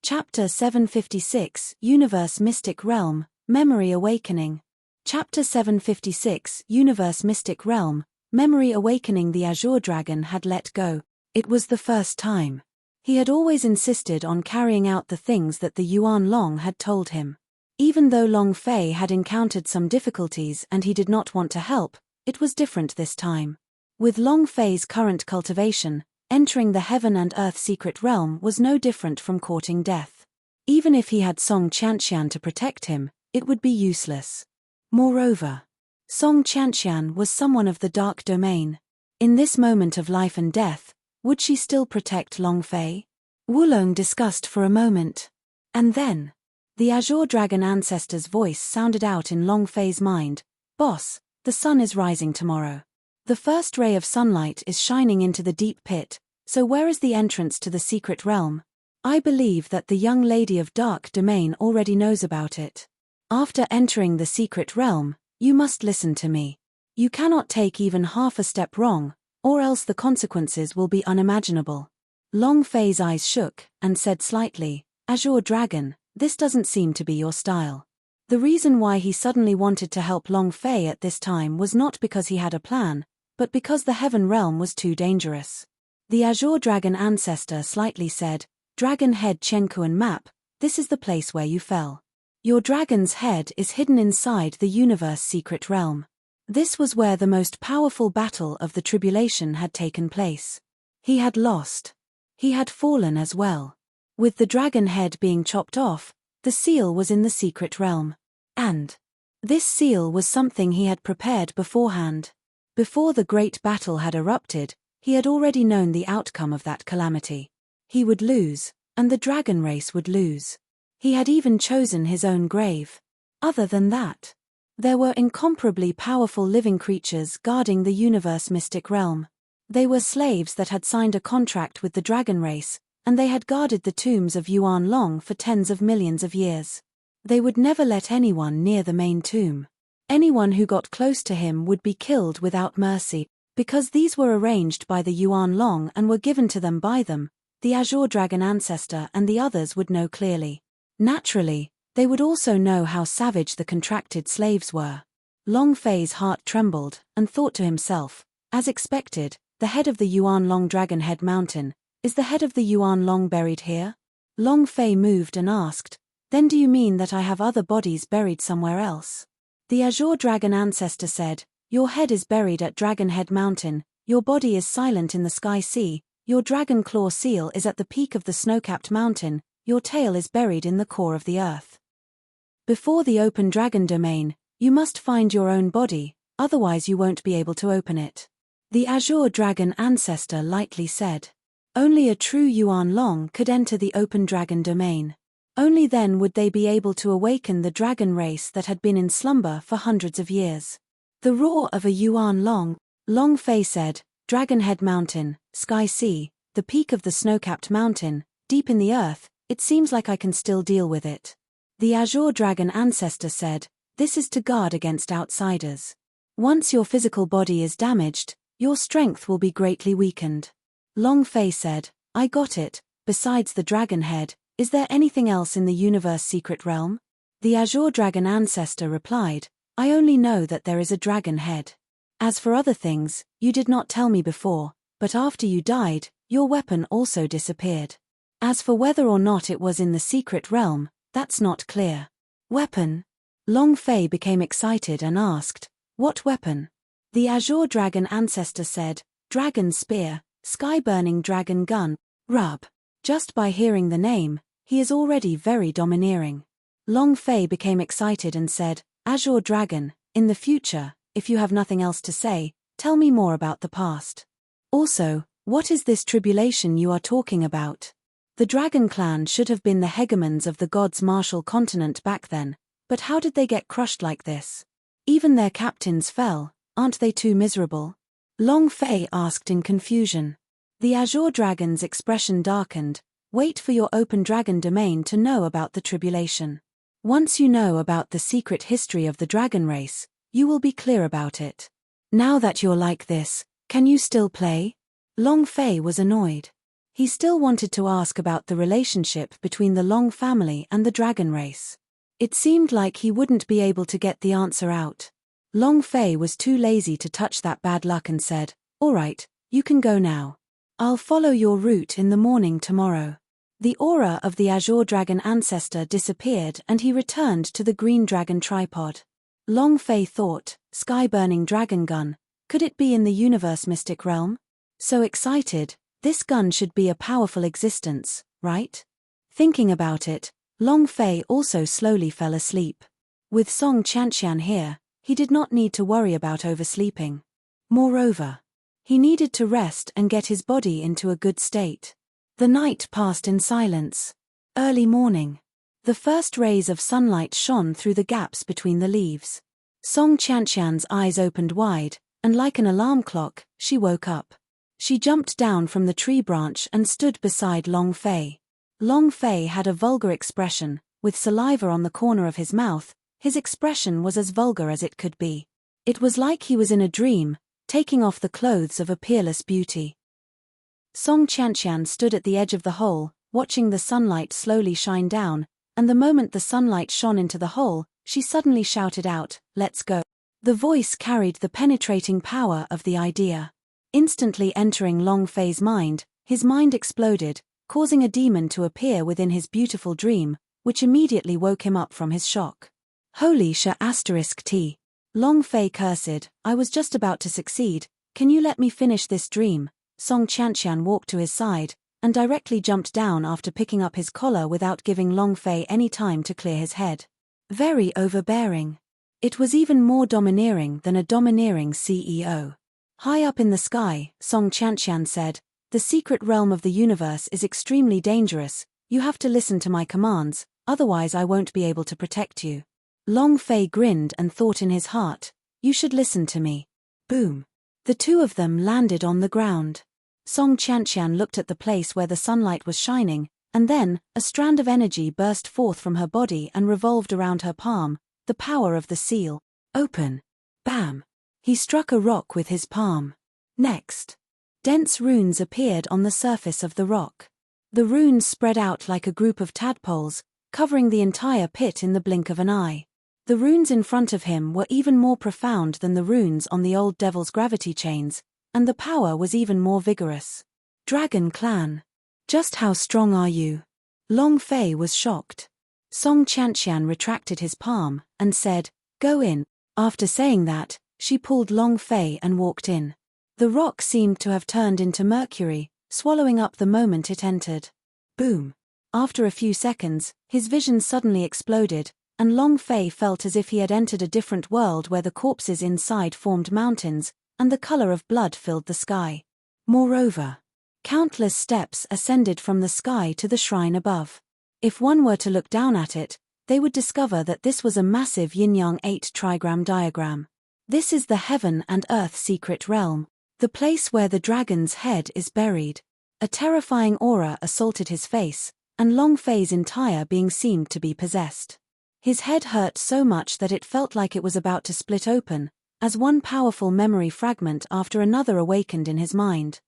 Chapter 756, Universe Mystic Realm, Memory Awakening. Chapter 756, Universe Mystic Realm, Memory Awakening. The Azure Dragon had let go. It was the first time. He had always insisted on carrying out the things that the Yuan Long had told him. Even though Long Fei had encountered some difficulties and he did not want to help, it was different this time. With Long Fei's current cultivation, entering the heaven and earth secret realm was no different from courting death. Even if he had Song Qianxian to protect him, it would be useless. Moreover, Song Qianxian was someone of the dark domain. In this moment of life and death, would she still protect Long Fei? Wulong discussed for a moment. And then, the Azure Dragon ancestor's voice sounded out in Long Fei's mind. Boss, the sun is rising tomorrow. The first ray of sunlight is shining into the deep pit, so where is the entrance to the secret realm? I believe that the young lady of dark domain already knows about it. After entering the secret realm, you must listen to me. You cannot take even half a step wrong, or else the consequences will be unimaginable. Long Fei's eyes shook, and said slightly, Azure Dragon, this doesn't seem to be your style. The reason why he suddenly wanted to help Long Fei at this time was not because he had a plan, but because the heaven realm was too dangerous. The Azure Dragon ancestor slightly said, Dragon Head Chenkuan map, this is the place where you fell. Your dragon's head is hidden inside the universe secret realm. This was where the most powerful battle of the tribulation had taken place. He had lost. He had fallen as well. With the dragon head being chopped off, the seal was in the secret realm. And this seal was something he had prepared beforehand. Before the great battle had erupted, he had already known the outcome of that calamity. He would lose, and the dragon race would lose. He had even chosen his own grave. Other than that, there were incomparably powerful living creatures guarding the universe mystic realm. They were slaves that had signed a contract with the dragon race, and they had guarded the tombs of Yuan Long for tens of millions of years. They would never let anyone near the main tomb. Anyone who got close to him would be killed without mercy, because these were arranged by the Yuan Long and were given to them by them. The Azure Dragon ancestor and the others would know clearly. Naturally, they would also know how savage the contracted slaves were. Long Fei's heart trembled, and thought to himself, as expected, the head of the Yuan Long Dragon Head Mountain, is the head of the Yuan Long buried here? Long Fei moved and asked, then do you mean that I have other bodies buried somewhere else? The Azure Dragon ancestor said, your head is buried at Dragon Head Mountain, your body is silent in the Sky Sea, your dragon claw seal is at the peak of the snow-capped mountain, your tail is buried in the core of the earth. Before the open dragon domain, you must find your own body, otherwise you won't be able to open it. The Azure Dragon ancestor lightly said. Only a true Yuan Long could enter the open dragon domain. Only then would they be able to awaken the dragon race that had been in slumber for hundreds of years. The roar of a Yuan Long, Long Fei said, Dragon Head Mountain, Sky Sea, the peak of the snow-capped mountain, deep in the earth, it seems like I can still deal with it. The Azure Dragon ancestor said, this is to guard against outsiders. Once your physical body is damaged, your strength will be greatly weakened. Long Fei said, I got it, besides the dragon head, is there anything else in the universe secret realm? The Azure Dragon ancestor replied, I only know that there is a dragon head. As for other things, you did not tell me before, but after you died, your weapon also disappeared. As for whether or not it was in the secret realm, that's not clear. Weapon? Long Fei became excited and asked, what weapon? The Azure Dragon ancestor said, Dragon Spear, Sky-Burning Dragon Gun, Rub. Just by hearing the name, he is already very domineering. Long Fei became excited and said, Azure Dragon, in the future, if you have nothing else to say, tell me more about the past. Also, what is this tribulation you are talking about? The Dragon Clan should have been the hegemons of the gods' martial continent back then, but how did they get crushed like this? Even their captains fell, aren't they too miserable? Long Fei asked in confusion. The Azure Dragon's expression darkened, wait for your open dragon domain to know about the tribulation. Once you know about the secret history of the dragon race, you will be clear about it. Now that you're like this, can you still play? Long Fei was annoyed. He still wanted to ask about the relationship between the Long family and the dragon race. It seemed like he wouldn't be able to get the answer out. Long Fei was too lazy to touch that bad luck and said, all right, you can go now. I'll follow your route in the morning tomorrow. The aura of the azure dragon ancestor disappeared and he returned to the green dragon tripod. Long Fei thought, sky-burning dragon gun, could it be in the universe mystic realm? So excited, this gun should be a powerful existence, right? Thinking about it, Long Fei also slowly fell asleep. With Song Qianqian here, he did not need to worry about oversleeping. Moreover, he needed to rest and get his body into a good state. The night passed in silence. Early morning. The first rays of sunlight shone through the gaps between the leaves. Song Qianqian's eyes opened wide, and like an alarm clock, she woke up. She jumped down from the tree branch and stood beside Long Fei. Long Fei had a vulgar expression, with saliva on the corner of his mouth. His expression was as vulgar as it could be. It was like he was in a dream, taking off the clothes of a peerless beauty. Song Qianqian stood at the edge of the hole, watching the sunlight slowly shine down, and the moment the sunlight shone into the hole, she suddenly shouted out, "Let's go." The voice carried the penetrating power of the idea. Instantly entering Long Fei's mind, his mind exploded, causing a demon to appear within his beautiful dream, which immediately woke him up from his shock. Holy **T. Long Fei cursed, I was just about to succeed, can you let me finish this dream? Song Qianqian walked to his side, and directly jumped down after picking up his collar without giving Long Fei any time to clear his head. Very overbearing. It was even more domineering than a domineering CEO. High up in the sky, Song Qianqian said, the secret realm of the universe is extremely dangerous, you have to listen to my commands, otherwise I won't be able to protect you. Long Fei grinned and thought in his heart, you should listen to me. Boom. The two of them landed on the ground. Song Qianqian looked at the place where the sunlight was shining, and then, a strand of energy burst forth from her body and revolved around her palm, the power of the seal. Open. Bam. He struck a rock with his palm. Next. Dense runes appeared on the surface of the rock. The runes spread out like a group of tadpoles, covering the entire pit in the blink of an eye. The runes in front of him were even more profound than the runes on the old devil's gravity chains, and the power was even more vigorous. Dragon Clan. Just how strong are you? Long Fei was shocked. Song Qianqian retracted his palm, and said, go in. After saying that, she pulled Long Fei and walked in. The rock seemed to have turned into mercury, swallowing up the moment it entered. Boom. After a few seconds, his vision suddenly exploded, and Long Fei felt as if he had entered a different world where the corpses inside formed mountains, and the color of blood filled the sky. Moreover, countless steps ascended from the sky to the shrine above. If one were to look down at it, they would discover that this was a massive yin-yang 8 trigram diagram. This is the heaven and earth secret realm, the place where the dragon's head is buried. A terrifying aura assaulted his face, and Long Fei's entire being seemed to be possessed. His head hurt so much that it felt like it was about to split open, as one powerful memory fragment after another awakened in his mind.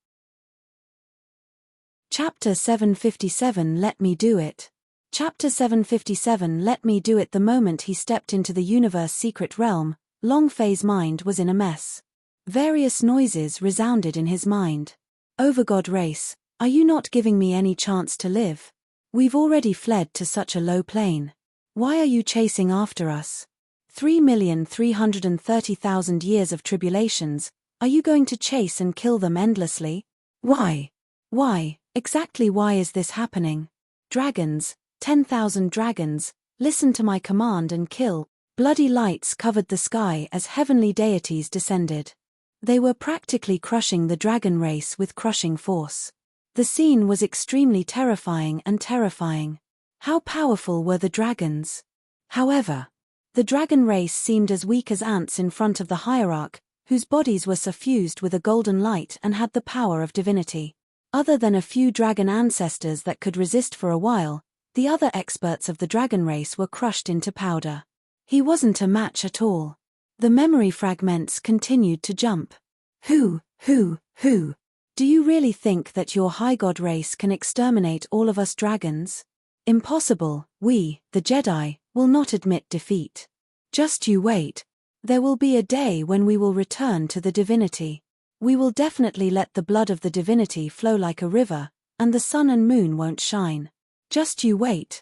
Chapter 757 Let Me Do It. Chapter 757 Let Me Do It. The moment he stepped into the universe secret realm, Long Fei's mind was in a mess. Various noises resounded in his mind. Overgod race, are you not giving me any chance to live? We've already fled to such a low plane. Why are you chasing after us? 3,330,000 years of tribulations, are you going to chase and kill them endlessly? Why? Why, exactly why is this happening? Dragons, 10,000 dragons, listen to my command and kill. Bloody lights covered the sky as heavenly deities descended. They were practically crushing the dragon race with crushing force. The scene was extremely terrifying and terrifying. How powerful were the dragons? However, the dragon race seemed as weak as ants in front of the hierarch, whose bodies were suffused with a golden light and had the power of divinity. Other than a few dragon ancestors that could resist for a while, the other experts of the dragon race were crushed into powder. He wasn't a match at all. The memory fragments continued to jump. Who? Do you really think that your high god race can exterminate all of us dragons? Impossible, we, the Jedi, will not admit defeat. Just you wait. There will be a day when we will return to the divinity. We will definitely let the blood of the divinity flow like a river, and the sun and moon won't shine. Just you wait,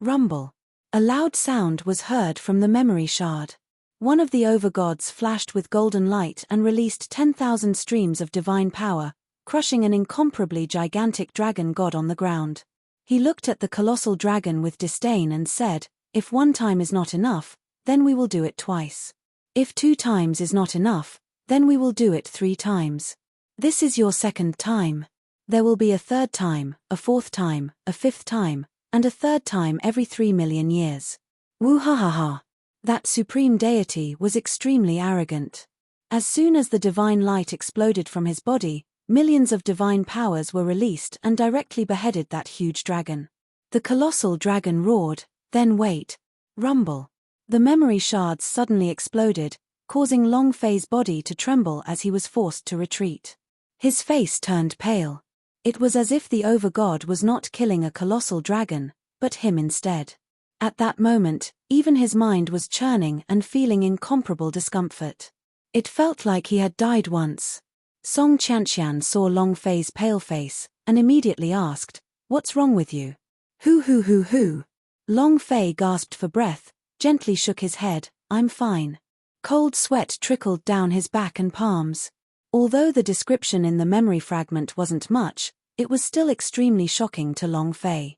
rumble. A loud sound was heard from the memory shard. One of the overgods flashed with golden light and released 10,000 streams of divine power, crushing an incomparably gigantic dragon god on the ground. He looked at the colossal dragon with disdain and said, "If 1 time is not enough, then we will do it twice. If 2 times is not enough, then we will do it 3 times. This is your 2nd time. There will be a 3rd time, a 4th time, a 5th time, and a 3rd time every 3 million years." Woo-ha-ha-ha. That supreme deity was extremely arrogant. As soon as the divine light exploded from his body, millions of divine powers were released and directly beheaded that huge dragon. The colossal dragon roared, "Then wait. Rumble." The memory shards suddenly exploded, causing Long Fei's body to tremble as he was forced to retreat. His face turned pale. It was as if the overgod was not killing a colossal dragon, but him instead. At that moment, even his mind was churning and feeling incomparable discomfort. It felt like he had died once. Song Qianqian saw Long Fei's pale face, and immediately asked, "What's wrong with you?" Hoo. Long Fei gasped for breath, gently shook his head, "I'm fine." Cold sweat trickled down his back and palms. Although the description in the memory fragment wasn't much, it was still extremely shocking to Long Fei.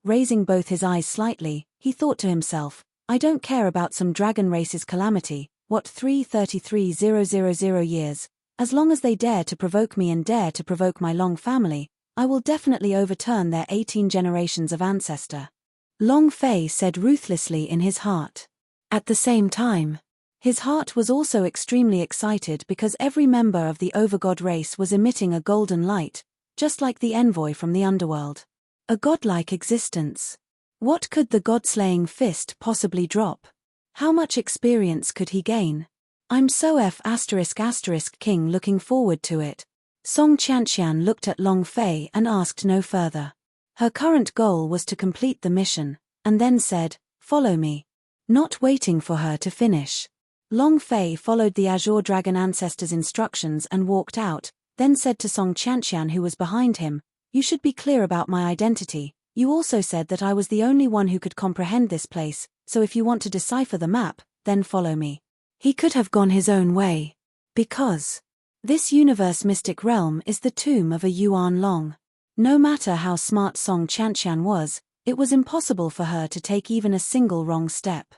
Raising both his eyes slightly, he thought to himself, "I don't care about some dragon race's calamity, what 333,000 years, as long as they dare to provoke me and dare to provoke my Long family, I will definitely overturn their 18 generations of ancestor." Long Fei said ruthlessly in his heart. At the same time, his heart was also extremely excited because every member of the overgod race was emitting a golden light, just like the envoy from the underworld. A godlike existence. What could the god-slaying fist possibly drop? How much experience could he gain? I'm so ***king looking forward to it. Song Qianqian looked at Long Fei and asked no further. Her current goal was to complete the mission, and then said, "Follow me." Not waiting for her to finish. Long Fei followed the Azure Dragon ancestor's instructions and walked out, then said to Song Qianqian who was behind him, "You should be clear about my identity. You also said that I was the only one who could comprehend this place, so if you want to decipher the map, then follow me." He could have gone his own way. Because this universe mystic realm is the tomb of a Yuan Long. No matter how smart Song Qianqian was, it was impossible for her to take even a single wrong step.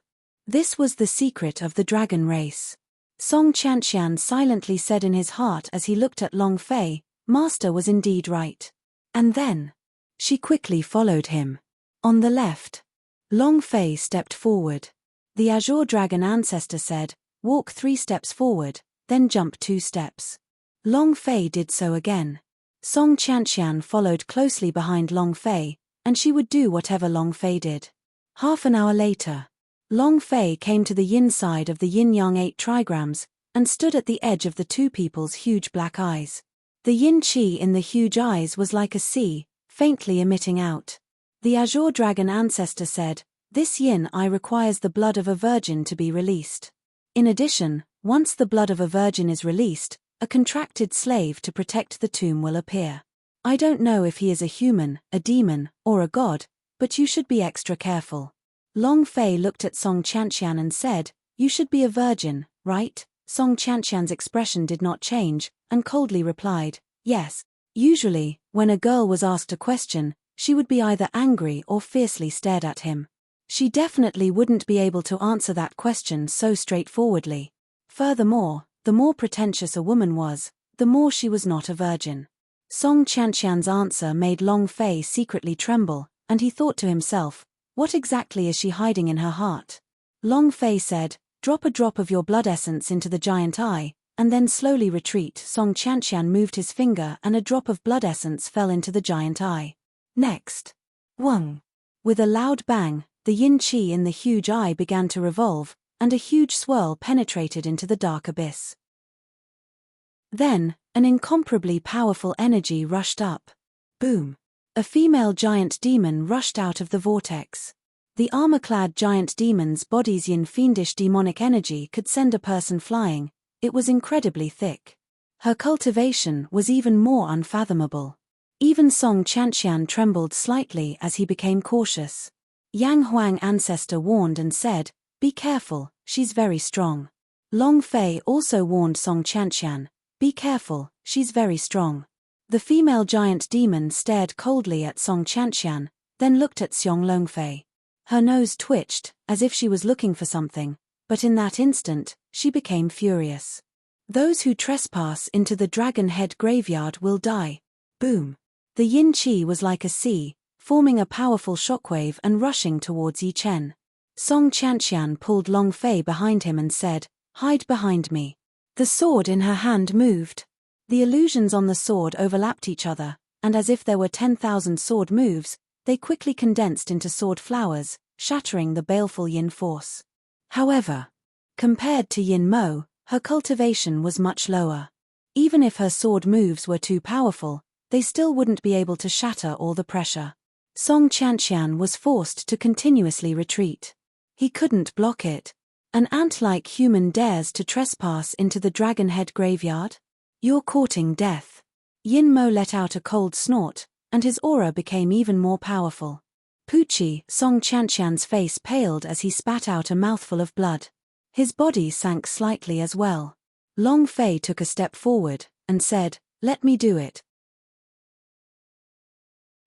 This was the secret of the dragon race. Song Qianqian silently said in his heart as he looked at Long Fei, "Master was indeed right." And then she quickly followed him. On the left, Long Fei stepped forward. The Azure Dragon ancestor said, "Walk 3 steps forward, then jump 2 steps. Long Fei did so again. Song Qianqian followed closely behind Long Fei, and she would do whatever Long Fei did. Half an hour later, Long Fei came to the yin side of the yin-yang 8 trigrams, and stood at the edge of the 2 people's huge black eyes. The yin qi in the huge eyes was like a sea, faintly emitting out. The Azure Dragon ancestor said, "This yin eye requires the blood of a virgin to be released. In addition, once the blood of a virgin is released, a contracted slave to protect the tomb will appear. I don't know if he is a human, a demon, or a god, but you should be extra careful." Long Fei looked at Song Qianqian and said, "You should be a virgin, right?" Song Qianqian's expression did not change, and coldly replied, "Yes." Usually, when a girl was asked a question, she would be either angry or fiercely stared at him. She definitely wouldn't be able to answer that question so straightforwardly. Furthermore, the more pretentious a woman was, the more she was not a virgin. Song Qianqian's answer made Long Fei secretly tremble, and he thought to himself, what exactly is she hiding in her heart? Long Fei said, "Drop a drop of your blood essence into the giant eye, and then slowly retreat." Song Qianqian moved his finger and a drop of blood essence fell into the giant eye. Next, Wang. With a loud bang, the yin qi in the huge eye began to revolve, and a huge swirl penetrated into the dark abyss. Then, an incomparably powerful energy rushed up. Boom! A female giant demon rushed out of the vortex. The armor-clad giant demon's body's yin fiendish demonic energy could send a person flying, It was incredibly thick. Her cultivation was even more unfathomable. Even Song Chanxian trembled slightly as he became cautious. Yang Huang ancestor warned and said, "Be careful, she's very strong." Long Fei also warned Song Chanxian, "Be careful, she's very strong." The female giant demon stared coldly at Song Chanxian, then looked at Xiong Longfei. Her nose twitched, as if she was looking for something, but in that instant, she became furious. "Those who trespass into the Dragon Head graveyard will die." Boom. The yin qi was like a sea, forming a powerful shockwave and rushing towards Yi Chen. Song Chanxian pulled Long Fei behind him and said, "Hide behind me." The sword in her hand moved. The illusions on the sword overlapped each other, and as if there were 10,000 sword moves, they quickly condensed into sword flowers, shattering the baleful yin force. However, compared to Yin Mo, her cultivation was much lower. Even if her sword moves were too powerful, they still wouldn't be able to shatter all the pressure. Song Chanxian was forced to continuously retreat. He couldn't block it. An ant-like human dares to trespass into the Dragon Head graveyard? You're courting death. Yin Mo let out a cold snort, and his aura became even more powerful. Pucci, Song Chanxian's face paled as he spat out a mouthful of blood. His body sank slightly as well. Long Fei took a step forward, and said, "Let me do it."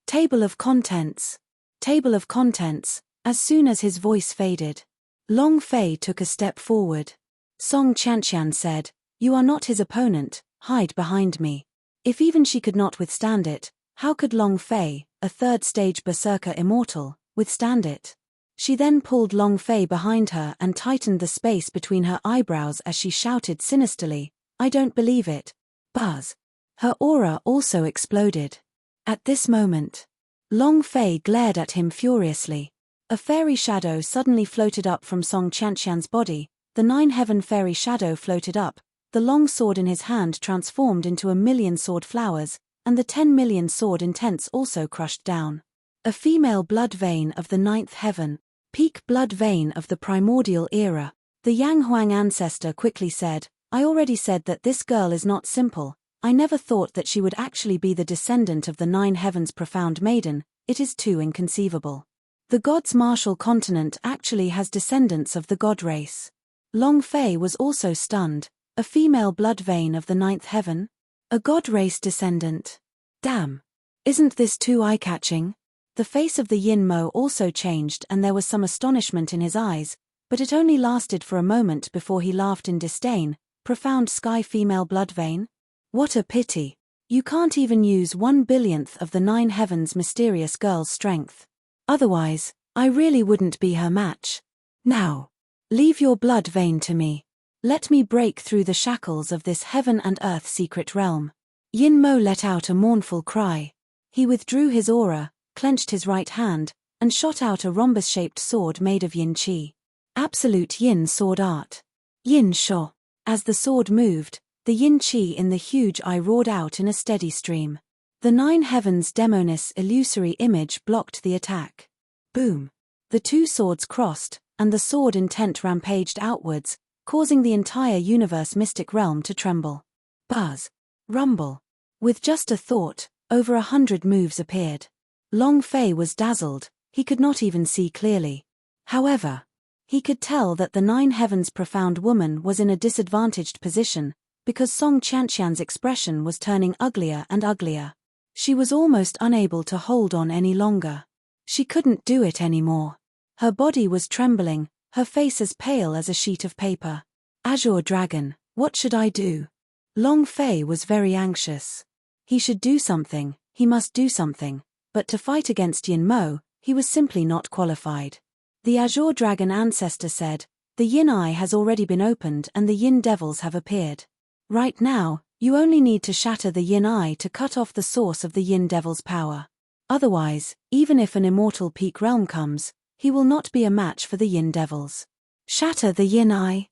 Table of contents. Table of contents. As soon as his voice faded, Long Fei took a step forward. Song Chanxian said, "You are not his opponent, hide behind me." If even she could not withstand it, how could Long Fei, a third-stage berserker immortal, withstand it? She then pulled Long Fei behind her and tightened the space between her eyebrows as she shouted sinisterly, "I don't believe it." Buzz. Her aura also exploded. At this moment, Long Fei glared at him furiously. A fairy shadow suddenly floated up from Song Chanxian's body. The 9-heaven fairy shadow floated up, the long sword in his hand transformed into 1,000,000 sword flowers, and the 10,000,000 sword intents also crushed down. A female blood vein of the 9th heaven, peak blood vein of the primordial era. The Yang Huang ancestor quickly said, "I already said that this girl is not simple. I never thought that she would actually be the descendant of the 9 heavens profound maiden. It is too inconceivable. The god's martial continent actually has descendants of the god race." Long Fei was also stunned. A female blood vein of the 9th heaven? A god race descendant? Damn. Isn't this too eye-catching? The face of the Yin Mo also changed and there was some astonishment in his eyes, but it only lasted for a moment before he laughed in disdain. "Profound sky female blood vein? What a pity. You can't even use 1/1000th of the 9 heavens mysterious girl's strength. Otherwise, I really wouldn't be her match. Now, leave your blood vein to me. Let me break through the shackles of this heaven and earth secret realm." Yin Mo let out a mournful cry. He withdrew his aura, clenched his right hand, and shot out a rhombus-shaped sword made of yin qi. Absolute yin sword art. Yin sho. As the sword moved, the yin qi in the huge eye roared out in a steady stream. The 9 heavens demoness illusory image blocked the attack. Boom. The two swords crossed, and the sword intent rampaged outwards, causing the entire universe mystic realm to tremble. Buzz. Rumble. With just a thought, over 100 moves appeared. Long Fei was dazzled, he could not even see clearly. However, he could tell that the 9 heavens profound woman was in a disadvantaged position, because Song Chanxian's expression was turning uglier and uglier. She was almost unable to hold on any longer. She couldn't do it anymore. Her body was trembling, her face as pale as a sheet of paper. "Azure Dragon, what should I do?" Long Fei was very anxious. He should do something, he must do something, but to fight against Yin Mo, he was simply not qualified. The Azure Dragon ancestor said, "The Yin Eye has already been opened and the Yin Devils have appeared. Right now, you only need to shatter the Yin Eye to cut off the source of the Yin Devil's power. Otherwise, even if an immortal peak realm comes, he will not be a match for the Yin Devils." Shatter the Yin Eye.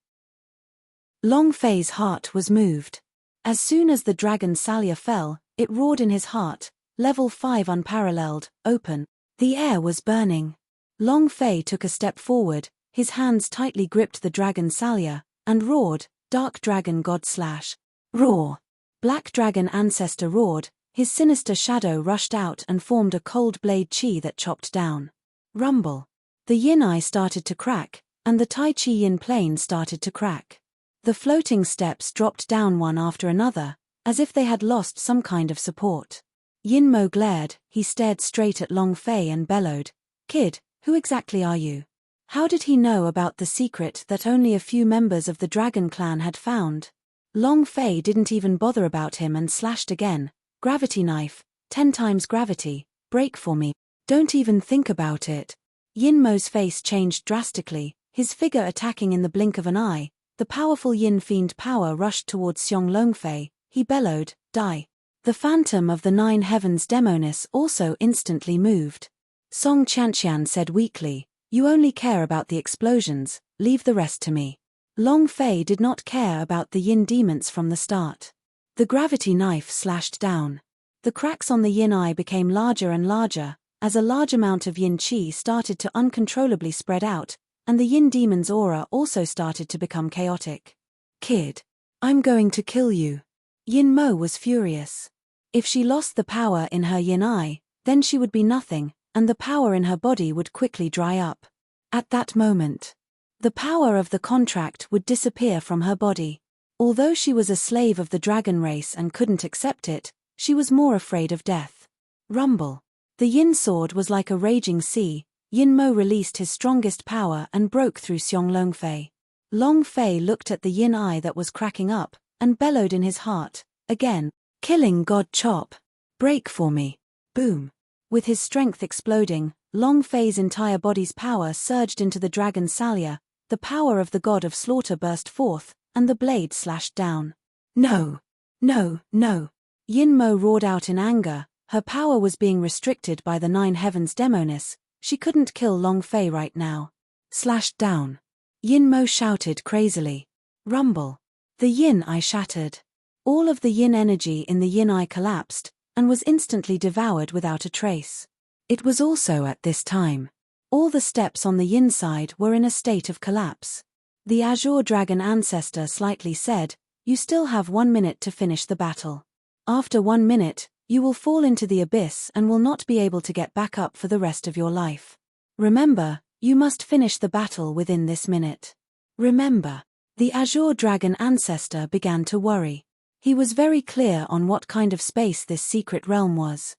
Long Fei's heart was moved. As soon as the dragon Salia fell, it roared in his heart, level 5 unparalleled, open. The air was burning. Long Fei took a step forward, his hands tightly gripped the dragon Salia, and roared, Dark Dragon God / Roar. Black Dragon Ancestor roared, his sinister shadow rushed out and formed a cold blade chi that chopped down. Rumble. The yin eye started to crack, and the Tai Chi yin plane started to crack. The floating steps dropped down one after another, as if they had lost some kind of support. Yin Mo glared, he stared straight at Long Fei and bellowed, "Kid, who exactly are you?" How did he know about the secret that only a few members of the Dragon Clan had found? Long Fei didn't even bother about him and slashed again. Gravity knife, 10 times gravity, break for me. Don't even think about it. Yin Mo's face changed drastically, his figure attacking in the blink of an eye. The powerful Yin Fiend power rushed towards Xiong Longfei. He bellowed, "Die." The phantom of the 9 heavens demoness also instantly moved. Song Chantian said weakly, "You only care about the explosions, leave the rest to me." Long Fei did not care about the Yin demons from the start. The gravity knife slashed down. The cracks on the Yin eye became larger and larger, as a large amount of Yin Qi started to uncontrollably spread out, and the Yin demon's aura also started to become chaotic. "Kid, I'm going to kill you." Yin Mo was furious. If she lost the power in her Yin eye, then she would be nothing, and the power in her body would quickly dry up. At that moment, the power of the contract would disappear from her body. Although she was a slave of the dragon race and couldn't accept it, she was more afraid of death. Rumble. The Yin sword was like a raging sea. Yin Mo released his strongest power and broke through Xiong Longfei. Long Fei looked at the Yin eye that was cracking up, and bellowed in his heart, again, "Killing God Chop. Break for me." Boom. With his strength exploding, Long Fei's entire body's power surged into the dragon's salya. The power of the god of slaughter burst forth, and the blade slashed down. "No! No, no!" Yin Mo roared out in anger. Her power was being restricted by the 9 heavens demoness. She couldn't kill Long Fei right now. Slashed down. Yin Mo shouted crazily. Rumble. The Yin eye shattered. All of the Yin energy in the Yin eye collapsed, and was instantly devoured without a trace. It was also at this time. All the steps on the Yin side were in a state of collapse. The Azure Dragon Ancestor slightly said, "You still have 1 minute to finish the battle. After 1 minute, you will fall into the abyss and will not be able to get back up for the rest of your life. Remember, you must finish the battle within this minute. Remember." The Azure Dragon Ancestor began to worry. He was very clear on what kind of space this secret realm was.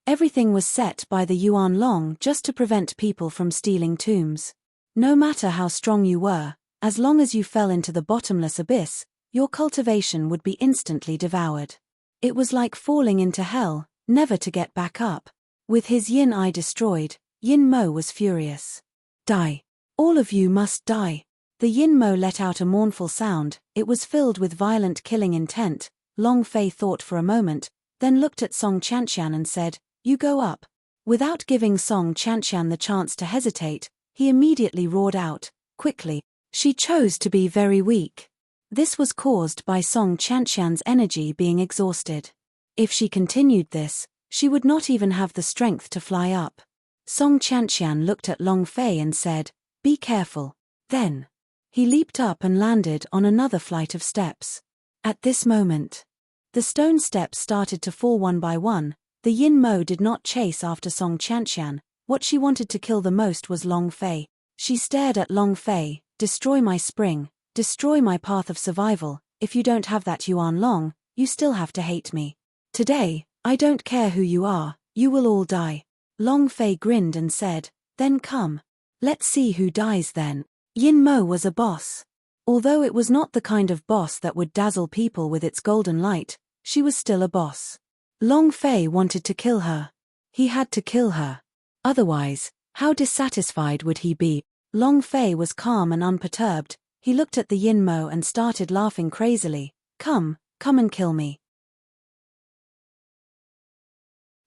Everything was set by the Yuan Long just to prevent people from stealing tombs. No matter how strong you were, as long as you fell into the bottomless abyss, your cultivation would be instantly devoured. It was like falling into hell, never to get back up. With his Yin eye destroyed, Yin Mo was furious. "Die. All of you must die." The Yin Mo let out a mournful sound. It was filled with violent killing intent. Long Fei thought for a moment, then looked at Song Chantian and said, "You go up." Without giving Song Chantian the chance to hesitate, he immediately roared out, quickly. She chose to be very weak. This was caused by Song Chantian's energy being exhausted. If she continued this, she would not even have the strength to fly up. Song Chantian looked at Long Fei and said, "Be careful." Then, he leaped up and landed on another flight of steps. At this moment, the stone steps started to fall one by one. The Yin Mo did not chase after Song Chantian. What she wanted to kill the most was Long Fei. She stared at Long Fei, "Destroy my spring, destroy my path of survival. If you don't have that Yuan Long, you still have to hate me. Today, I don't care who you are, you will all die." Long Fei grinned and said, "Then come. Let's see who dies then." Yin Mo was a boss. Although it was not the kind of boss that would dazzle people with its golden light, she was still a boss. Long Fei wanted to kill her. He had to kill her. Otherwise, how dissatisfied would he be? Long Fei was calm and unperturbed. He looked at the Yin Mo and started laughing crazily. Come and kill me."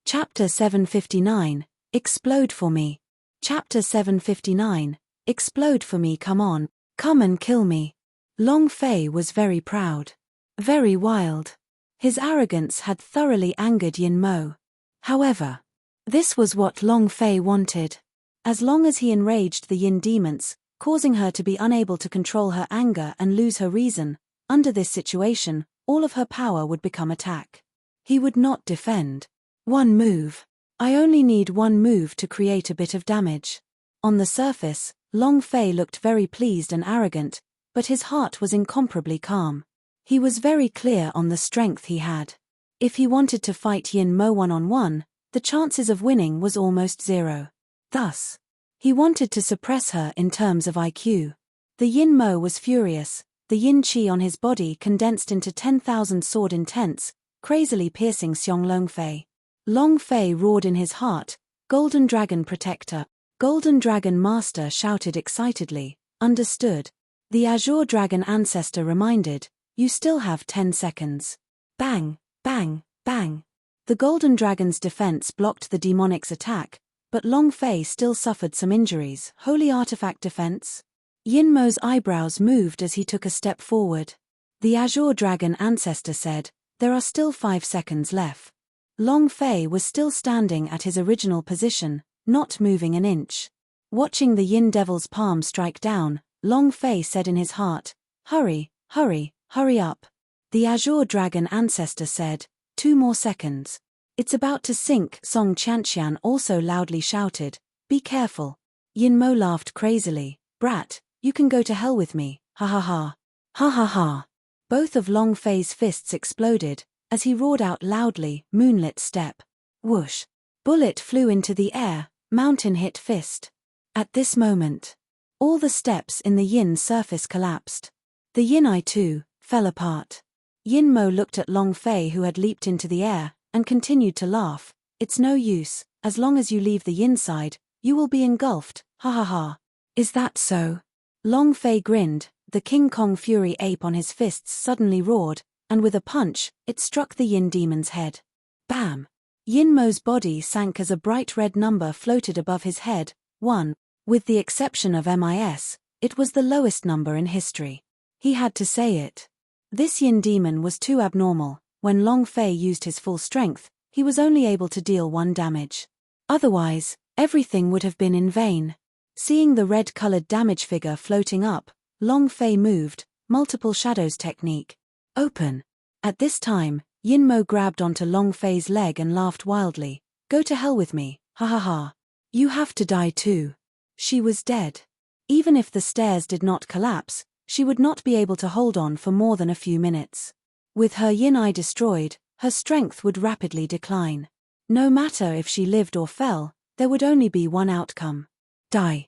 Chapter 759, Explode for me. Chapter 759, Explode for me. Come on, come and kill me. Long Fei was very proud. Very wild. His arrogance had thoroughly angered Yin Mo. However, this was what Long Fei wanted. As long as he enraged the Yin demons, causing her to be unable to control her anger and lose her reason. Under this situation, all of her power would become attack. He would not defend. One move. I only need one move to create a bit of damage. On the surface, Long Fei looked very pleased and arrogant, but his heart was incomparably calm. He was very clear on the strength he had. If he wanted to fight Yin Mo one-on-one, the chances of winning was almost zero. Thus, he wanted to suppress her in terms of IQ. The Yin Mo was furious, the yin qi on his body condensed into 10,000 sword intents, crazily piercing Xiong Long Fei. Long Fei roared in his heart, "Golden Dragon Protector." Golden Dragon Master shouted excitedly, "Understood." The Azure Dragon Ancestor reminded, "You still have 10 seconds. Bang, bang, bang." The Golden Dragon's defense blocked the demonic's attack, but Long Fei still suffered some injuries. Holy Artifact Defense? Yin Mo's eyebrows moved as he took a step forward. The Azure Dragon Ancestor said, "There are still 5 seconds left." Long Fei was still standing at his original position, not moving an inch. Watching the Yin Devil's palm strike down, Long Fei said in his heart, "Hurry, hurry, hurry up." The Azure Dragon Ancestor said, 2 more seconds. "It's about to sink." Song Qianqian also loudly shouted, "Be careful." Yin Mo laughed crazily, "Brat, you can go to hell with me, ha ha ha. Ha ha ha." Both of Long Fei's fists exploded, as he roared out loudly, "Moonlit Step." Whoosh. Bullet flew into the air, mountain hit fist. At this moment, all the steps in the yin surface collapsed. The yin eye too fell apart. Yin Mo looked at Long Fei, who had leaped into the air, and continued to laugh. "It's no use, as long as you leave the yin side, you will be engulfed, ha ha ha." "Is that so?" Long Fei grinned, the King Kong Fury ape on his fists suddenly roared, and with a punch, it struck the yin demon's head. Bam! Yin Mo's body sank as a bright red number floated above his head, 1. With the exception of MIS, it was the lowest number in history. He had to say it. This yin demon was too abnormal. When Long Fei used his full strength, he was only able to deal 1 damage. Otherwise, everything would have been in vain. Seeing the red-colored damage figure floating up, Long Fei moved, multiple shadows technique. Open. At this time, Yin Mo grabbed onto Long Fei's leg and laughed wildly. "Go to hell with me, ha ha ha. You have to die too." She was dead. Even if the stairs did not collapse, she would not be able to hold on for more than a few minutes. With her yin eye destroyed, her strength would rapidly decline. No matter if she lived or fell, there would only be one outcome. Die.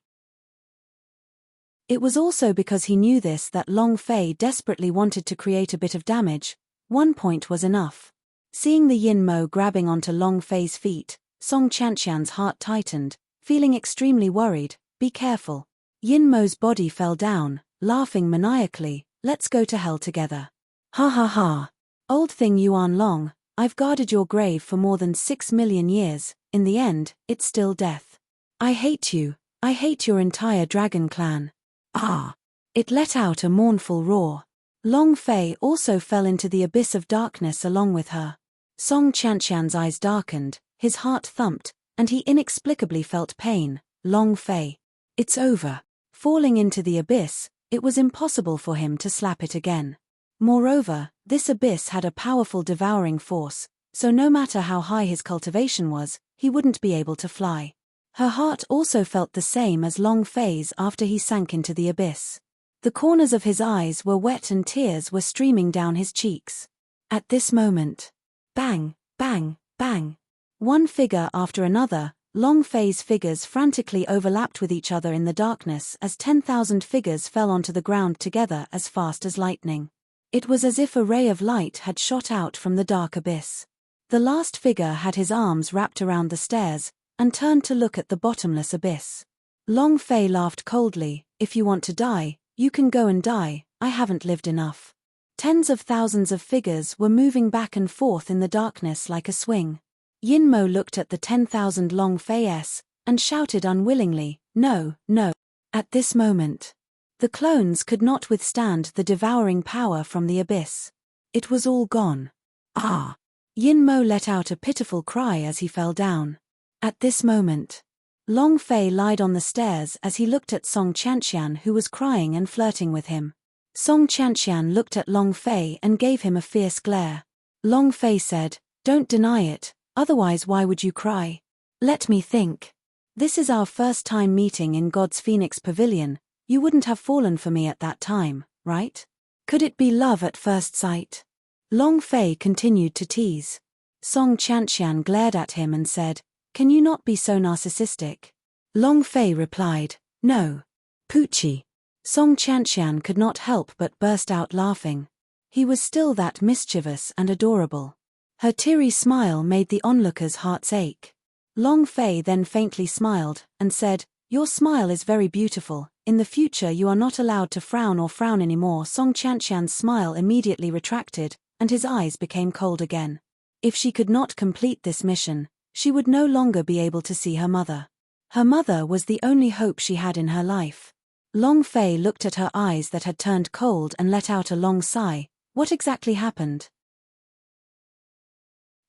It was also because he knew this that Long Fei desperately wanted to create a bit of damage. 1 point was enough. Seeing the Yin Mo grabbing onto Long Fei's feet, Song Qianqian's heart tightened, feeling extremely worried. "Be careful." Yin Mo's body fell down, laughing maniacally, "Let's go to hell together. Ha ha ha. Old thing Yuan Long, I've guarded your grave for more than 6 million years, in the end, it's still death. I hate you, I hate your entire dragon clan." Ah! It let out a mournful roar. Long Fei also fell into the abyss of darkness along with her. Song Qianqian's eyes darkened, his heart thumped, and he inexplicably felt pain. Long Fei. It's over. Falling into the abyss, it was impossible for him to slap it again. Moreover, this abyss had a powerful devouring force, so no matter how high his cultivation was, he wouldn't be able to fly. Her heart also felt the same as Long Fei's after he sank into the abyss. The corners of his eyes were wet and tears were streaming down his cheeks. At this moment, bang, bang, bang. One figure after another, Long Fei's figures frantically overlapped with each other in the darkness as 10,000 figures fell onto the ground together as fast as lightning. It was as if a ray of light had shot out from the dark abyss. The last figure had his arms wrapped around the stairs, and turned to look at the bottomless abyss. Long Fei laughed coldly, "If you want to die, you can go and die, I haven't lived enough." Tens of thousands of figures were moving back and forth in the darkness like a swing. Yin Mo looked at the 10,000 Long Fei's, and shouted unwillingly, "No, no." At this moment, the clones could not withstand the devouring power from the abyss. It was all gone. Ah! Yin Mo let out a pitiful cry as he fell down. At this moment, Long Fei lied on the stairs as he looked at Song Chanxian, who was crying and flirting with him. Song Chanxian looked at Long Fei and gave him a fierce glare. Long Fei said, "Don't deny it, otherwise why would you cry? Let me think. This is our first time meeting in God's Phoenix Pavilion. You wouldn't have fallen for me at that time, right? Could it be love at first sight?" Long Fei continued to tease. Song Chanxian glared at him and said, "Can you not be so narcissistic?" Long Fei replied, "No. Poochie." Song Chanxian could not help but burst out laughing. He was still that mischievous and adorable. Her teary smile made the onlookers' hearts ache. Long Fei then faintly smiled, and said, "Your smile is very beautiful. In the future you are not allowed to frown or frown anymore." Song Chanxian's smile immediately retracted, and his eyes became cold again. If she could not complete this mission, she would no longer be able to see her mother. Her mother was the only hope she had in her life. Long Fei looked at her eyes that had turned cold and let out a long sigh. What exactly happened?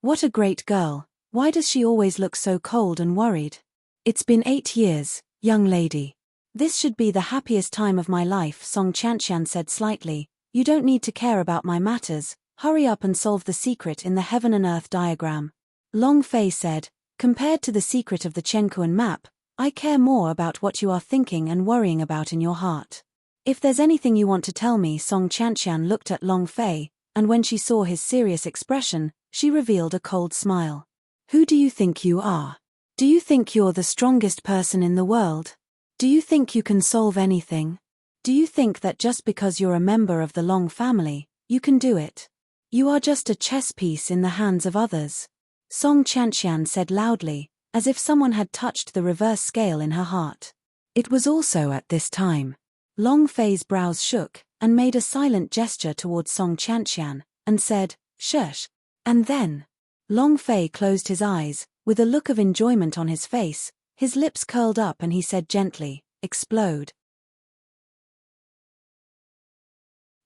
What a great girl. Why does she always look so cold and worried? It's been 8 years, young lady. This should be the happiest time of my life, Song Chanxian said slightly. You don't need to care about my matters. Hurry up and solve the secret in the heaven and earth diagram. Long Fei said, compared to the secret of the Chenkuan map, I care more about what you are thinking and worrying about in your heart. If there's anything you want to tell me. Song Chanxian looked at Long Fei, and when she saw his serious expression, she revealed a cold smile. Who do you think you are? Do you think you're the strongest person in the world? Do you think you can solve anything? Do you think that just because you're a member of the Long family, you can do it? You are just a chess piece in the hands of others. Song Chanxian said loudly, as if someone had touched the reverse scale in her heart. It was also at this time. Long Fei's brows shook, and made a silent gesture towards Song Chanxian, and said, "Shush." And then, Long Fei closed his eyes, with a look of enjoyment on his face, his lips curled up and he said gently, "Explode."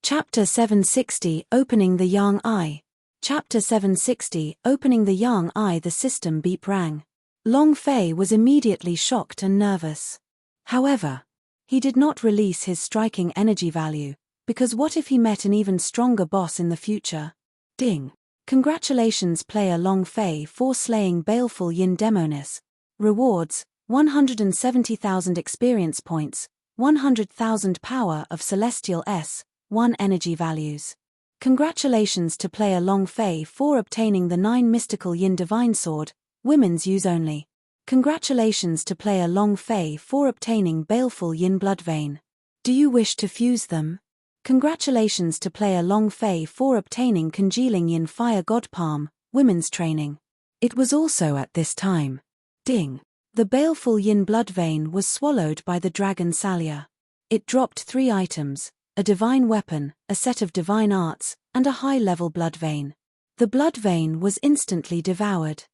Chapter 760, Opening the Yang Eye. Chapter 760, Opening the Yang Eye. The system beep rang. Long Fei was immediately shocked and nervous. However, he did not release his striking energy value, because what if he met an even stronger boss in the future? Ding. Congratulations player Long Fei for slaying baleful Yin Demoness. Rewards, 170,000 experience points, 100,000 power of Celestial S, 1 energy values. Congratulations to player Long Fei for obtaining the 9 mystical Yin Divine Sword, women's use only. Congratulations to player Long Fei for obtaining baleful Yin Blood Vein. Do you wish to fuse them? Congratulations to player Long Fei for obtaining congealing Yin Fire God Palm, women's training. It was also at this time. Ding. The baleful Yin Blood Vein was swallowed by the Dragon Salia. It dropped 3 items, a divine weapon, a set of divine arts, and a high-level blood vein. The blood vein was instantly devoured.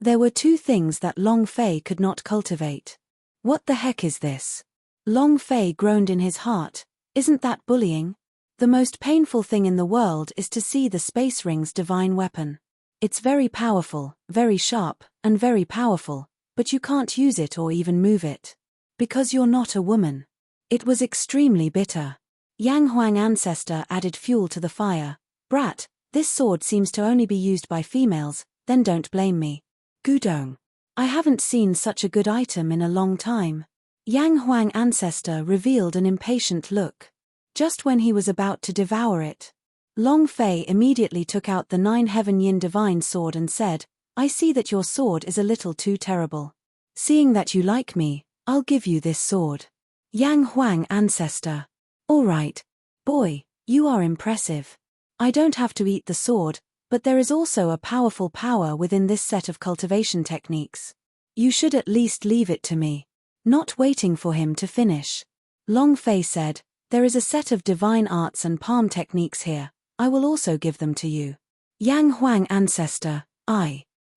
There were 2 things that Long Fei could not cultivate. What the heck is this? Long Fei groaned in his heart. Isn't that bullying? The most painful thing in the world is to see the Space Ring's divine weapon. It's very powerful, very sharp, and very powerful, but you can't use it or even move it. Because you're not a woman. It was extremely bitter. Yang Huang ancestor added fuel to the fire. Brat, this sword seems to only be used by females, then don't blame me. Gudong. I haven't seen such a good item in a long time. Yang Huang ancestor revealed an impatient look. Just when he was about to devour it, Long Fei immediately took out the 9 Heaven Yin Divine Sword and said, I see that your sword is a little too terrible. Seeing that you like me, I'll give you this sword. Yang Huang ancestor. All right. Boy, you are impressive. I don't have to eat the sword, but there is also a powerful power within this set of cultivation techniques. You should at least leave it to me. Not waiting for him to finish, Long Fei said, there is a set of divine arts and palm techniques here. I will also give them to you. Yang Huang ancestor,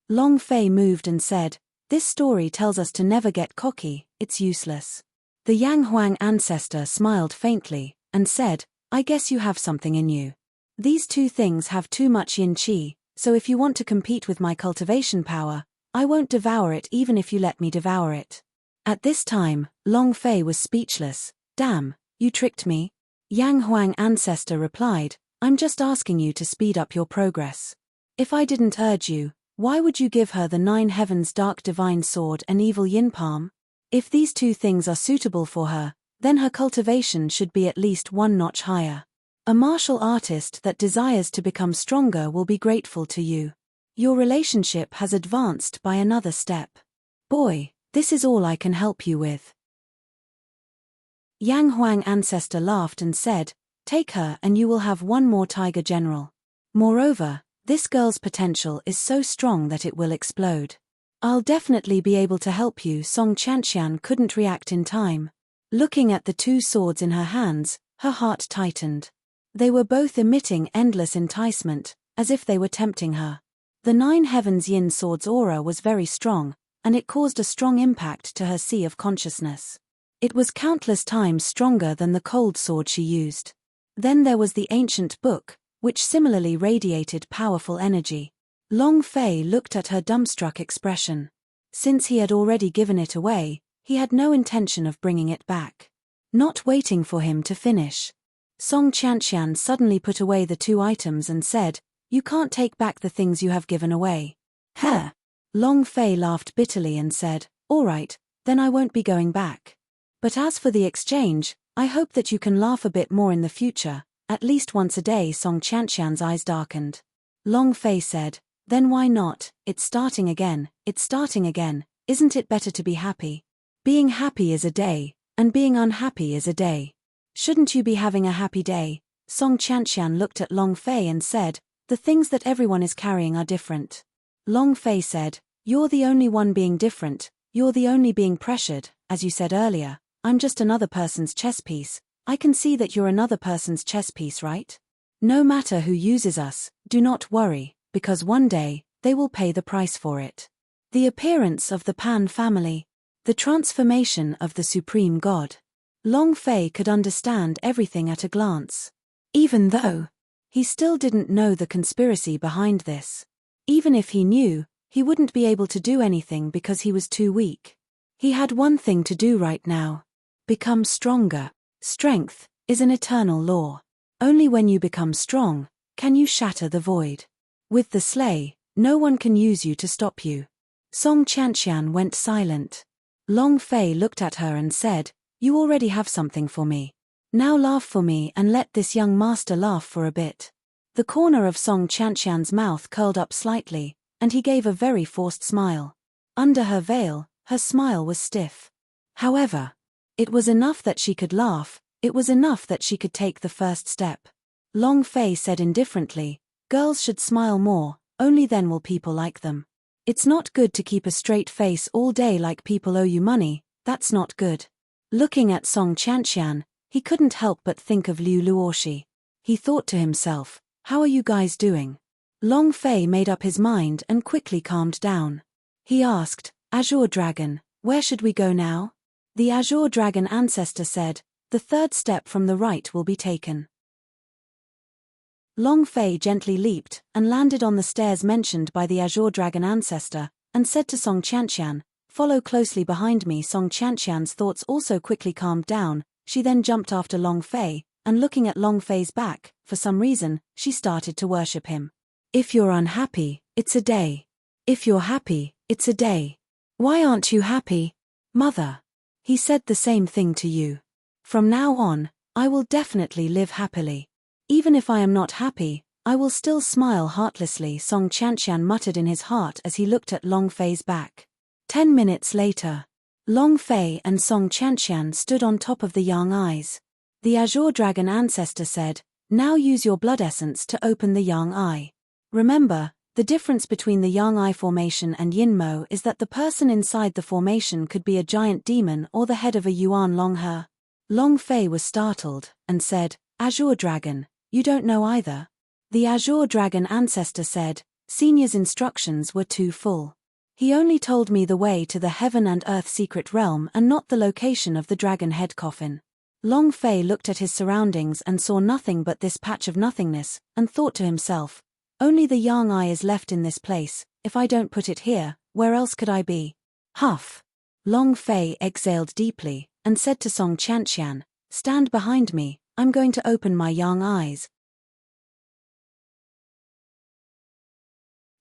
Long Fei moved and said, this story tells us to never get cocky, it's useless. The Yang Huang ancestor smiled faintly, and said, I guess you have something in you. These 2 things have too much yin qi, so if you want to compete with my cultivation power, I won't devour it even if you let me devour it. At this time, Long Fei was speechless. Damn, you tricked me? Yang Huang ancestor replied, I'm just asking you to speed up your progress. If I didn't urge you, why would you give her the 9 heavens dark divine sword and evil yin palm? If these two things are suitable for her, then her cultivation should be at least 1 notch higher. A martial artist that desires to become stronger will be grateful to you. Your relationship has advanced by another step. Boy, this is all I can help you with. Yang Huang ancestor laughed and said, take her and you will have 1 more tiger general. Moreover, this girl's potential is so strong that it will explode. I'll definitely be able to help you. Song Chanxian couldn't react in time. Looking at the 2 swords in her hands, her heart tightened. They were both emitting endless enticement, as if they were tempting her. The 9 heavens yin sword's aura was very strong, and it caused a strong impact to her sea of consciousness. It was countless times stronger than the cold sword she used. Then there was the ancient book, which similarly radiated powerful energy. Long Fei looked at her dumbstruck expression. Since he had already given it away, he had no intention of bringing it back. Not waiting for him to finish, Song Chanxian suddenly put away the 2 items and said, you can't take back the things you have given away. Huh? Long Fei laughed bitterly and said, all right, then I won't be going back. But as for the exchange, I hope that you can laugh a bit more in the future, at least once a day. Song Chanxian's eyes darkened. Long Fei said, then why not? It's starting again, isn't it better to be happy? Being happy is a day, and being unhappy is a day. Shouldn't you be having a happy day? Song Chanxian looked at Long Fei and said, the things that everyone is carrying are different. Long Fei said, you're the only one being different, you're the only being pressured. As you said earlier, I'm just another person's chess piece. I can see that you're another person's chess piece, right? No matter who uses us, do not worry, because one day, they will pay the price for it. The appearance of the Pan family. The transformation of the Supreme God. Long Fei could understand everything at a glance. Even though he still didn't know the conspiracy behind this. Even if he knew, he wouldn't be able to do anything because he was too weak. He had one thing to do right now. Become stronger. Strength is an eternal law. Only when you become strong, can you shatter the void. With the sleigh, no one can use you to stop you. Song Chanxian went silent. Long Fei looked at her and said, you already have something for me. Now laugh for me and let this young master laugh for a bit. The corner of Song Chanxian's mouth curled up slightly, and he gave a very forced smile. Under her veil, her smile was stiff. However, it was enough that she could laugh, it was enough that she could take the first step. Long Fei said indifferently, girls should smile more, only then will people like them. It's not good to keep a straight face all day like people owe you money, that's not good. Looking at Song Chanxian, he couldn't help but think of Liu Luoshi. He thought to himself, how are you guys doing? Long Fei made up his mind and quickly calmed down. He asked, Azure Dragon, where should we go now? The Azure Dragon ancestor said, the 3rd step from the right will be taken. Long Fei gently leaped and landed on the stairs mentioned by the Azure Dragon ancestor, and said to Song Chanxian, follow closely behind me. Song Chanxian's thoughts also quickly calmed down. She then jumped after Long Fei, and looking at Long Fei's back, for some reason, she started to worship him. If you're unhappy, it's a day. If you're happy, it's a day. Why aren't you happy? Mother. He said the same thing to you. From now on, I will definitely live happily. Even if I am not happy, I will still smile heartlessly. Song Chanxian muttered in his heart as he looked at Long Fei's back. 10 minutes later. Long Fei and Song Chanxian stood on top of the Yang Eyes. The Azure Dragon ancestor said, now use your blood essence to open the Yang Eye. Remember, the difference between the Yang Eye formation and Yin Mo is that the person inside the formation could be a giant demon or the head of a Yuan Longhe. Long Fei was startled, and said, Azure Dragon, you don't know either? The Azure Dragon ancestor said, Senior's instructions were too full. He only told me the way to the Heaven and Earth secret realm and not the location of the dragon head coffin. Long Fei looked at his surroundings and saw nothing but this patch of nothingness, and thought to himself, only the Yang Eye is left in this place, if I don't put it here, where else could I be? Huff. Long Fei exhaled deeply, and said to Song Chantian, "Stand behind me, I'm going to open my young eyes."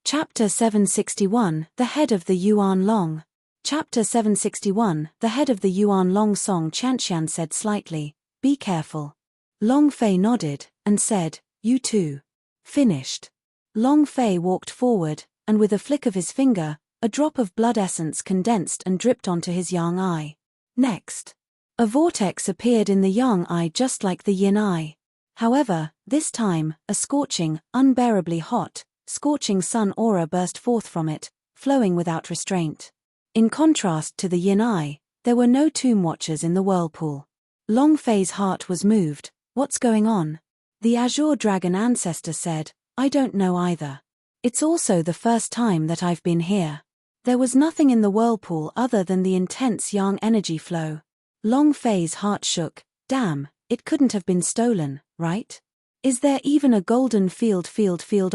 Chapter 761, The Head of the Yuan Long. Chapter 761, The Head of the Yuan Long. Song Chantian said slightly, "Be careful." Long Fei nodded, and said, "You too." Finished. Long Fei walked forward, and with a flick of his finger, a drop of blood essence condensed and dripped onto his yang eye. Next, a vortex appeared in the yang eye just like the yin eye. However, this time, a scorching, unbearably hot, scorching sun aura burst forth from it, flowing without restraint. In contrast to the yin eye, there were no tomb watchers in the whirlpool. Long Fei's heart was moved. "What's going on?" The Azure Dragon ancestor said, "I don't know either. It's also the first time that I've been here." There was nothing in the whirlpool other than the intense yang energy flow. Long Fei's heart shook. Damn, it couldn't have been stolen, right? Is there even a golden field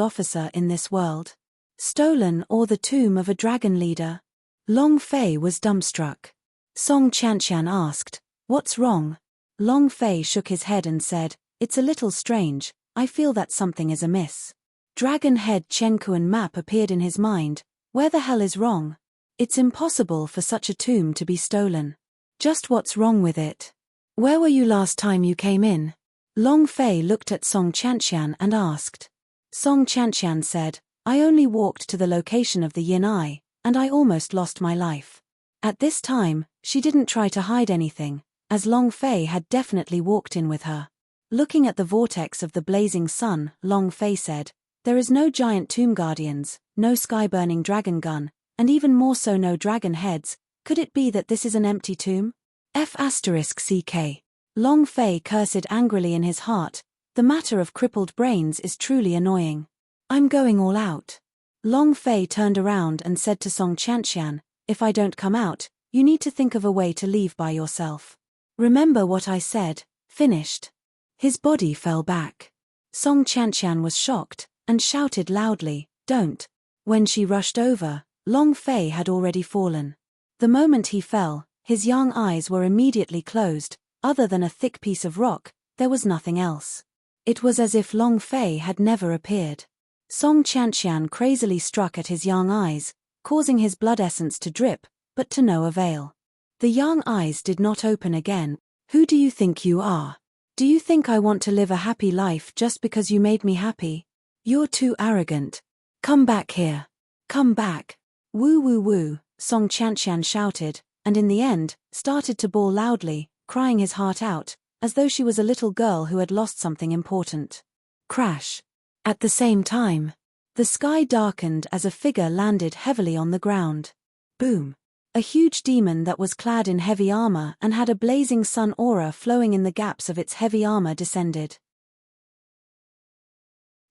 officer in this world? Stolen or the tomb of a dragon leader? Long Fei was dumbstruck. Song Chantian asked, "What's wrong?" Long Fei shook his head and said, "It's a little strange, I feel that something is amiss." Dragon Head Chenkuan map appeared in his mind. Where the hell is wrong? It's impossible for such a tomb to be stolen. Just what's wrong with it? Where were you last time you came in? Long Fei looked at Song Chantian and asked. Song Chantian said, "I only walked to the location of the yin eye, and I almost lost my life." At this time, she didn't try to hide anything, as Long Fei had definitely walked in with her. Looking at the vortex of the blazing sun, Long Fei said, "There is no giant tomb guardians, no sky-burning dragon gun, and even more so no dragon heads. Could it be that this is an empty tomb? F***ck. Long Fei cursed angrily in his heart. The matter of crippled brains is truly annoying. "I'm going all out." Long Fei turned around and said to Song Chantian, "If I don't come out, you need to think of a way to leave by yourself. Remember what I said." Finished. His body fell back. Song Chantian was shocked, and shouted loudly, "Don't." When she rushed over, Long Fei had already fallen. The moment he fell, his young eyes were immediately closed. Other than a thick piece of rock, there was nothing else. It was as if Long Fei had never appeared. Song Chantian crazily struck at his young eyes, causing his blood essence to drip, but to no avail. The young eyes did not open again. "Who do you think you are? Do you think I want to live a happy life just because you made me happy? You're too arrogant. Come back here. Come back." "Woo woo woo," Song Chantian shouted, and in the end, started to bawl loudly, crying his heart out, as though she was a little girl who had lost something important. Crash. At the same time, the sky darkened as a figure landed heavily on the ground. Boom. A huge demon that was clad in heavy armor and had a blazing sun aura flowing in the gaps of its heavy armor descended.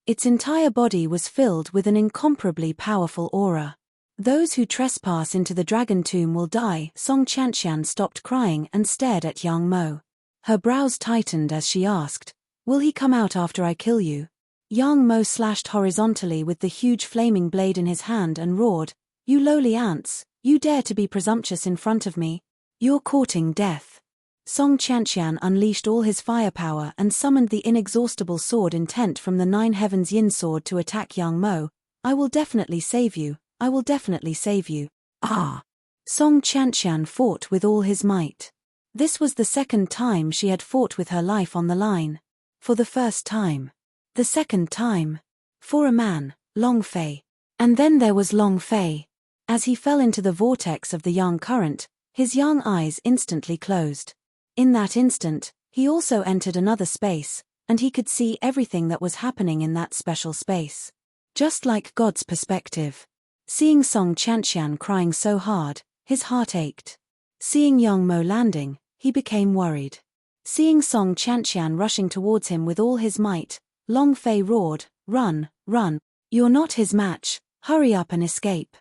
Its entire body was filled with an incomparably powerful aura. "Those who trespass into the dragon tomb will die." Song Chantian stopped crying and stared at Yang Mo. Her brows tightened as she asked, "Will he come out after I kill you?" Yang Mo slashed horizontally with the huge flaming blade in his hand and roared, "You lowly ants, you dare to be presumptuous in front of me? You're courting death." Song Chantian unleashed all his firepower and summoned the inexhaustible sword intent from the Nine Heavens Yin sword to attack Yang Mo. "I will definitely save you. I will definitely save you." Ah! Song Chantian fought with all his might. This was the second time she had fought with her life on the line. For the first time. The second time. For a man, Long Fei. And then there was Long Fei. As he fell into the vortex of the yang current, his young eyes instantly closed. In that instant, he also entered another space, and he could see everything that was happening in that special space. Just like God's perspective. Seeing Song Chantian crying so hard, his heart ached. Seeing Yang Mo landing, he became worried. Seeing Song Chantian rushing towards him with all his might, Long Fei roared, "Run, run, you're not his match, hurry up and escape."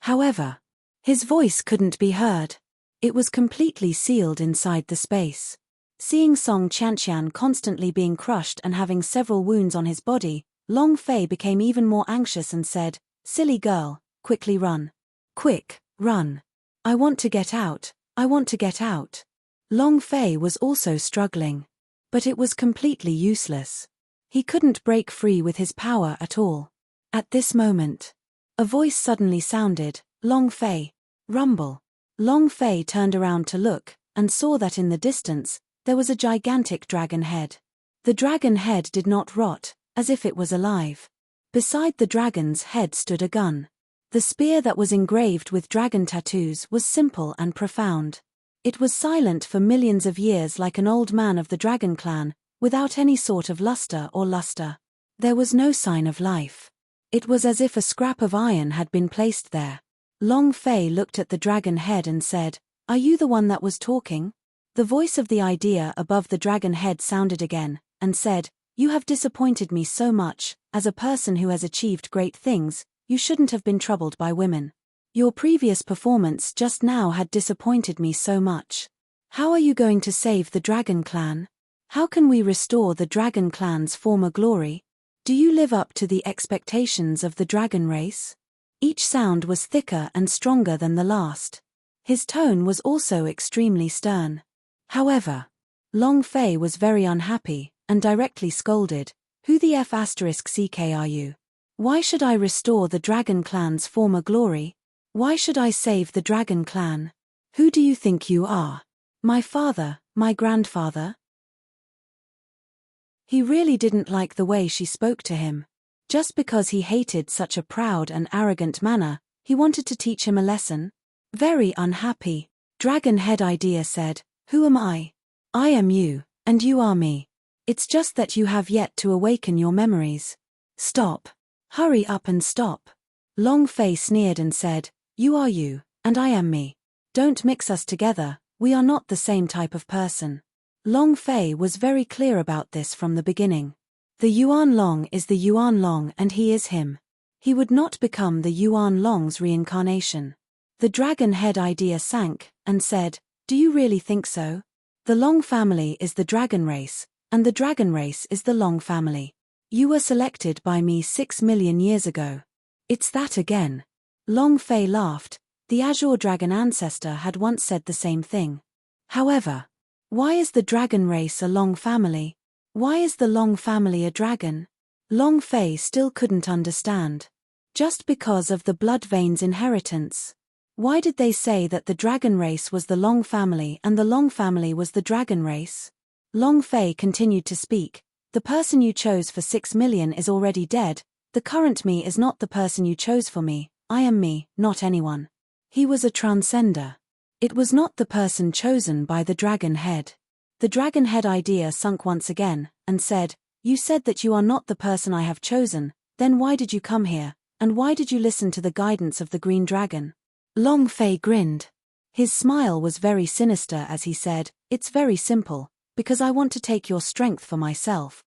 However, his voice couldn't be heard. It was completely sealed inside the space. Seeing Song Chantian constantly being crushed and having several wounds on his body, Long Fei became even more anxious and said, "Silly girl, quickly run. Quick, run." I want to get out, I want to get out. Long Fei was also struggling. But it was completely useless. He couldn't break free with his power at all. At this moment, a voice suddenly sounded, Long Fei. Rumble. Long Fei turned around to look, and saw that in the distance, there was a gigantic dragon head. The dragon head did not rot, as if it was alive. Beside the dragon's head stood a gun. The spear that was engraved with dragon tattoos was simple and profound. It was silent for millions of years like an old man of the dragon clan, without any sort of luster or luster. There was no sign of life. It was as if a scrap of iron had been placed there. Long Fei looked at the dragon head and said, "Are you the one that was talking?" The voice of the idea above the dragon head sounded again, and said, "You have disappointed me so much. As a person who has achieved great things, you shouldn't have been troubled by women. Your previous performance just now had disappointed me so much. How are you going to save the dragon clan? How can we restore the dragon clan's former glory? Do you live up to the expectations of the dragon race?" Each sound was thicker and stronger than the last. His tone was also extremely stern. However, Long Fei was very unhappy, and directly scolded, "Who the *CK are you? Why should I restore the dragon clan's former glory? Why should I save the dragon clan? Who do you think you are? My father, my grandfather?" He really didn't like the way she spoke to him. Just because he hated such a proud and arrogant manner, he wanted to teach him a lesson. Very unhappy, Dragon Head Idea said, "Who am I? I am you, and you are me. It's just that you have yet to awaken your memories. Stop. Hurry up and stop." Long Fei sneered and said, "You are you, and I am me. Don't mix us together, we are not the same type of person." Long Fei was very clear about this from the beginning. The Yuan Long is the Yuan Long and he is him. He would not become the Yuan Long's reincarnation. The Dragon Head Idea sank, and said, "Do you really think so? The Long family is the dragon race, and the dragon race is the Long family. You were selected by me 6 million years ago. It's that again." Long Fei laughed. The Azure Dragon ancestor had once said the same thing. However, why is the dragon race a Long family? Why is the Long family a dragon? Long Fei still couldn't understand. Just because of the blood veins inheritance. Why did they say that the dragon race was the Long family and the Long family was the dragon race? Long Fei continued to speak. "The person you chose for 6 million is already dead. The current me is not the person you chose for me. I am me, not anyone." He was a transcender. It was not the person chosen by the Dragon Head. The Dragon Head Idea sunk once again, and said, "You said that you are not the person I have chosen, then why did you come here, and why did you listen to the guidance of the Green Dragon?" Long Fei grinned. His smile was very sinister as he said, "It's very simple, because I want to take your strength for myself."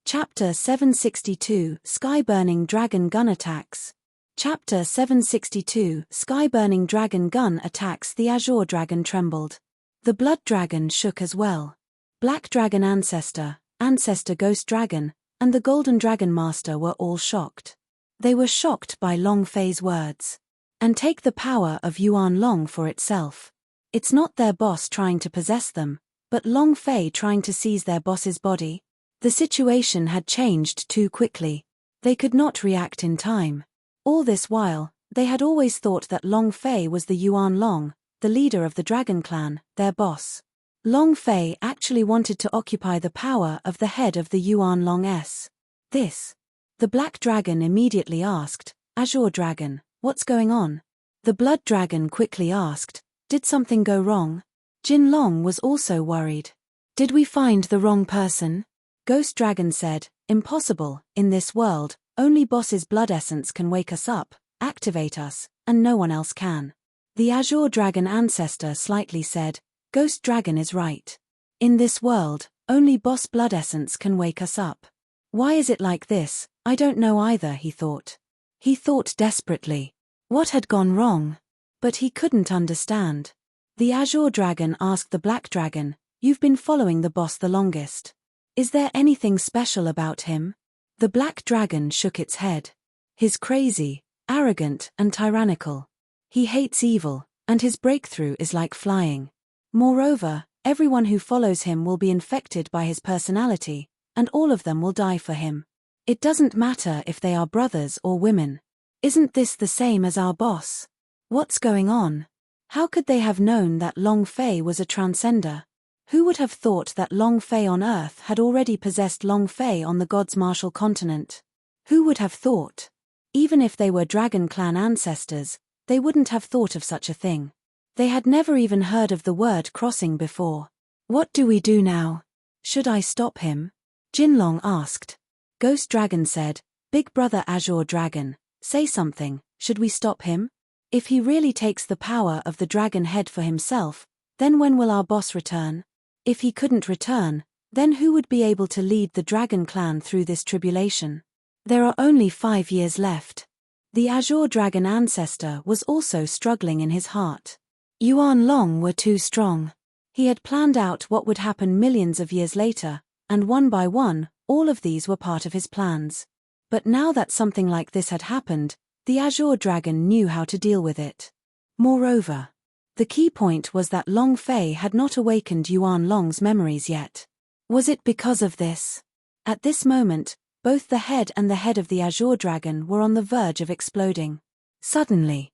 Chapter 762, Sky-Burning Dragon Gun Attacks. Chapter 762, Sky-Burning Dragon Gun Attacks. The Azure Dragon trembled. The Blood Dragon shook as well. Black Dragon Ancestor, Ancestor Ghost Dragon, and the Golden Dragon Master were all shocked. They were shocked by Long Fei's words. And take the power of Yuan Long for itself. It's not their boss trying to possess them, but Long Fei trying to seize their boss's body. The situation had changed too quickly. They could not react in time. All this while, they had always thought that Long Fei was the Yuan Long, the leader of the Dragon Clan, their boss. Long Fei actually wanted to occupy the power of the head of the Yuan Long S. This. The Black Dragon immediately asked, "Azure Dragon, what's going on?" The Blood Dragon quickly asked, "Did something go wrong?" Jin Long was also worried. "Did we find the wrong person?" Ghost Dragon said, "Impossible, in this world, only boss's blood essence can wake us up, activate us, and no one else can." The Azure Dragon ancestor slightly said, "Ghost Dragon is right. In this world, only boss blood essence can wake us up. Why is it like this? I don't know either," he thought. He thought desperately. What had gone wrong? But he couldn't understand. The Azure Dragon asked the Black Dragon, "You've been following the boss the longest. Is there anything special about him?" The Black Dragon shook its head. His crazy, arrogant and tyrannical. He hates evil, and his breakthrough is like flying. Moreover, everyone who follows him will be infected by his personality, and all of them will die for him. It doesn't matter if they are brothers or women. Isn't this the same as our boss? What's going on? How could they have known that Long Fei was a transcender? Who would have thought that Long Fei on Earth had already possessed Long Fei on the gods' martial continent? Who would have thought? Even if they were Dragon Clan ancestors, they wouldn't have thought of such a thing. They had never even heard of the word crossing before. What do we do now? Should I stop him? Jinlong asked. Ghost Dragon said, Big Brother Azure Dragon, say something, should we stop him? If he really takes the power of the dragon head for himself, then when will our boss return? If he couldn't return, then who would be able to lead the Dragon Clan through this tribulation? There are only 5 years left. The Azure Dragon ancestor was also struggling in his heart. Yuan Long were too strong. He had planned out what would happen millions of years later, and one by one, all of these were part of his plans. But now that something like this had happened, the Azure Dragon knew how to deal with it. Moreover, the key point was that Long Fei had not awakened Yuan Long's memories yet. Was it because of this? At this moment, both the head and the head of the Azure Dragon were on the verge of exploding. Suddenly,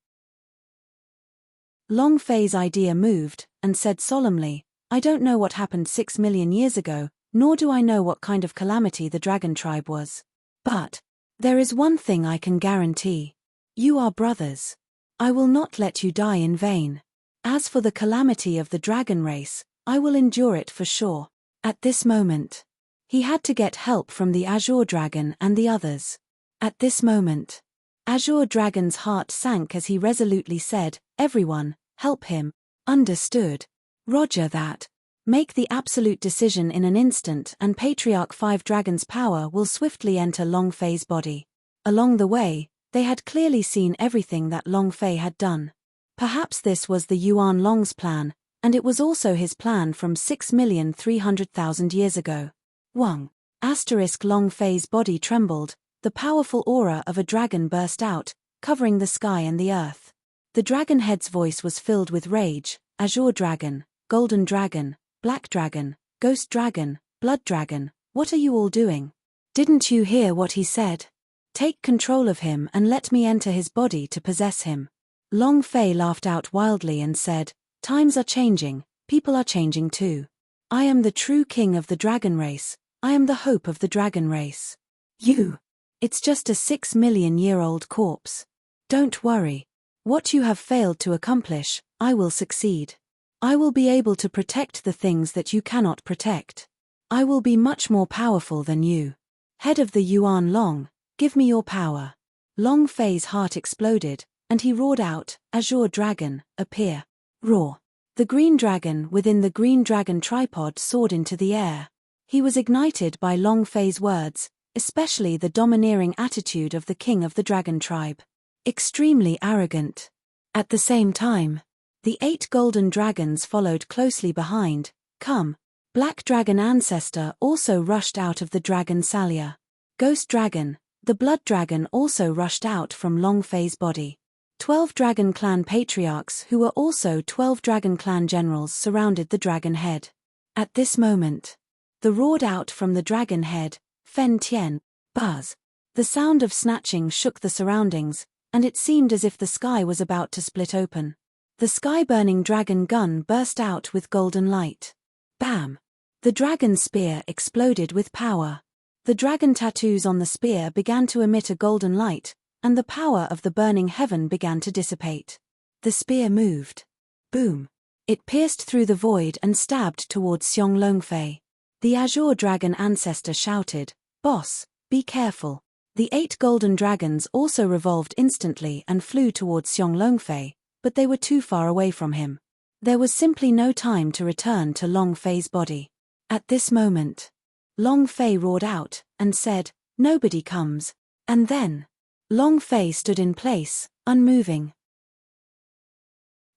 Long Fei's idea moved, and said solemnly, I don't know what happened 6 million years ago, nor do I know what kind of calamity the dragon tribe was. But there is one thing I can guarantee. You are brothers. I will not let you die in vain. As for the calamity of the dragon race, I will endure it for sure. At this moment, he had to get help from the Azure Dragon and the others. At this moment, Azure Dragon's heart sank as he resolutely said, Everyone, help him. Understood. Roger that. Make the absolute decision in an instant and Patriarch 5 Dragon's power will swiftly enter Long Fei's body. Along the way, they had clearly seen everything that Long Fei had done. Perhaps this was the Yuan Long's plan, and it was also his plan from 6,300,000 years ago. Wang. Long Fei's body trembled, the powerful aura of a dragon burst out, covering the sky and the earth. The dragon head's voice was filled with rage, Azure Dragon, Golden Dragon, Black Dragon, Ghost Dragon, Blood Dragon, what are you all doing? Didn't you hear what he said? Take control of him and let me enter his body to possess him. Long Fei laughed out wildly and said, Times are changing, people are changing too. I am the true king of the dragon race, I am the hope of the dragon race. You. It's just a 6 million-year-old corpse. Don't worry. What you have failed to accomplish, I will succeed. I will be able to protect the things that you cannot protect. I will be much more powerful than you. Head of the Yuan Long, give me your power. Long Fei's heart exploded, and he roared out, Azure Dragon, appear. Roar. The green dragon within the green dragon tripod soared into the air. He was ignited by Long Fei's words, especially the domineering attitude of the king of the dragon tribe. Extremely arrogant. At the same time, the 8 golden dragons followed closely behind. Come. Black Dragon ancestor also rushed out of the dragon Salia. Ghost Dragon, the blood dragon also rushed out from Long Fei's body. 12 Dragon Clan patriarchs who were also 12 Dragon Clan generals surrounded the dragon head. At this moment, the roared out from the dragon head, Fen Tian, buzz. The sound of snatching shook the surroundings, and it seemed as if the sky was about to split open. The sky-burning dragon gun burst out with golden light. Bam! The dragon spear exploded with power. The dragon tattoos on the spear began to emit a golden light, and the power of the burning heaven began to dissipate. The spear moved. Boom! It pierced through the void and stabbed towards Xiong Longfei. The Azure Dragon ancestor shouted, Boss, be careful. The 8 golden dragons also revolved instantly and flew towards Xiong Longfei, but they were too far away from him. There was simply no time to return to Long Fei's body. At this moment, Long Fei roared out, and said, Nobody comes. And then, Long Fei stood in place, unmoving.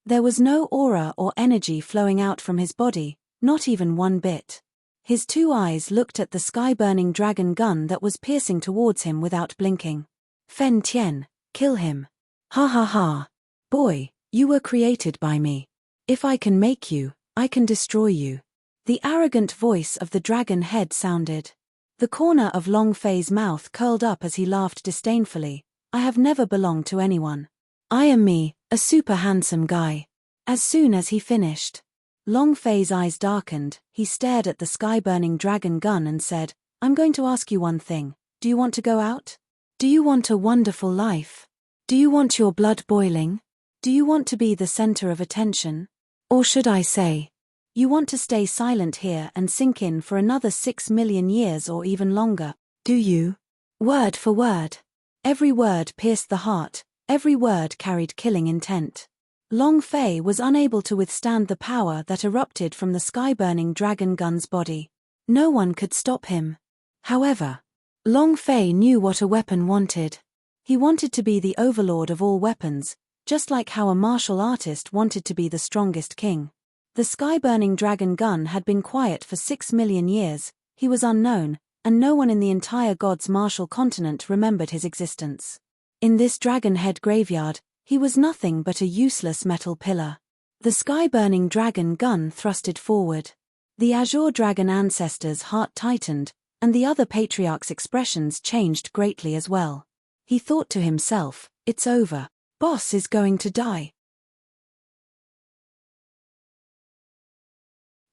There was no aura or energy flowing out from his body, not even one bit. His 2 eyes looked at the sky-burning dragon gun that was piercing towards him without blinking. Fen Tian, Kill him. Ha ha ha. Boy, you were created by me. If I can make you, I can destroy you. The arrogant voice of the dragon head sounded. The corner of Long Fei's mouth curled up as he laughed disdainfully. I have never belonged to anyone. I am me, a super handsome guy. As soon as he finished, Long Fei's eyes darkened. He stared at the sky-burning dragon gun and said, I'm going to ask you one thing. Do you want to go out? Do you want a wonderful life? Do you want your blood boiling? Do you want to be the center of attention? Or should I say, you want to stay silent here and sink in for another 6 million years or even longer, do you? Word for word. Every word pierced the heart, every word carried killing intent. Long Fei was unable to withstand the power that erupted from the sky-burning dragon gun's body. No one could stop him. However, Long Fei knew what a weapon wanted. He wanted to be the overlord of all weapons, just like how a martial artist wanted to be the strongest king. The sky-burning dragon gun had been quiet for 6 million years, he was unknown, and no one in the entire God's martial continent remembered his existence. In this dragon head graveyard, he was nothing but a useless metal pillar. The sky-burning dragon gun thrusted forward. The azure dragon ancestor's heart tightened, and the other patriarch's expressions changed greatly as well. He thought to himself, it's over. Boss is going to die.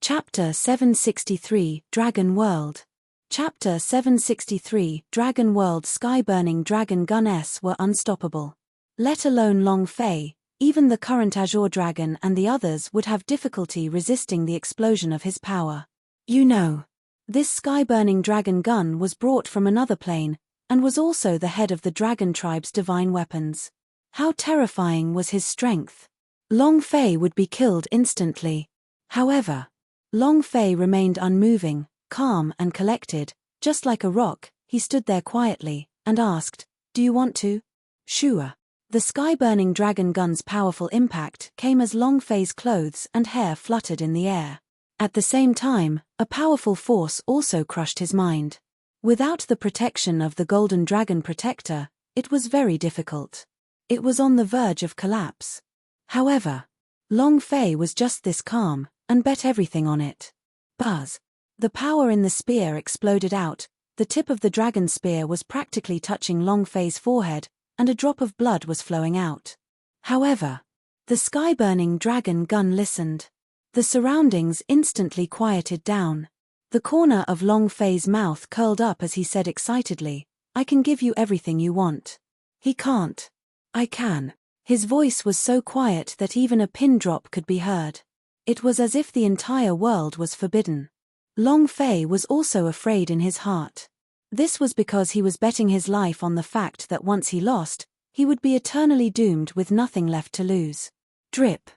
Chapter 763, Dragon World. Chapter 763, Dragon World. Sky-burning dragon guns were unstoppable. Let alone Long Fei, even the current azure dragon and the others would have difficulty resisting the explosion of his power. You know, this sky-burning dragon gun was brought from another plane, and was also the head of the dragon tribe's divine weapons. How terrifying was his strength! Long Fei would be killed instantly. However, Long Fei remained unmoving, calm and collected, just like a rock. He stood there quietly, and asked, do you want to? Sure. The sky-burning dragon gun's powerful impact came as Long Fei's clothes and hair fluttered in the air. At the same time, a powerful force also crushed his mind. Without the protection of the Golden Dragon Protector, it was very difficult. It was on the verge of collapse. However, Long Fei was just this calm, and bet everything on it. Buzz. The power in the spear exploded out, the tip of the dragon spear was practically touching Long Fei's forehead, and a drop of blood was flowing out. However, the sky-burning dragon gun listened. The surroundings instantly quieted down. The corner of Long Fei's mouth curled up as he said excitedly, I can give you everything you want. He can't. I can. His voice was so quiet that even a pin drop could be heard. It was as if the entire world was forbidden. Long Fei was also afraid in his heart. This was because he was betting his life on the fact that once he lost, he would be eternally doomed with nothing left to lose. Drip.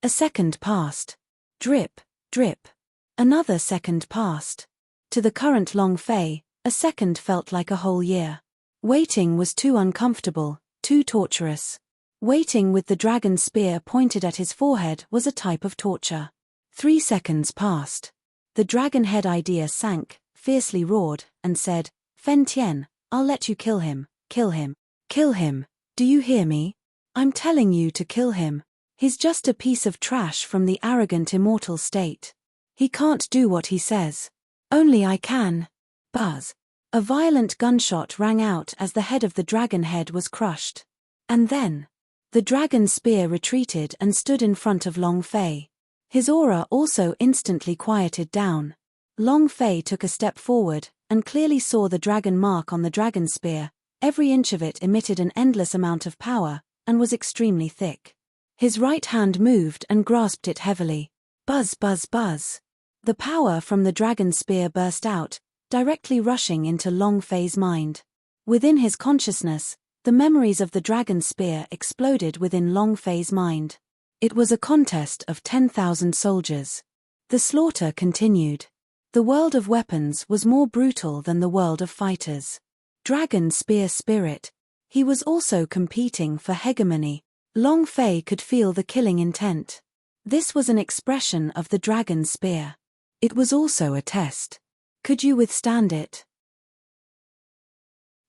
A second passed. Drip, drip. Another second passed. To the current Long Fei, a second felt like a whole year. Waiting was too uncomfortable, too torturous. Waiting with the dragon spear pointed at his forehead was a type of torture. 3 seconds passed. The dragon head idea sank, fiercely roared, and said, Fen Tian, I'll let you kill him, kill him, kill him. Do you hear me? I'm telling you to kill him. He's just a piece of trash from the arrogant immortal state. He can't do what he says. Only I can. Buzz. A violent gunshot rang out as the head of the dragon head was crushed. And then, the dragon spear retreated and stood in front of Long Fei. His aura also instantly quieted down. Long Fei took a step forward, and clearly saw the dragon mark on the dragon spear. Every inch of it emitted an endless amount of power, and was extremely thick. His right hand moved and grasped it heavily. Buzz, buzz, buzz. The power from the dragon spear burst out, directly rushing into Long Fei's mind. Within his consciousness, the memories of the dragon spear exploded within Long Fei's mind. It was a contest of 10,000 soldiers. The slaughter continued. The world of weapons was more brutal than the world of fighters. Dragon spear spirit. He was also competing for hegemony. Long Fei could feel the killing intent. This was an expression of the dragon spear. It was also a test. Could you withstand it?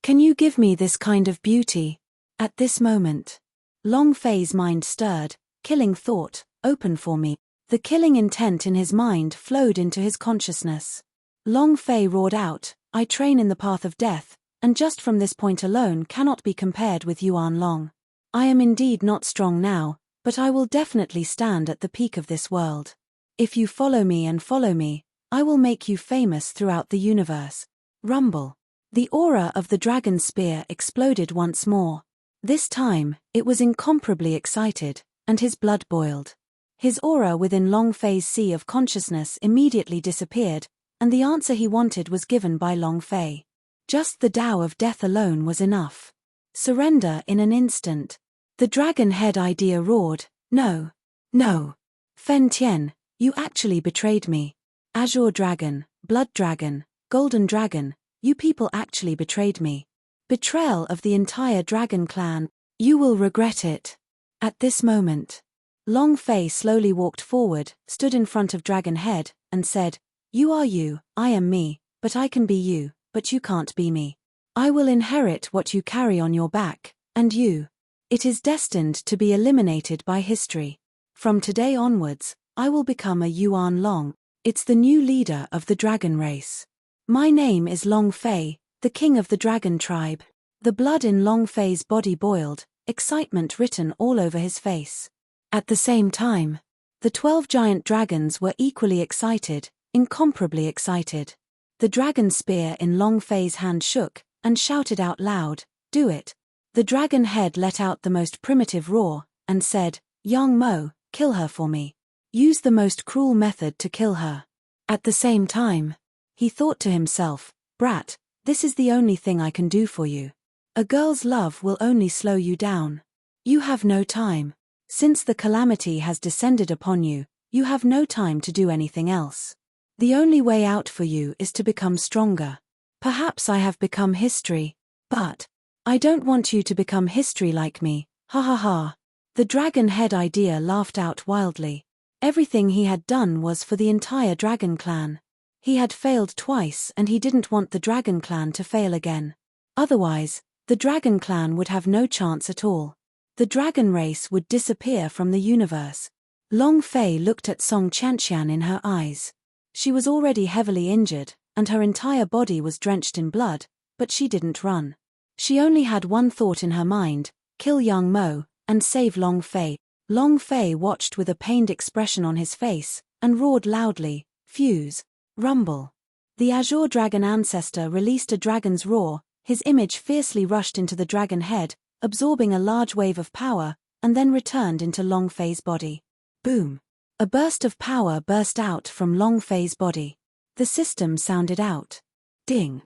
Can you give me this kind of beauty? At this moment, Long Fei's mind stirred, killing thought, open for me. The killing intent in his mind flowed into his consciousness. Long Fei roared out, I train in the path of death, and just from this point alone cannot be compared with Yuan Long. I am indeed not strong now, but I will definitely stand at the peak of this world. If you follow me, I will make you famous throughout the universe. Rumble. The aura of the dragon spear exploded once more. This time, it was incomparably excited, and his blood boiled. His aura within Long Fei's sea of consciousness immediately disappeared, and the answer he wanted was given by Long Fei. Just the Tao of death alone was enough. Surrender in an instant. The dragon head idea roared, no. No. Fen Tian, you actually betrayed me. Azure Dragon, Blood Dragon, Golden Dragon, you people actually betrayed me. Betrayal of the entire dragon clan, you will regret it. At this moment, Long Fei slowly walked forward, stood in front of Dragon Head, and said, you are you, I am me, but I can be you, but you can't be me. I will inherit what you carry on your back, and you. It is destined to be eliminated by history. From today onwards, I will become a Yuan Long. It's the new leader of the dragon race. My name is Long Fei, the king of the dragon tribe. The blood in Long Fei's body boiled, excitement written all over his face. At the same time, the 12 giant dragons were equally excited, incomparably excited. The dragon spear in Long Fei's hand shook, and shouted out loud, do it. The dragon head let out the most primitive roar, and said, Yang Mo, kill her for me. Use the most cruel method to kill her. At the same time, he thought to himself, brat, this is the only thing I can do for you. A girl's love will only slow you down. You have no time. Since the calamity has descended upon you, you have no time to do anything else. The only way out for you is to become stronger. Perhaps I have become history, but I don't want you to become history like me, ha ha ha. The dragon head idea laughed out wildly. Everything he had done was for the entire dragon clan. He had failed twice and he didn't want the dragon clan to fail again. Otherwise, the dragon clan would have no chance at all. The dragon race would disappear from the universe. Long Fei looked at Song Qianqian in her eyes. She was already heavily injured, and her entire body was drenched in blood, but she didn't run. She only had one thought in her mind, kill Yang Mo, and save Long Fei. Long Fei watched with a pained expression on his face, and roared loudly, fuse, rumble. The Azure Dragon ancestor released a dragon's roar, his image fiercely rushed into the dragon head, absorbing a large wave of power, and then returned into Long Fei's body. Boom! A burst of power burst out from Long Fei's body. The system sounded out. Ding!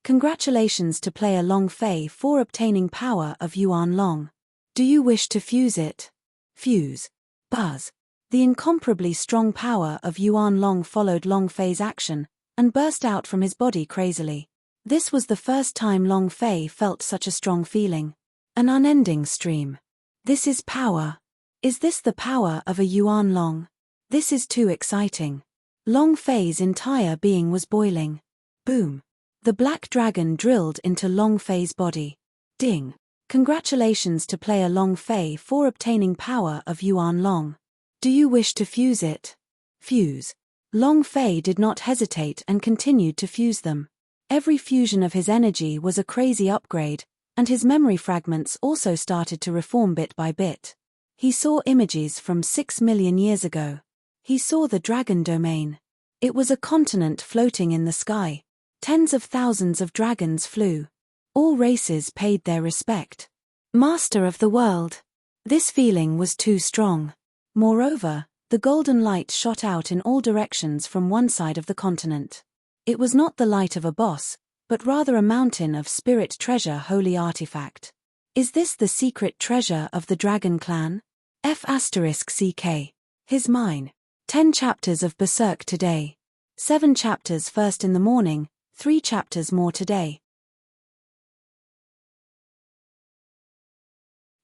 Congratulations to player Long Fei for obtaining power of Yuan Long. Do you wish to fuse it? Fuse. Buzz. The incomparably strong power of Yuan Long followed Long Fei's action, and burst out from his body crazily. This was the first time Long Fei felt such a strong feeling. An unending stream. This is power. Is this the power of a Yuan Long? This is too exciting. Long Fei's entire being was boiling. Boom. The black dragon drilled into Long Fei's body. Ding. Congratulations to player Long Fei for obtaining power of Yuan Long. Do you wish to fuse it? Fuse. Long Fei did not hesitate and continued to fuse them. Every fusion of his energy was a crazy upgrade, and his memory fragments also started to reform bit by bit. He saw images from 6 million years ago. He saw the dragon domain. It was a continent floating in the sky. Tens of thousands of dragons flew. All races paid their respect. Master of the world. This feeling was too strong. Moreover, the golden light shot out in all directions from one side of the continent. It was not the light of a boss, but rather a mountain of spirit treasure holy artifact. Is this the secret treasure of the dragon clan? F***CK. His mine. 10 chapters of Berserk today. 7 chapters first in the morning, 3 chapters more today.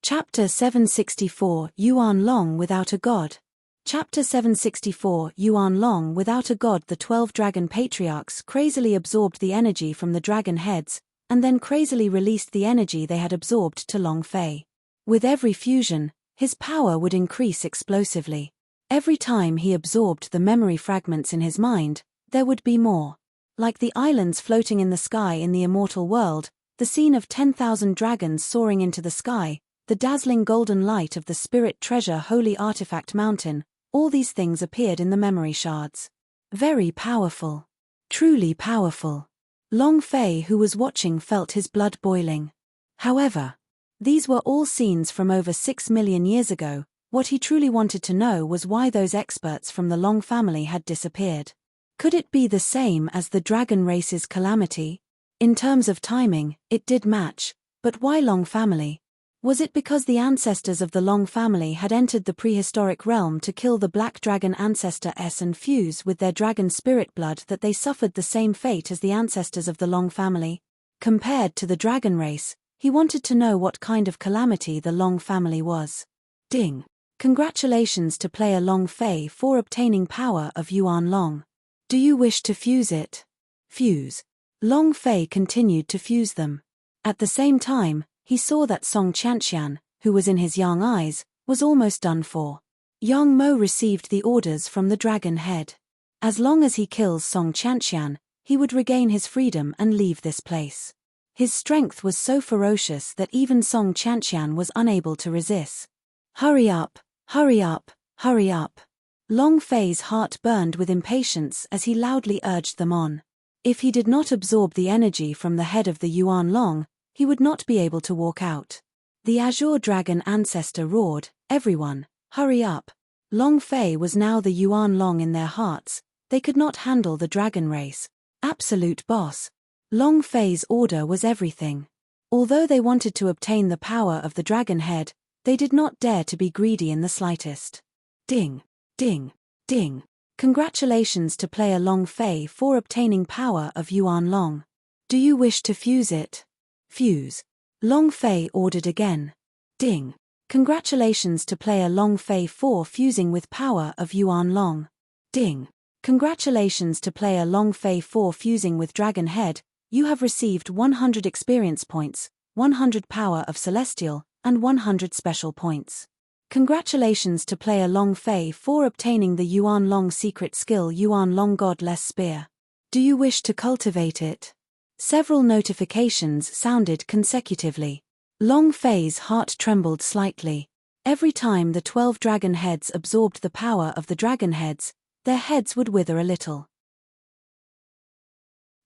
Chapter 764 Yuan Long Without a God. Chapter 764 Yuan Long Without a God. The 12 dragon patriarchs crazily absorbed the energy from the dragon heads, and then crazily released the energy they had absorbed to Long Fei. With every fusion, his power would increase explosively. Every time he absorbed the memory fragments in his mind, there would be more. Like the islands floating in the sky in the immortal world, the scene of 10,000 dragons soaring into the sky, the dazzling golden light of the spirit treasure holy artifact mountain, all these things appeared in the memory shards. Very powerful. Truly powerful. Long Fei, who was watching, felt his blood boiling. However, these were all scenes from over 6 million years ago. What he truly wanted to know was why those experts from the Long family had disappeared. Could it be the same as the dragon race's calamity? In terms of timing, it did match, but why Long family? Was it because the ancestors of the Long family had entered the prehistoric realm to kill the black dragon ancestor S and fuse with their dragon spirit blood that they suffered the same fate as the ancestors of the Long family? Compared to the dragon race, he wanted to know what kind of calamity the Long family was. Ding. Congratulations to player Long Fei for obtaining power of Yuan Long. Do you wish to fuse it? Fuse. Long Fei continued to fuse them. At the same time, he saw that Song Qianqian, who was in his young eyes, was almost done for. Yang Mo received the orders from the dragon head. As long as he kills Song Qianqian, he would regain his freedom and leave this place. His strength was so ferocious that even Song Qianqian was unable to resist. Hurry up, hurry up, hurry up. Long Fei's heart burned with impatience as he loudly urged them on. If he did not absorb the energy from the head of the Yuan Long, he would not be able to walk out. The Azure Dragon ancestor roared, "Everyone, hurry up." Long Fei was now the Yuan Long in their hearts. They could not handle the dragon race. Absolute boss. Long Fei's order was everything. Although they wanted to obtain the power of the dragon head, they did not dare to be greedy in the slightest. Ding, ding, ding. Congratulations to player Long Fei for obtaining power of Yuan Long. Do you wish to fuse it? Fuse. Long Fei ordered again. Ding. Congratulations to player Long Fei for fusing with power of Yuan Long. Ding. Congratulations to player Long Fei for fusing with Dragon Head. You have received 100 experience points, 100 power of Celestial, and 100 special points. Congratulations to player Long Fei for obtaining the Yuan Long secret skill Yuan Long Godless Spear. Do you wish to cultivate it? Several notifications sounded consecutively. Long Fei's heart trembled slightly. Every time the 12 dragon heads absorbed the power of the dragon heads, their heads would wither a little.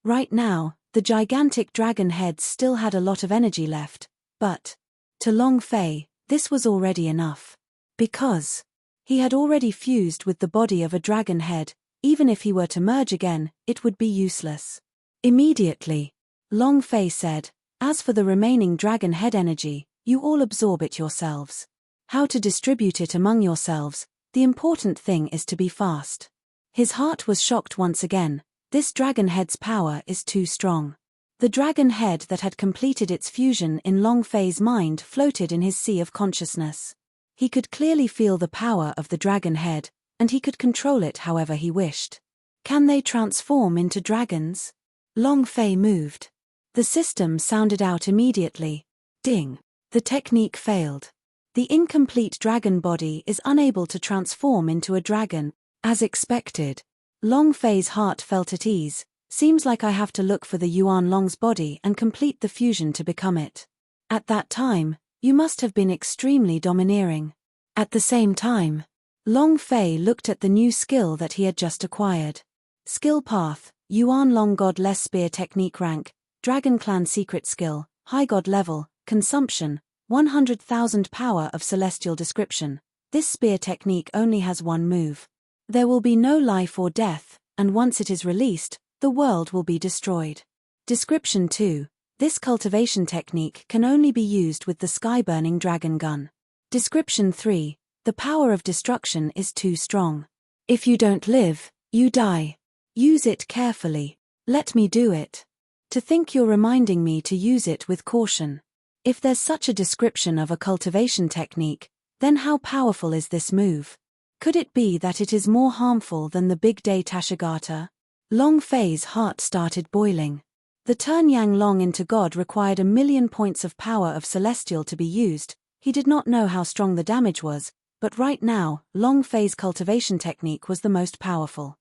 Right now, the gigantic dragon heads still had a lot of energy left, but to Long Fei, this was already enough. Because he had already fused with the body of a dragon head, even if he were to merge again, it would be useless. Immediately, Long Fei said, "As for the remaining dragon head energy, you all absorb it yourselves. How to distribute it among yourselves, the important thing is to be fast." His heart was shocked once again. This dragon head's power is too strong. The dragon head that had completed its fusion in Long Fei's mind floated in his sea of consciousness. He could clearly feel the power of the dragon head, and he could control it however he wished. Can they transform into dragons? Long Fei moved. The system sounded out immediately. Ding. The technique failed. The incomplete dragon body is unable to transform into a dragon, as expected. Long Fei's heart felt at ease. Seems like I have to look for the Yuan Long's body and complete the fusion to become it. At that time, you must have been extremely domineering. At the same time, Long Fei looked at the new skill that he had just acquired. Skill path, Yuan Long Godless Spear Technique Rank, Dragon Clan Secret Skill, High God Level, Consumption, 100,000 Power of Celestial Description. This spear technique only has one move. There will be no life or death, and once it is released, the world will be destroyed. Description 2. This cultivation technique can only be used with the sky-burning dragon gun. Description 3. The power of destruction is too strong. If you don't live, you die. Use it carefully. Let me do it. To think you're reminding me to use it with caution. If there's such a description of a cultivation technique, then how powerful is this move? Could it be that it is more harmful than the Big Day Tashigata? Long Fei's heart started boiling. The turn Yang Long into God required 1,000,000 points of power of Celestial to be used. He did not know how strong the damage was, but right now, Long Fei's cultivation technique was the most powerful.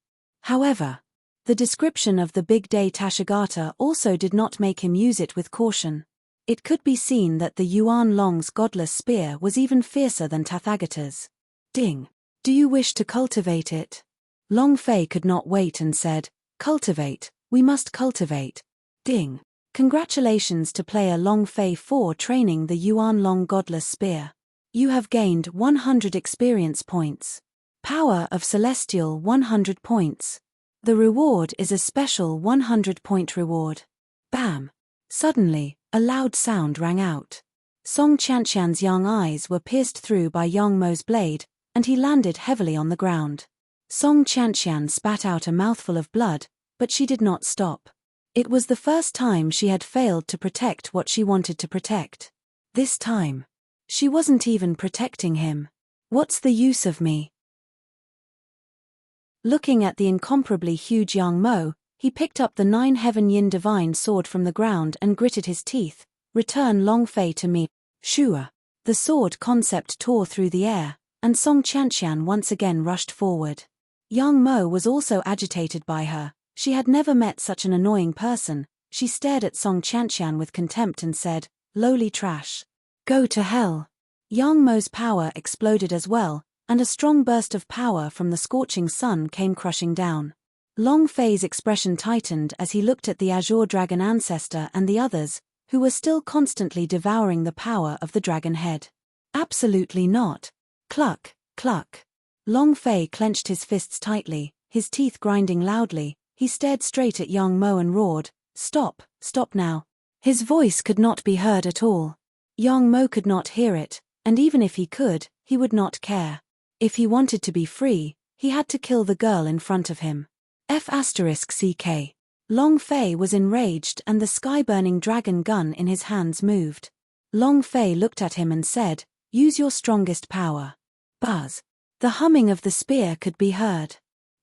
However, the description of the Big Day Tashigata also did not make him use it with caution. It could be seen that the Yuan Long's godless spear was even fiercer than Tathagata's. Ding. Do you wish to cultivate it? Long Fei could not wait and said, cultivate, we must cultivate. Ding. Congratulations to player Long Fei for training the Yuan Long godless spear. You have gained 100 experience points. Power of Celestial 100 points. The reward is a special 100-point reward. Bam! Suddenly, a loud sound rang out. Song Qianqian's young eyes were pierced through by Yang Mo's blade, and he landed heavily on the ground. Song Qianqian spat out a mouthful of blood, but she did not stop. It was the first time she had failed to protect what she wanted to protect. This time, she wasn't even protecting him. What's the use of me? Looking at the incomparably huge Yang Mo, he picked up the 9 Heaven Yin Divine sword from the ground and gritted his teeth. Return Long Fei to me. Shua. The sword concept tore through the air, and Song Qianqian once again rushed forward. Yang Mo was also agitated by her. She had never met such an annoying person. She stared at Song Qianqian with contempt and said, lowly trash. Go to hell. Yang Mo's power exploded as well, and a strong burst of power from the scorching sun came crushing down. Long Fei's expression tightened as he looked at the Azure Dragon ancestor and the others, who were still constantly devouring the power of the dragon head. Absolutely not. Cluck, cluck. Long Fei clenched his fists tightly, his teeth grinding loudly. He stared straight at Yang Mo and roared, stop, stop now. His voice could not be heard at all. Yang Mo could not hear it, and even if he could, he would not care. If he wanted to be free, he had to kill the girl in front of him. F***CK. Long Fei was enraged and the sky-burning dragon gun in his hands moved. Long Fei looked at him and said, use your strongest power. Buzz. The humming of the spear could be heard.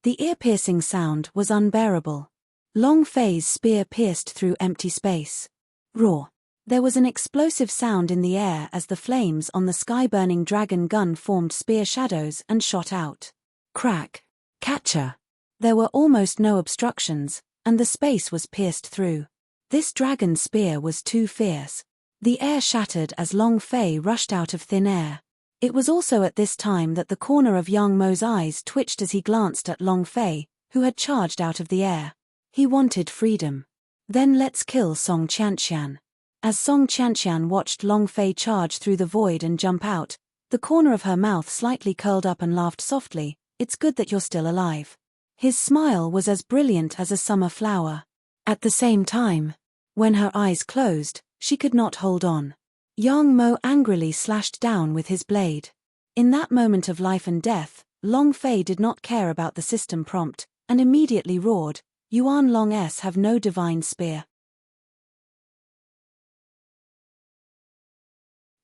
The ear-piercing sound was unbearable. Long Fei's spear pierced through empty space. Roar. There was an explosive sound in the air as the flames on the sky-burning dragon gun formed spear shadows and shot out. Crack. Catcher. There were almost no obstructions, and the space was pierced through. This dragon spear was too fierce. The air shattered as Long Fei rushed out of thin air. It was also at this time that the corner of Yang Mo's eyes twitched as he glanced at Long Fei, who had charged out of the air. He wanted freedom. Then let's kill Song Qianqian. As Song Qianqian watched Long Fei charge through the void and jump out, the corner of her mouth slightly curled up and laughed softly, it's good that you're still alive. His smile was as brilliant as a summer flower. At the same time, when her eyes closed, she could not hold on. Yang Mo angrily slashed down with his blade. In that moment of life and death, Long Fei did not care about the system prompt, and immediately roared, Yuan Long S have no divine spear.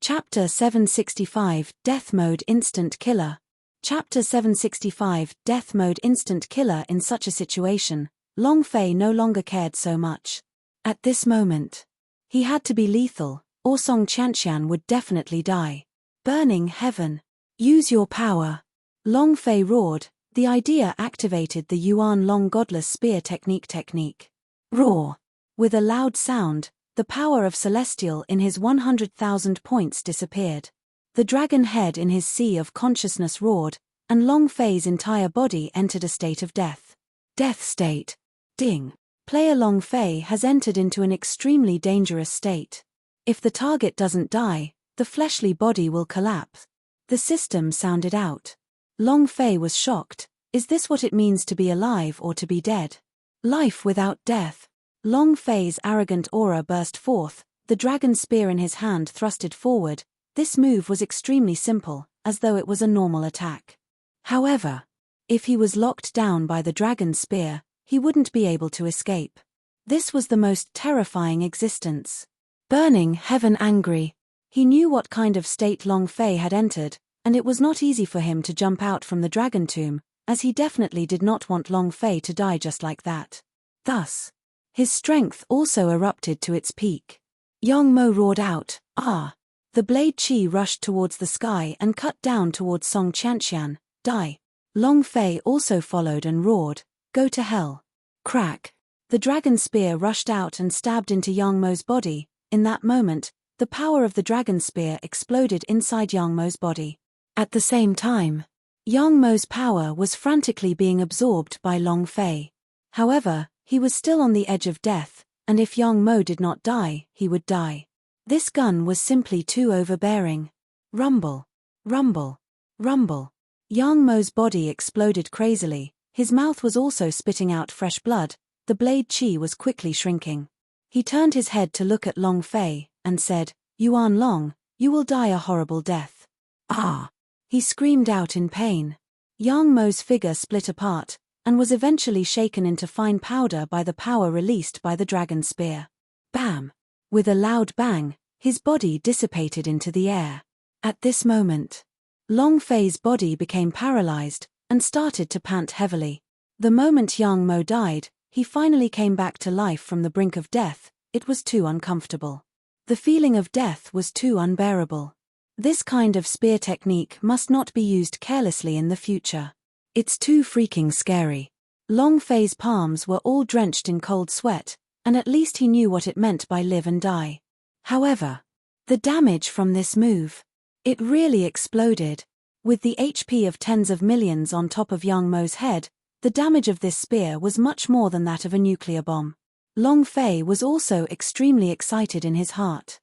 Chapter 765 Death Mode Instant Killer. Chapter 765 Death Mode Instant Killer. In such a situation, Long Fei no longer cared so much. At this moment, he had to be lethal, or Song Qianqian would definitely die. Burning heaven. Use your power. Long Fei roared. The idea activated the Yuan Long godless spear technique. Roar. With a loud sound, the power of Celestial in his 100,000 points disappeared. The dragon head in his sea of consciousness roared, and Long Fei's entire body entered a state of death. Death state. Ding. Player Long Fei has entered into an extremely dangerous state. If the target doesn't die, the fleshly body will collapse. The system sounded out. Long Fei was shocked. Is this what it means to be alive or to be dead? Life without death. Long Fei's arrogant aura burst forth, the dragon spear in his hand thrusted forward. This move was extremely simple, as though it was a normal attack. However, if he was locked down by the dragon spear, he wouldn't be able to escape. This was the most terrifying existence. Burning heaven angry. He knew what kind of state Long Fei had entered, and it was not easy for him to jump out from the dragon tomb, as he definitely did not want Long Fei to die just like that. Thus, His strength also erupted to its peak. Yang Mo roared out, "Ah!" The blade Qi rushed towards the sky and cut down towards Song Qianqian, "Die!" Long Fei also followed and roared, "Go to hell." Crack! The dragon spear rushed out and stabbed into Yang Mo's body. In that moment, the power of the dragon spear exploded inside Yang Mo's body. At the same time, Yang Mo's power was frantically being absorbed by Long Fei. However, he was still on the edge of death, and if Yang Mo did not die, he would die. This gun was simply too overbearing. Rumble. Rumble. Rumble. Yang Mo's body exploded crazily, his mouth was also spitting out fresh blood, the blade Qi was quickly shrinking. He turned his head to look at Long Fei, and said, "Yuan Long, you will die a horrible death." "Ah!" He screamed out in pain. Yang Mo's figure split apart, and was eventually shaken into fine powder by the power released by the dragon spear. Bam! With a loud bang, his body dissipated into the air. At this moment, Long Fei's body became paralyzed, and started to pant heavily. The moment Yang Mo died, he finally came back to life from the brink of death. It was too uncomfortable. The feeling of death was too unbearable. This kind of spear technique must not be used carelessly in the future. It's too freaking scary. Long Fei's palms were all drenched in cold sweat, and at least he knew what it meant by live and die. However, the damage from this move, it really exploded. With the HP of tens of millions on top of Yang Mo's head, the damage of this spear was much more than that of a nuclear bomb. Long Fei was also extremely excited in his heart.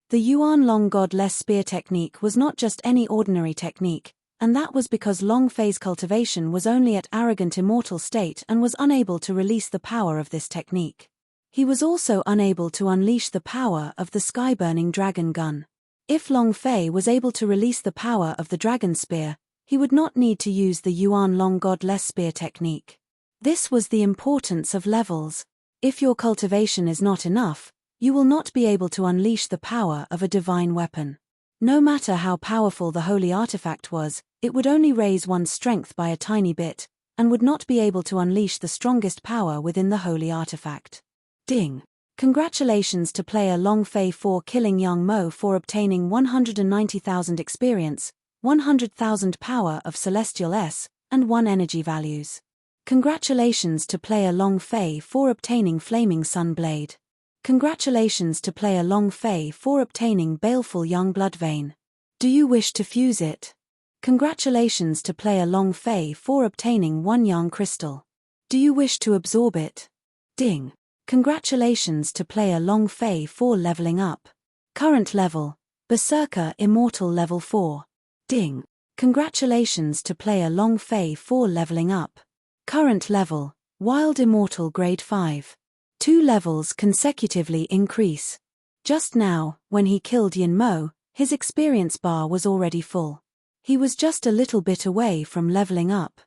The Yuan Long godless spear technique was not just any ordinary technique, and that was because Long Fei's cultivation was only at arrogant immortal state and was unable to release the power of this technique. He was also unable to unleash the power of the sky-burning dragon gun. If Long Fei was able to release the power of the dragon spear, he would not need to use the Yuan Long godless spear technique. This was the importance of levels. If your cultivation is not enough, you will not be able to unleash the power of a divine weapon. No matter how powerful the holy artifact was, it would only raise one's strength by a tiny bit, and would not be able to unleash the strongest power within the holy artifact. Ding! Congratulations to player Long Fei for killing Yang Mo for obtaining 190,000 experience, 100,000 power of Celestial S, and 1 energy values. Congratulations to player Long Fei for obtaining Flaming Sun Blade. Congratulations to player Long Fei for obtaining Baleful Young Blood Vein. Do you wish to fuse it? Congratulations to player Long Fei for obtaining 1 Yang Crystal. Do you wish to absorb it? Ding! Congratulations to player Long Fei for leveling up. Current level, Berserker Immortal Level 4. Ding! Congratulations to player Long Fei for leveling up. Current level, Wild Immortal Grade 5. 2 levels consecutively increase. Just now, when he killed Yin Mo, his experience bar was already full. He was just a little bit away from leveling up.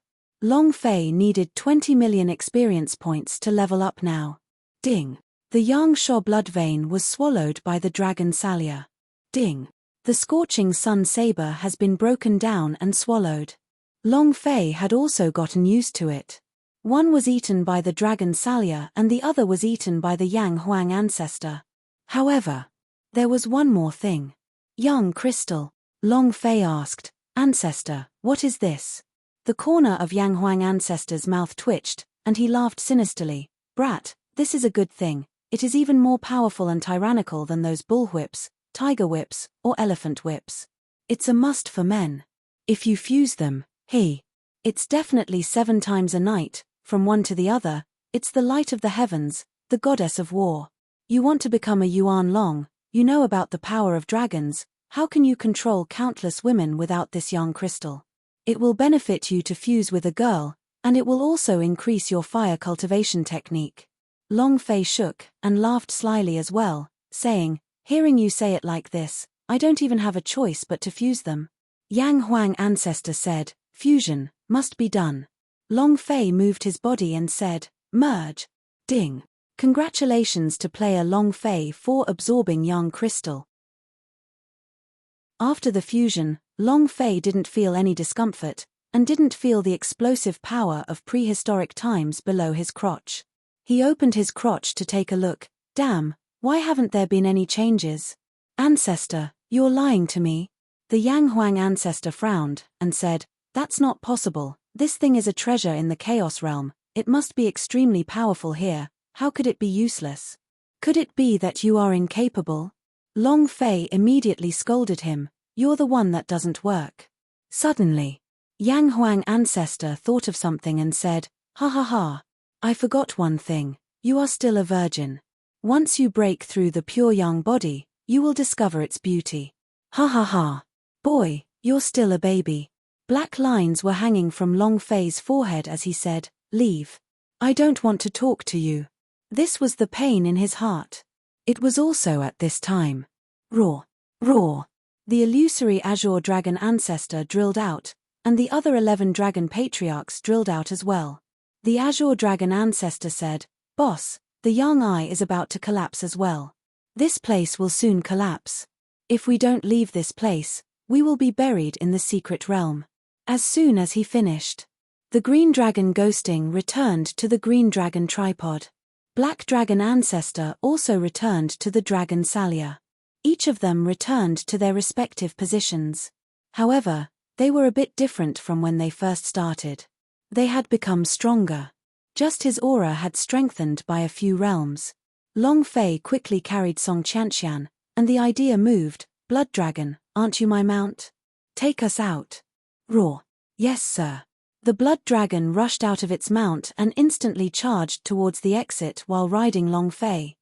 Long Fei needed 20 million experience points to level up now. Ding! The Yang Sha blood vein was swallowed by the dragon Salia. Ding! The scorching sun saber has been broken down and swallowed. Long Fei had also gotten used to it. One was eaten by the dragon Salia and the other was eaten by the Yang Huang ancestor. However, there was one more thing. Young Crystal. Long Fei asked, "Ancestor, what is this?" The corner of Yang Huang ancestor's mouth twitched, and he laughed sinisterly. "Brat, this is a good thing. It is even more powerful and tyrannical than those bull whips, tiger whips, or elephant whips. It's a must for men. If you fuse them, it's definitely 7 times a night. From one to the other, it's the light of the heavens, the goddess of war. You want to become a Yuan Long, you know about the power of dragons, how can you control countless women without this Yang Crystal? It will benefit you to fuse with a girl, and it will also increase your fire cultivation technique." Long Fei shook, and laughed slyly as well, saying, "Hearing you say it like this, I don't even have a choice but to fuse them." Yang Huang ancestor said, "Fusion, must be done." Long Fei moved his body and said, "Merge." Ding! Congratulations to player Long Fei for absorbing Yang Crystal. After the fusion, Long Fei didn't feel any discomfort, and didn't feel the explosive power of prehistoric times below his crotch. He opened his crotch to take a look. Damn, why haven't there been any changes? Ancestor, you're lying to me. The Yang Huang ancestor frowned and said, that's not possible. This thing is a treasure in the Chaos Realm. It must be extremely powerful here. How could it be useless? Could it be that you are incapable? Long Fei immediately scolded him. You're the one that doesn't work. Suddenly, Yang Huang ancestor thought of something and said, ha ha ha. I forgot one thing. You are still a virgin. Once you break through the pure young body, you will discover its beauty. Ha ha ha. Boy, you're still a baby. Black lines were hanging from Long Fei's forehead as he said, leave. I don't want to talk to you. This was the pain in his heart. It was also at this time. Roar. Roar. The illusory azure dragon ancestor drilled out, and the other 11 dragon patriarchs drilled out as well. The azure dragon ancestor said, Boss, the young eye is about to collapse as well. This place will soon collapse. If we don't leave this place, we will be buried in the secret realm. As soon as he finished, the green dragon ghosting returned to the green dragon tripod. Black dragon ancestor also returned to the dragon Salia. Each of them returned to their respective positions. However, they were a bit different from when they first started. They had become stronger. Just his aura had strengthened by a few realms. Long Fei quickly carried Song Qianqian, and the idea moved, Blood Dragon, aren't you my mount? Take us out. Roar. Yes, sir. The blood dragon rushed out of its mount and instantly charged towards the exit while riding Long Fei.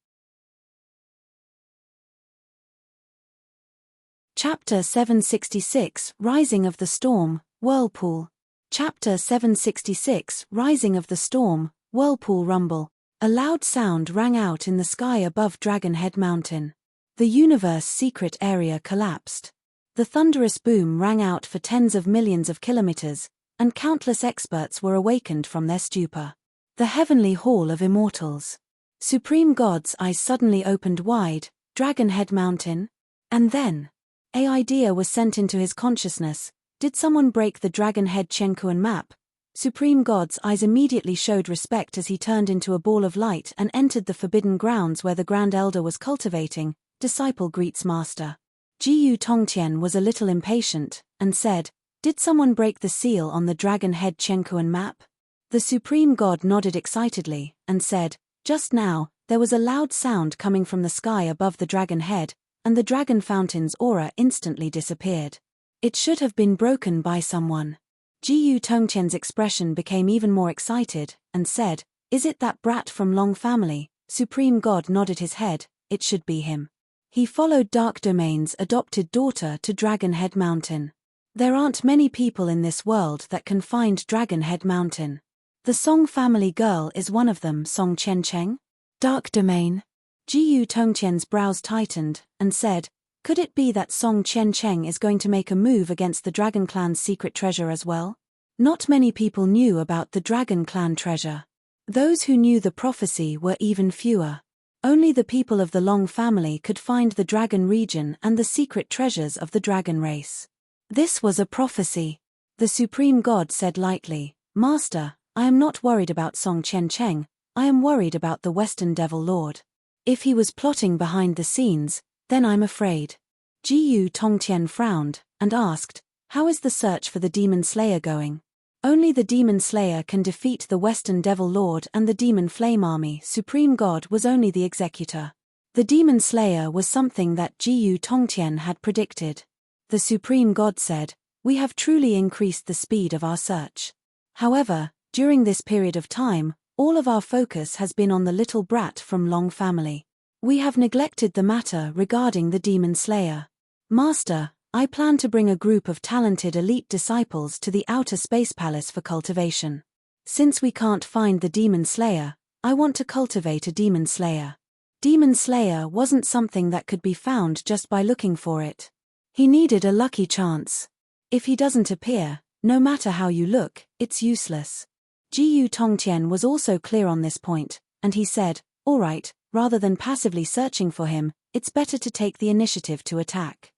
Chapter 766, Rising of the Storm, Whirlpool. Chapter 766, Rising of the Storm, Whirlpool Rumble. A loud sound rang out in the sky above Dragonhead Mountain. The universe secret area collapsed. The thunderous boom rang out for tens of millions of kilometers, and countless experts were awakened from their stupor. The heavenly hall of immortals. Supreme God's eyes suddenly opened wide. Dragonhead Mountain? And then, an idea was sent into his consciousness. Did someone break the Dragonhead Chenkuan map? Supreme God's eyes immediately showed respect as he turned into a ball of light and entered the forbidden grounds where the Grand Elder was cultivating. Disciple greets Master. Jiyu Tongtian was a little impatient, and said, did someone break the seal on the Dragonhead Chenkuan map? The Supreme God nodded excitedly, and said, just now, there was a loud sound coming from the sky above the dragon head, and the dragon fountain's aura instantly disappeared. It should have been broken by someone. Jiyu Tongtian's expression became even more excited, and said, is it that brat from Long family? Supreme God nodded his head, it should be him. He followed Dark Domain's adopted daughter to Dragonhead Mountain. There aren't many people in this world that can find Dragonhead Mountain. The Song family girl is one of them. Song Qiancheng? Dark Domain? Jiyu Tongtian's brows tightened, and said, could it be that Song Qiancheng is going to make a move against the Dragon Clan's secret treasure as well? Not many people knew about the Dragon Clan treasure. Those who knew the prophecy were even fewer. Only the people of the Long family could find the dragon region and the secret treasures of the dragon race. This was a prophecy. The Supreme God said lightly, Master, I am not worried about Song Qiancheng, I am worried about the Western Devil Lord. If he was plotting behind the scenes, then I'm afraid. Jiyu Tongtian frowned, and asked, how is the search for the Demon Slayer going? Only the Demon Slayer can defeat the Western Devil Lord and the Demon Flame Army. Supreme God was only the executor. The Demon Slayer was something that Jiyu Tongtian had predicted. The Supreme God said, we have truly increased the speed of our search. However, during this period of time, all of our focus has been on the little brat from Long family. We have neglected the matter regarding the Demon Slayer. Master, I plan to bring a group of talented elite disciples to the outer space palace for cultivation. Since we can't find the Demon Slayer, I want to cultivate a Demon Slayer. Demon Slayer wasn't something that could be found just by looking for it. He needed a lucky chance. If he doesn't appear, no matter how you look, it's useless. Jiyu Tongtian was also clear on this point, and he said, all right, rather than passively searching for him, it's better to take the initiative to attack.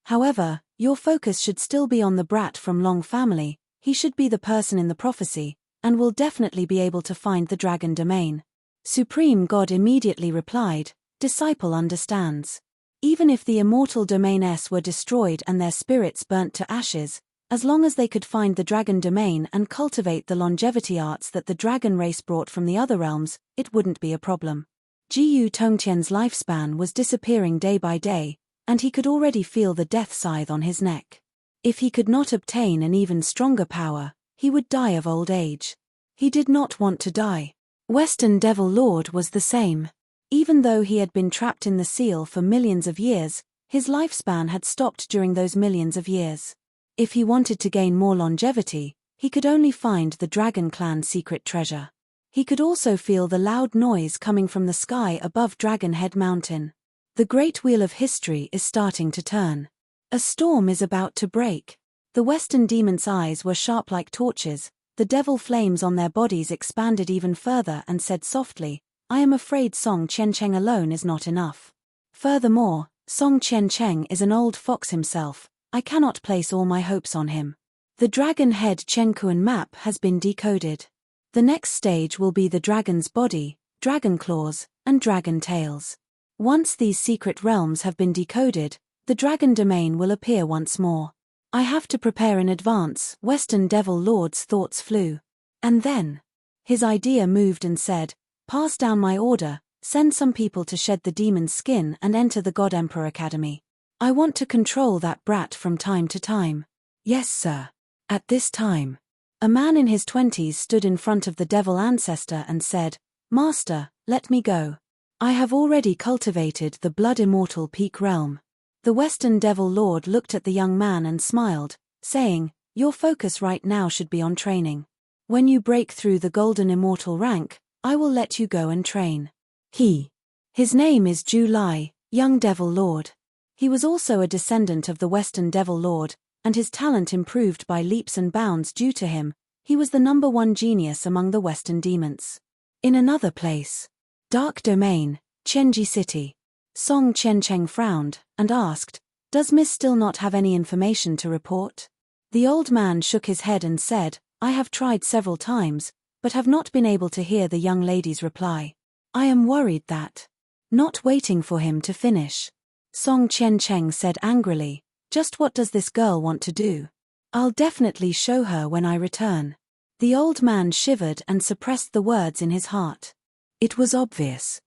However, your focus should still be on the brat from Long family. He should be the person in the prophecy. and will definitely be able to find the dragon domain. Supreme God immediately replied, Disciple understands. Even if the immortal domain were destroyed and their spirits burnt to ashes, as long as they could find the dragon domain and cultivate the longevity arts that the dragon race brought from the other realms, it wouldn't be a problem. Jiyu Tongtian's lifespan was disappearing day by day, and he could already feel the death scythe on his neck. If he could not obtain an even stronger power, he would die of old age. He did not want to die. Western Devil Lord was the same. Even though he had been trapped in the seal for millions of years, his lifespan had stopped during those millions of years. If he wanted to gain more longevity, he could only find the Dragon Clan secret treasure. He could also feel the loud noise coming from the sky above Dragon Head Mountain. The great wheel of history is starting to turn. A storm is about to break. The Western demons' eyes were sharp like torches, the devil flames on their bodies expanded even further and said softly, I am afraid Song Qiancheng alone is not enough. Furthermore, Song Qiancheng is an old fox himself, I cannot place all my hopes on him. The Dragon Head Chenkuan map has been decoded. The next stage will be the dragon's body, dragon claws, and dragon tails. Once these secret realms have been decoded, the dragon domain will appear once more. I have to prepare in advance, Western Devil Lord's thoughts flew. And then, his idea moved and said, Pass down my order, send some people to shed the demon's skin and enter the God Emperor Academy. I want to control that brat from time to time. Yes, sir. At this time, a man in his 20s stood in front of the devil ancestor and said, Master, let me go. I have already cultivated the blood immortal peak realm. The Western Devil Lord looked at the young man and smiled, saying, Your focus right now should be on training. When you break through the golden immortal rank, I will let you go and train. His name is Zhu Lai, young Devil Lord. He was also a descendant of the Western Devil Lord, and his talent improved by leaps and bounds due to him. He was the #1 genius among the Western demons. In another place, Dark Domain, Chenji City. Song Qiancheng frowned, and asked, Does Miss still not have any information to report? The old man shook his head and said, I have tried several times, but have not been able to hear the young lady's reply. I am worried that. Not waiting for him to finish. Song Qiancheng said angrily, Just what does this girl want to do? I'll definitely show her when I return. The old man shivered and suppressed the words in his heart. It was obvious.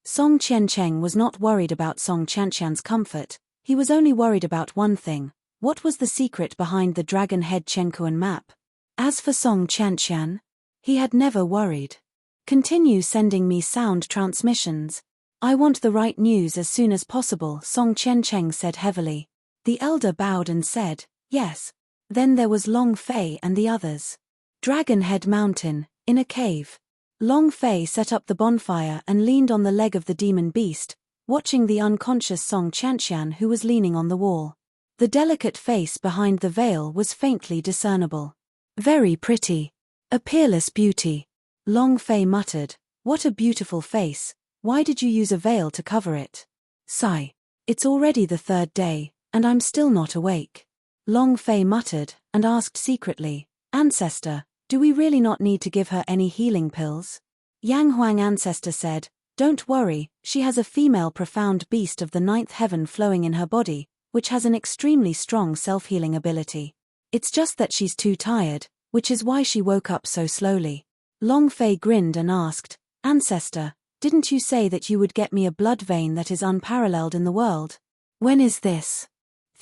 Song Qiancheng was not worried about Song Qianqian's comfort, he was only worried about one thing, what was the secret behind the Dragon Head Chenkuan map? As for Song Qianqian, he had never worried. Continue sending me sound transmissions. I want the right news as soon as possible, Song Qiancheng said heavily. The elder bowed and said, Yes. Then there was Long Fei and the others. Dragon Head Mountain, in a cave. Long Fei set up the bonfire and leaned on the leg of the demon beast, watching the unconscious Song Qianqian who was leaning on the wall. The delicate face behind the veil was faintly discernible. Very pretty. A peerless beauty. Long Fei muttered, What a beautiful face, why did you use a veil to cover it? Sigh. It's already the 3rd day, and I'm still not awake. Long Fei muttered, and asked secretly, Ancestor, do we really not need to give her any healing pills? Yang Huang Ancestor said, Don't worry, she has a female profound beast of the 9th heaven flowing in her body, which has an extremely strong self-healing ability. It's just that she's too tired, which is why she woke up so slowly. Long Fei grinned and asked, Ancestor, didn't you say that you would get me a blood vein that is unparalleled in the world? When is this?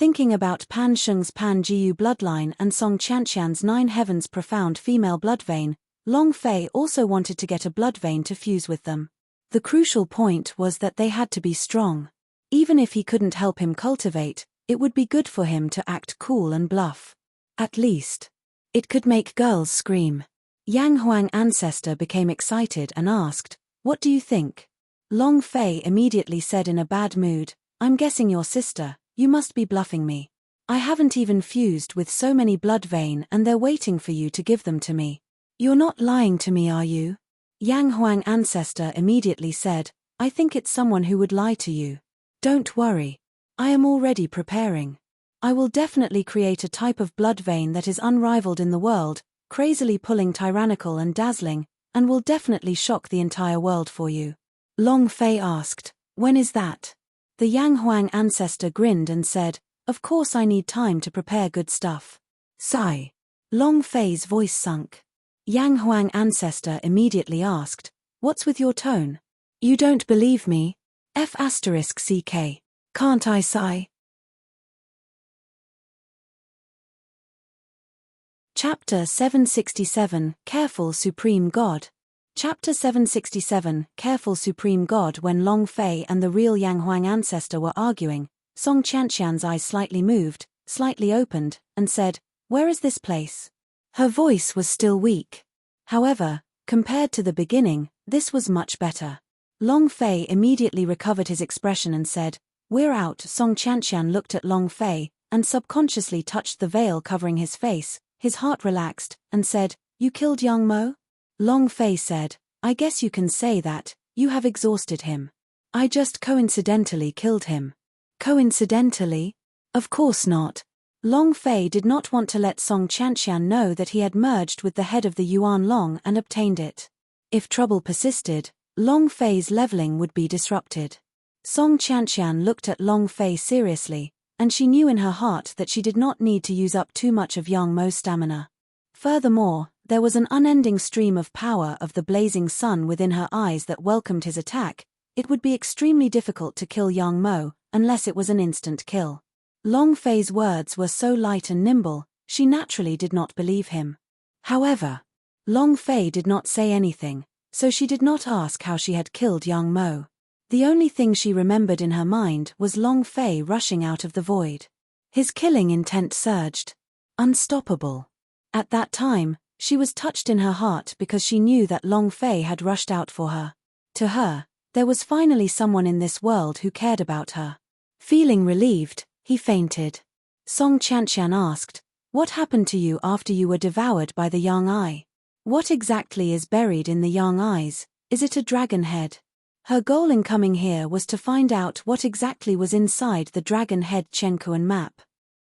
Thinking about Pan Sheng's Pan Jiyu bloodline and Song Qianqian's 9 heavens profound female blood vein, Long Fei also wanted to get a blood vein to fuse with them. The crucial point was that they had to be strong. Even if he couldn't help him cultivate, it would be good for him to act cool and bluff. At least, it could make girls scream. Yang Huang Ancestor became excited and asked, What do you think? Long Fei immediately said in a bad mood, I'm guessing your sister, you must be bluffing me. I haven't even fused with so many blood vein and they're waiting for you to give them to me. You're not lying to me, are you? Yang Huang Ancestor immediately said, I think it's someone who would lie to you. Don't worry. I am already preparing. I will definitely create a type of blood vein that is unrivaled in the world, crazily pulling, tyrannical and dazzling, and will definitely shock the entire world for you. Long Fei asked, when is that? The Yang Huang ancestor grinned and said, of course I need time to prepare good stuff. Sigh. Long Fei's voice sunk. Yang Huang ancestor immediately asked, what's with your tone? You don't believe me? F***ck. Can't I sigh? Chapter 767, Careful Supreme God. Chapter 767, Careful Supreme God. When Long Fei and the real Yang Huang ancestor were arguing, Song Qianqian's eyes slightly moved, slightly opened, and said, where is this place? Her voice was still weak. However, compared to the beginning, this was much better. Long Fei immediately recovered his expression and said, we're out. Song Qianqian looked at Long Fei, and subconsciously touched the veil covering his face. His heart relaxed, and said, you killed Yang Mo? Long Fei said, I guess you can say that, you have exhausted him. I just coincidentally killed him. Coincidentally? Of course not. Long Fei did not want to let Song Qianqian know that he had merged with the head of the Yuan Long and obtained it. If trouble persisted, Long Fei's leveling would be disrupted. Song Qianqian looked at Long Fei seriously, and she knew in her heart that she did not need to use up too much of Yang Mo's stamina. Furthermore, there was an unending stream of power of the blazing sun within her eyes that welcomed his attack. It would be extremely difficult to kill Yang Mo, unless it was an instant kill. Long Fei's words were so light and nimble, she naturally did not believe him. However, Long Fei did not say anything, so she did not ask how she had killed Yang Mo. The only thing she remembered in her mind was Long Fei rushing out of the void. His killing intent surged. Unstoppable. At that time, she was touched in her heart because she knew that Long Fei had rushed out for her. To her, there was finally someone in this world who cared about her. Feeling relieved, he fainted. Song Qianqian asked, what happened to you after you were devoured by the Yang Eye? What exactly is buried in the Yang Eyes? Is it a dragon head? Her goal in coming here was to find out what exactly was inside the dragon head Chenkuan map.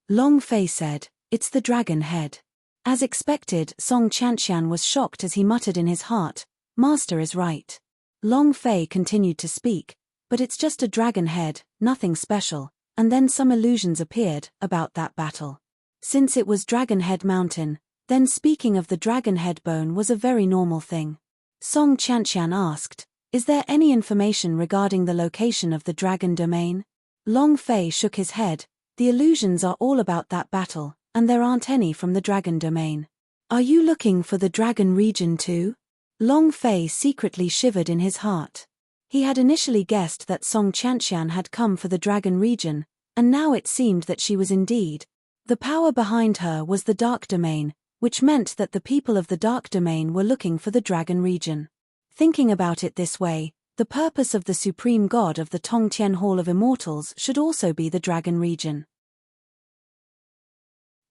Long Fei said, it's the dragon head. As expected, Song Qianqian was shocked as he muttered in his heart, Master is right. Long Fei continued to speak, but it's just a dragon head, nothing special, and then some illusions appeared about that battle. Since it was Dragon Head Mountain, then speaking of the dragon head bone was a very normal thing. Song Qianqian asked, is there any information regarding the location of the dragon domain? Long Fei shook his head, the illusions are all about that battle, and there aren't any from the dragon domain. Are you looking for the dragon region too? Long Fei secretly shivered in his heart. He had initially guessed that Song Qianqian had come for the dragon region, and now it seemed that she was indeed. The power behind her was the dark domain, which meant that the people of the dark domain were looking for the dragon region. Thinking about it this way, the purpose of the supreme god of the Tongtian Hall of Immortals should also be the dragon region.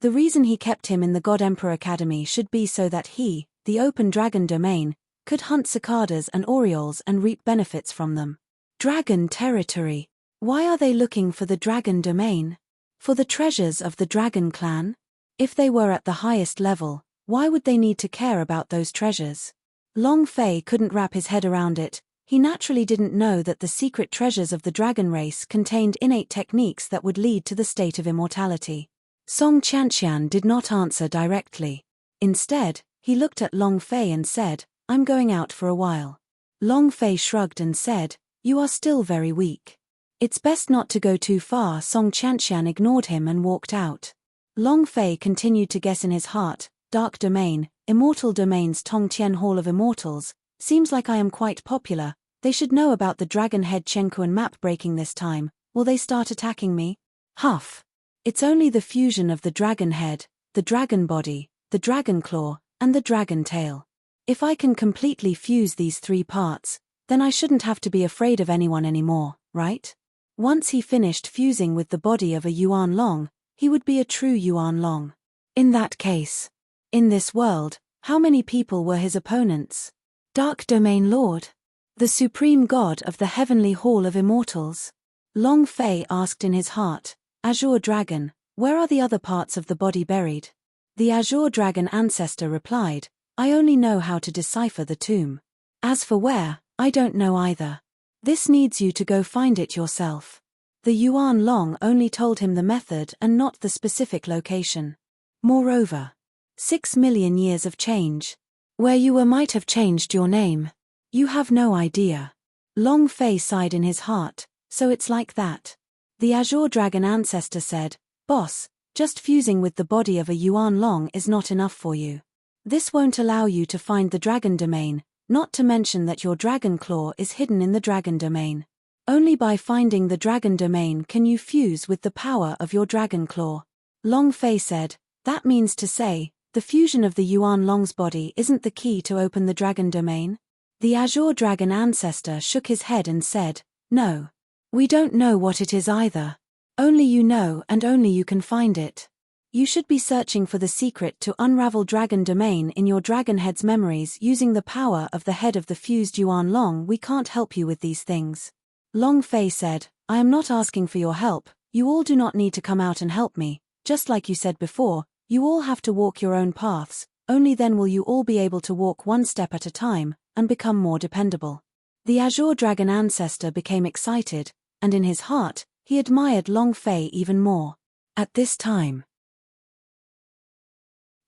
The reason he kept him in the God Emperor Academy should be so that he, the open dragon domain, could hunt cicadas and orioles and reap benefits from them. Dragon territory. Why are they looking for the dragon domain? For the treasures of the dragon clan? If they were at the highest level, why would they need to care about those treasures? Long Fei couldn't wrap his head around it. He naturally didn't know that the secret treasures of the dragon race contained innate techniques that would lead to the state of immortality. Song Qianqian did not answer directly. Instead, he looked at Long Fei and said, I'm going out for a while. Long Fei shrugged and said, you are still very weak. It's best not to go too far. Song Qianqian ignored him and walked out. Long Fei continued to guess in his heart, dark domain, immortal domains, Tongtian Hall of Immortals, seems like I am quite popular. They should know about the dragon head Chenkuan map breaking this time. Will they start attacking me? Huff. It's only the fusion of the dragon head, the dragon body, the dragon claw, and the dragon tail. If I can completely fuse these three parts, then I shouldn't have to be afraid of anyone anymore, right? Once he finished fusing with the body of a Yuan Long, he would be a true Yuan Long. In that case, in this world, how many people were his opponents? Dark Domain Lord? The Supreme God of the Heavenly Hall of Immortals? Long Fei asked in his heart, Azure Dragon, where are the other parts of the body buried? The Azure Dragon ancestor replied, I only know how to decipher the tomb. As for where, I don't know either. This needs you to go find it yourself. The Yuan Long only told him the method and not the specific location. Moreover, 6 million years of change. Where you were might have changed your name. You have no idea. Long Fei sighed in his heart, so it's like that. The Azure Dragon ancestor said, Boss, just fusing with the body of a Yuan Long is not enough for you. This won't allow you to find the dragon domain, not to mention that your dragon claw is hidden in the dragon domain. Only by finding the dragon domain can you fuse with the power of your dragon claw. Long Fei said, that means to say, the fusion of the Yuan Long's body isn't the key to open the dragon domain? The Azure Dragon ancestor shook his head and said, no. We don't know what it is either. Only you know and only you can find it. You should be searching for the secret to unravel dragon domain in your dragon head's memories using the power of the head of the fused Yuan Long. We can't help you with these things. Long Fei said, I am not asking for your help, you all do not need to come out and help me, just like you said before, you all have to walk your own paths, only then will you all be able to walk one step at a time, and become more dependable. The Azure Dragon ancestor became excited, and in his heart, he admired Long Fei even more. At this time,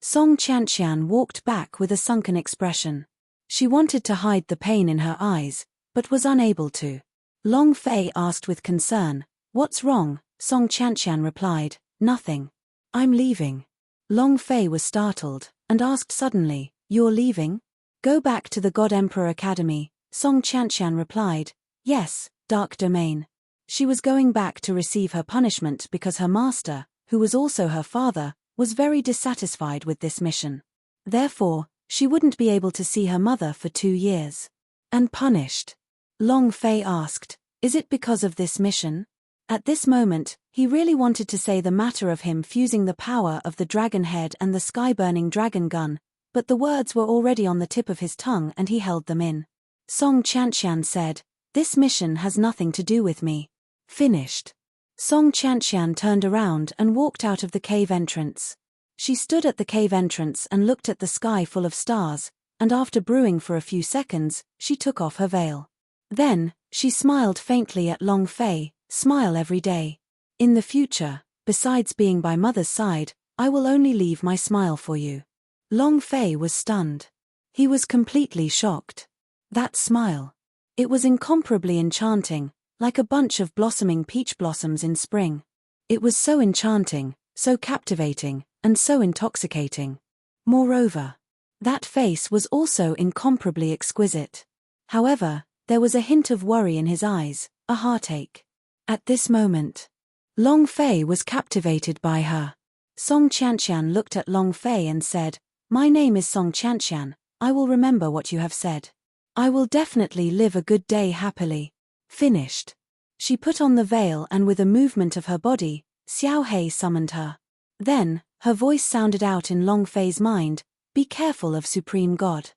Song Qianqian walked back with a sunken expression. She wanted to hide the pain in her eyes, but was unable to. Long Fei asked with concern, what's wrong? Song Qianqian replied, nothing. I'm leaving. Long Fei was startled, and asked suddenly, you're leaving? Go back to the God Emperor Academy. Song Qianqian replied, yes, Dark Domain. She was going back to receive her punishment because her master, who was also her father, was very dissatisfied with this mission. Therefore, she wouldn't be able to see her mother for 2 years. And punished? Long Fei asked, is it because of this mission? At this moment, he really wanted to say the matter of him fusing the power of the dragon head and the sky-burning dragon gun, but the words were already on the tip of his tongue and he held them in. Song Qianqian said, this mission has nothing to do with me. Finished. Song Qianqian turned around and walked out of the cave entrance. She stood at the cave entrance and looked at the sky full of stars, and after brewing for a few seconds, she took off her veil. Then, she smiled faintly at Long Fei, smile every day. In the future, besides being by mother's side, I will only leave my smile for you. Long Fei was stunned. He was completely shocked. That smile. It was incomparably enchanting, like a bunch of blossoming peach blossoms in spring. It was so enchanting, so captivating, and so intoxicating. Moreover, that face was also incomparably exquisite. However, there was a hint of worry in his eyes, a heartache. At this moment, Long Fei was captivated by her. Song Qianqian looked at Long Fei and said, my name is Song Qianqian, I will remember what you have said. I will definitely live a good day happily. Finished. She put on the veil and with a movement of her body, Xiao Hei summoned her. Then, her voice sounded out in Long Fei's mind, be careful of Supreme God.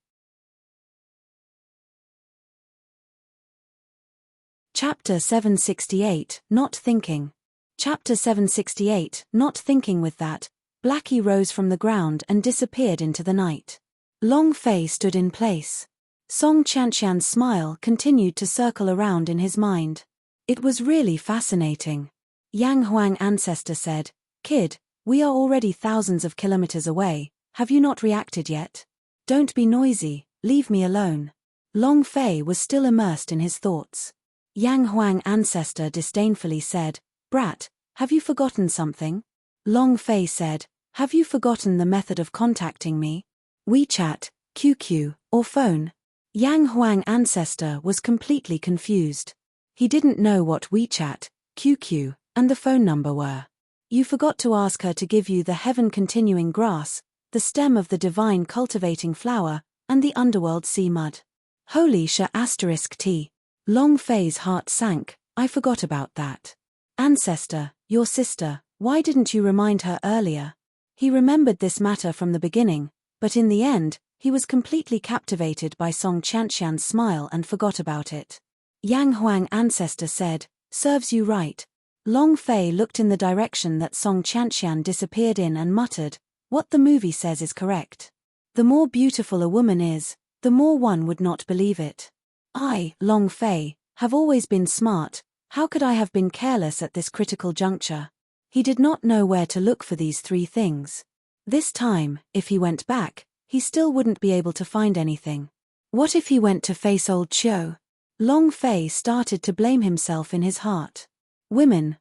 Chapter 768, Not Thinking. Chapter 768, Not Thinking. With that, Blackie rose from the ground and disappeared into the night. Long Fei stood in place. Song Qianqian's smile continued to circle around in his mind. It was really fascinating. Yang Huang ancestor said, Kid, we are already thousands of kilometers away, have you not reacted yet? Don't be noisy, leave me alone. Long Fei was still immersed in his thoughts. Yang Huang ancestor disdainfully said, Brat, have you forgotten something? Long Fei said, have you forgotten the method of contacting me? WeChat, QQ, or phone? Yang Huang ancestor was completely confused. He didn't know what WeChat, QQ, and the phone number were. You forgot to ask her to give you the heaven-continuing grass, the stem of the divine cultivating flower, and the underworld sea mud. Holy **T. Long Fei's heart sank, I forgot about that. Ancestor, your sister, why didn't you remind her earlier? He remembered this matter from the beginning, but in the end, he was completely captivated by Song Qianqian's smile and forgot about it. Yang Huang ancestor said, serves you right. Long Fei looked in the direction that Song Qianqian disappeared in and muttered, What the movie says is correct. The more beautiful a woman is, the more one would not believe it. I, Long Fei, have always been smart. How could I have been careless at this critical juncture? He did not know where to look for these three things. This time, if he went back, he still wouldn't be able to find anything. What if he went to face old Chiu? Long Fei started to blame himself in his heart. Women,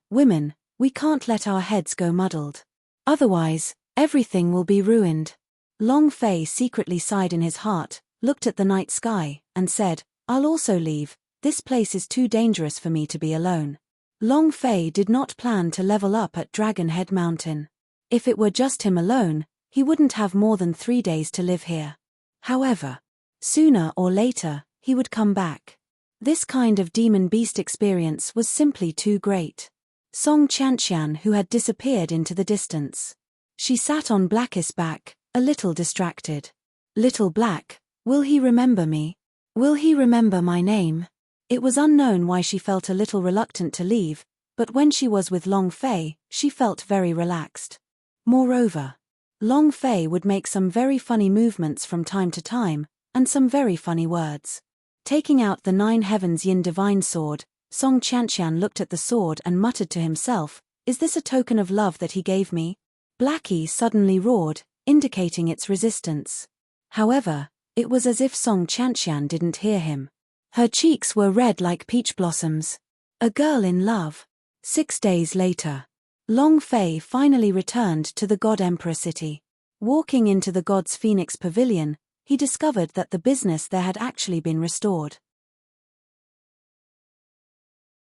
we can't let our heads go muddled. Otherwise, everything will be ruined. Long Fei secretly sighed in his heart, looked at the night sky, and said, I'll also leave. This place is too dangerous for me to be alone. Long Fei did not plan to level up at Dragon Head Mountain. If it were just him alone, he wouldn't have more than 3 days to live here. However, sooner or later, he would come back. This kind of demon beast experience was simply too great. Song Qianqian, who had disappeared into the distance. She sat on Black's back, a little distracted. Little Black, will he remember me? Will he remember my name? It was unknown why she felt a little reluctant to leave, but when she was with Long Fei, she felt very relaxed. Moreover, Long Fei would make some very funny movements from time to time, and some very funny words. Taking out the 9 Heavens Yin Divine Sword, Song Qianqian looked at the sword and muttered to himself, is this a token of love that he gave me? Blackie suddenly roared, indicating its resistance. However, it was as if Song Qianqian didn't hear him. Her cheeks were red like peach blossoms. A girl in love. 6 days later, Long Fei finally returned to the God Emperor city. Walking into the God's Phoenix Pavilion, he discovered that the business there had actually been restored.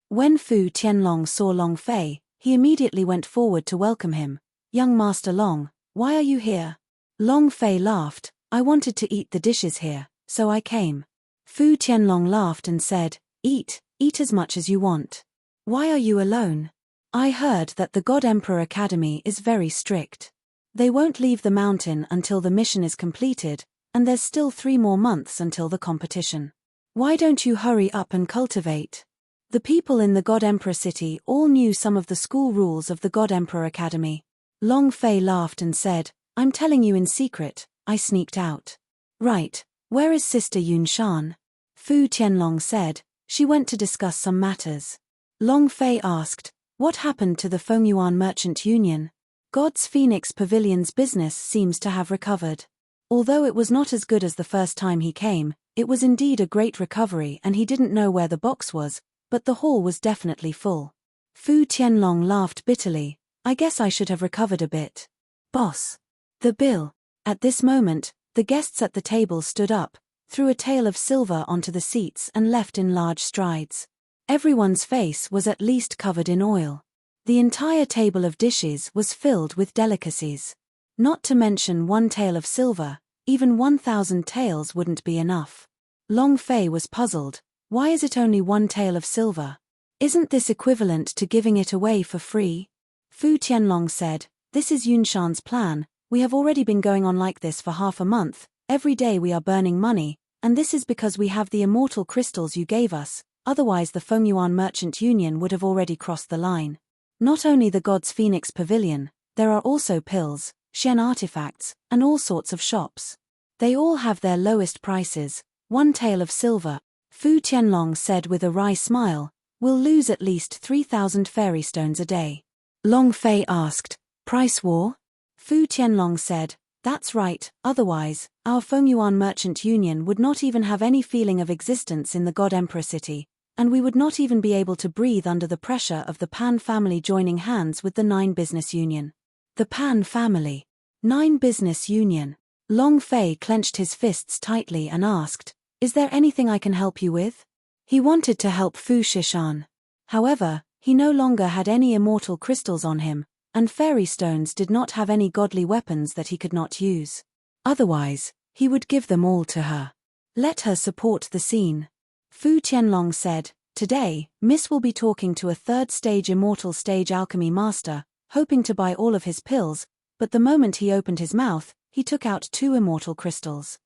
When Fu Tianlong saw Long Fei, he immediately went forward to welcome him. Young Master Long, why are you here? Long Fei laughed, I wanted to eat the dishes here, so I came. Fu Tianlong laughed and said, eat as much as you want. Why are you alone? I heard that the God Emperor Academy is very strict. They won't leave the mountain until the mission is completed, and there's still 3 more months until the competition. Why don't you hurry up and cultivate? The people in the God Emperor city all knew some of the school rules of the God Emperor Academy. Long Fei laughed and said, I'm telling you in secret, I sneaked out. Right, where is Sister Yun Shan? Fu Tianlong said, she went to discuss some matters. Long Fei asked, what happened to the Fengyuan Merchant Union? God's Phoenix Pavilion's business seems to have recovered. Although it was not as good as the first time he came, it was indeed a great recovery and he didn't know where the box was, but the hall was definitely full. Fu Tianlong laughed bitterly, I guess I should have recovered a bit. Boss. The bill. At this moment, the guests at the table stood up, threw a tail of silver onto the seats and left in large strides. Everyone's face was at least covered in oil. The entire table of dishes was filled with delicacies. Not to mention 1 tael of silver, even 1,000 taels wouldn't be enough. Long Fei was puzzled, why is it only 1 tael of silver? Isn't this equivalent to giving it away for free? Fu Tianlong said, this is Yunshan's plan, we have already been going on like this for half a month, every day we are burning money, and this is because we have the immortal crystals you gave us, otherwise the Fengyuan Merchant Union would have already crossed the line. Not only the God's Phoenix Pavilion, there are also pills, Shen artifacts, and all sorts of shops. They all have their lowest prices, 1 tael of silver. Fu Tianlong said with a wry smile, we'll lose at least 3,000 fairy stones a day. Long Fei asked, price war? Fu Tianlong said, that's right, otherwise, our Fengyuan Merchant Union would not even have any feeling of existence in the God Emperor city, and we would not even be able to breathe under the pressure of the Pan family joining hands with the 9 Business Union. The Pan family. 9 Business Union. Long Fei clenched his fists tightly and asked, is there anything I can help you with? He wanted to help Fu Shishan. However, he no longer had any immortal crystals on him, and fairy stones did not have any godly weapons that he could not use. Otherwise, he would give them all to her. Let her support the scene. Fu Tianlong said, today, Miss will be talking to a 3rd stage immortal stage alchemy master, hoping to buy all of his pills, but the moment he opened his mouth, he took out 2 immortal crystals.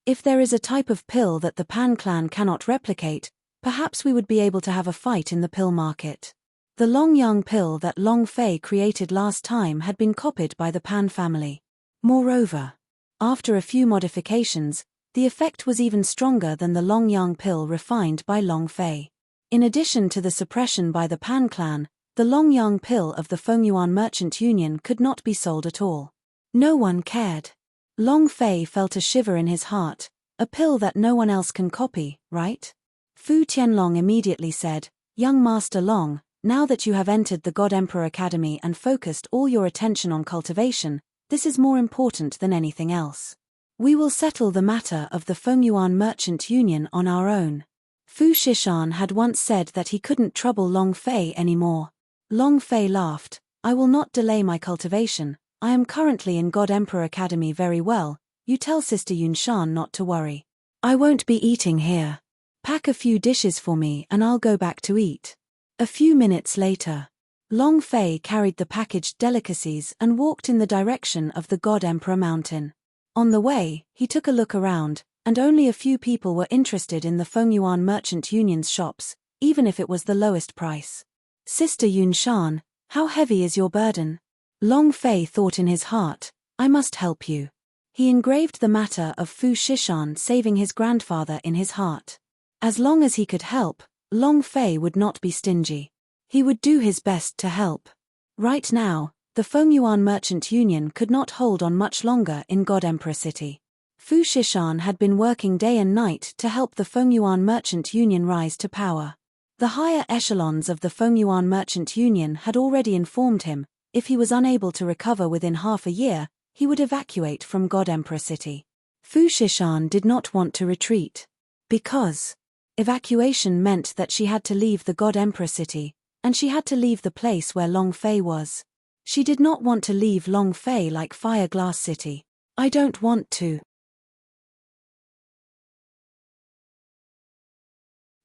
If there is a type of pill that the Pan clan cannot replicate, perhaps we would be able to have a fight in the pill market. The Long Yang pill that Long Fei created last time had been copied by the Pan family. Moreover, after a few modifications, the effect was even stronger than the Long Yang pill refined by Long Fei. In addition to the suppression by the Pan clan, the Long Yang pill of the Fengyuan Merchant Union could not be sold at all. No one cared. Long Fei felt a shiver in his heart, a pill that no one else can copy, right? Fu Tianlong immediately said, "Young Master Long, now that you have entered the God Emperor Academy and focused all your attention on cultivation, this is more important than anything else. We will settle the matter of the Fengyuan Merchant Union on our own." Fu Shishan had once said that he couldn't trouble Long Fei anymore. Long Fei laughed, "I will not delay my cultivation. I am currently in God Emperor Academy very well. You tell Sister Yunshan not to worry. I won't be eating here. Pack a few dishes for me and I'll go back to eat." A few minutes later, Long Fei carried the packaged delicacies and walked in the direction of the God Emperor Mountain. On the way, he took a look around, and only a few people were interested in the Fengyuan Merchant Union's shops, even if it was the lowest price. "Sister Yunshan, how heavy is your burden?" Long Fei thought in his heart, "I must help you." He engraved the matter of Fu Shishan saving his grandfather in his heart. As long as he could help, Long Fei would not be stingy. He would do his best to help. Right now, the Fengyuan Merchant Union could not hold on much longer in God Emperor City. Fu Shishan had been working day and night to help the Fengyuan Merchant Union rise to power. The higher echelons of the Fengyuan Merchant Union had already informed him, if he was unable to recover within half a year, he would evacuate from God Emperor City. Fu Shishan did not want to retreat. Because evacuation meant that she had to leave the God Emperor City, and she had to leave the place where Long Fei was. She did not want to leave Long Fei like Fire Glass City. "I don't want to."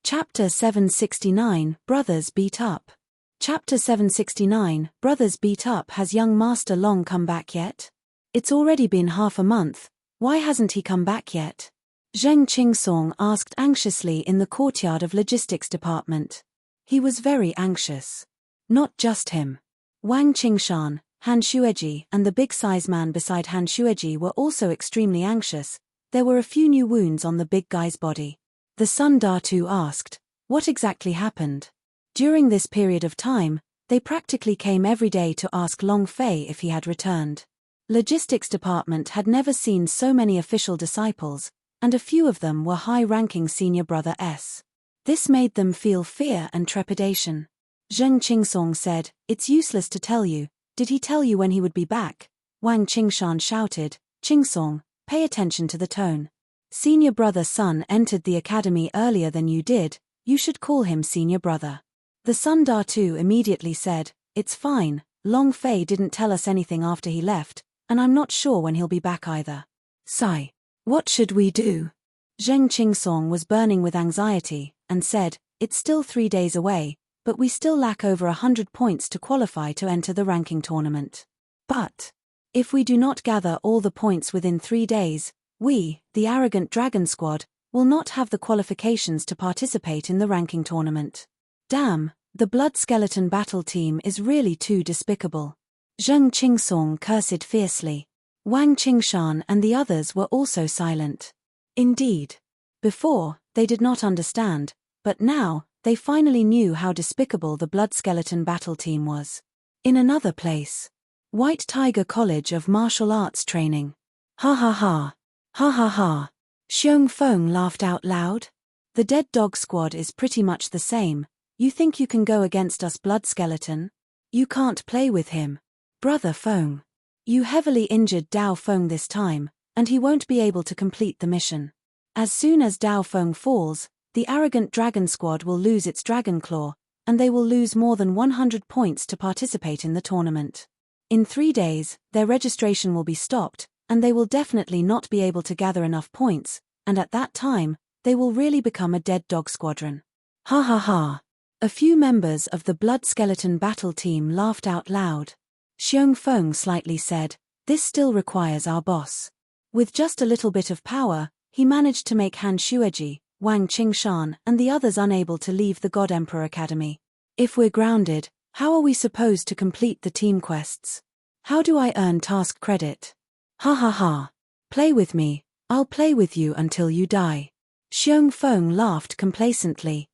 Chapter 769, Brothers Beat Up. Chapter 769, Brothers Beat Up. Has young Master Long come back yet? It's already been half a month, why hasn't he come back yet? Zheng Qingsong asked anxiously in the courtyard of Logistics Department. He was very anxious. Not just him. Wang Qingshan, Han Shueji and the big-size man beside Han Shueji were also extremely anxious. There were a few new wounds on the big guy's body. The Sun Datu asked, what exactly happened? During this period of time, they practically came every day to ask Long Fei if he had returned. Logistics Department had never seen so many official disciples, and a few of them were high-ranking senior brother S. This made them feel fear and trepidation. Zheng Qingsong said, "It's useless to tell you. Did he tell you when he would be back?" Wang Qingshan shouted, "Qingsong, pay attention to the tone. Senior brother Sun entered the academy earlier than you did, you should call him senior brother." The Sun Datu immediately said, "It's fine, Long Fei didn't tell us anything after he left, and I'm not sure when he'll be back either." Sigh. What should we do? Zheng Qingsong was burning with anxiety, and said, "It's still 3 days away, but we still lack over 100 points to qualify to enter the ranking tournament. But if we do not gather all the points within 3 days, we, the arrogant dragon squad, will not have the qualifications to participate in the ranking tournament. Damn, the blood skeleton battle team is really too despicable." Zheng Qingsong cursed fiercely. Wang Qingshan and the others were also silent. Indeed. Before, they did not understand, but now, they finally knew how despicable the blood skeleton battle team was. In another place. White Tiger College of Martial Arts Training. Ha ha ha. Ha ha ha. Xiong Feng laughed out loud. The Dead Dog Squad is pretty much the same. You think you can go against us, Blood Skeleton? You can't play with him. Brother Feng. You heavily injured Dao Feng this time, and he won't be able to complete the mission. As soon as Dao Feng falls, the arrogant dragon squad will lose its dragon claw, and they will lose more than 100 points to participate in the tournament. In 3 days, their registration will be stopped, and they will definitely not be able to gather enough points, and at that time, they will really become a dead dog squadron. Ha ha ha. A few members of the blood skeleton battle team laughed out loud. Xiong Feng slightly said, "This still requires our boss." With just a little bit of power, he managed to make Han Shueji, Wang Qingshan and the others unable to leave the God Emperor Academy. If we're grounded, How are we supposed to complete the team quests? How do I earn task credit? Ha ha ha. Play with me, I'll play with you until you die. Xiong Feng laughed complacently.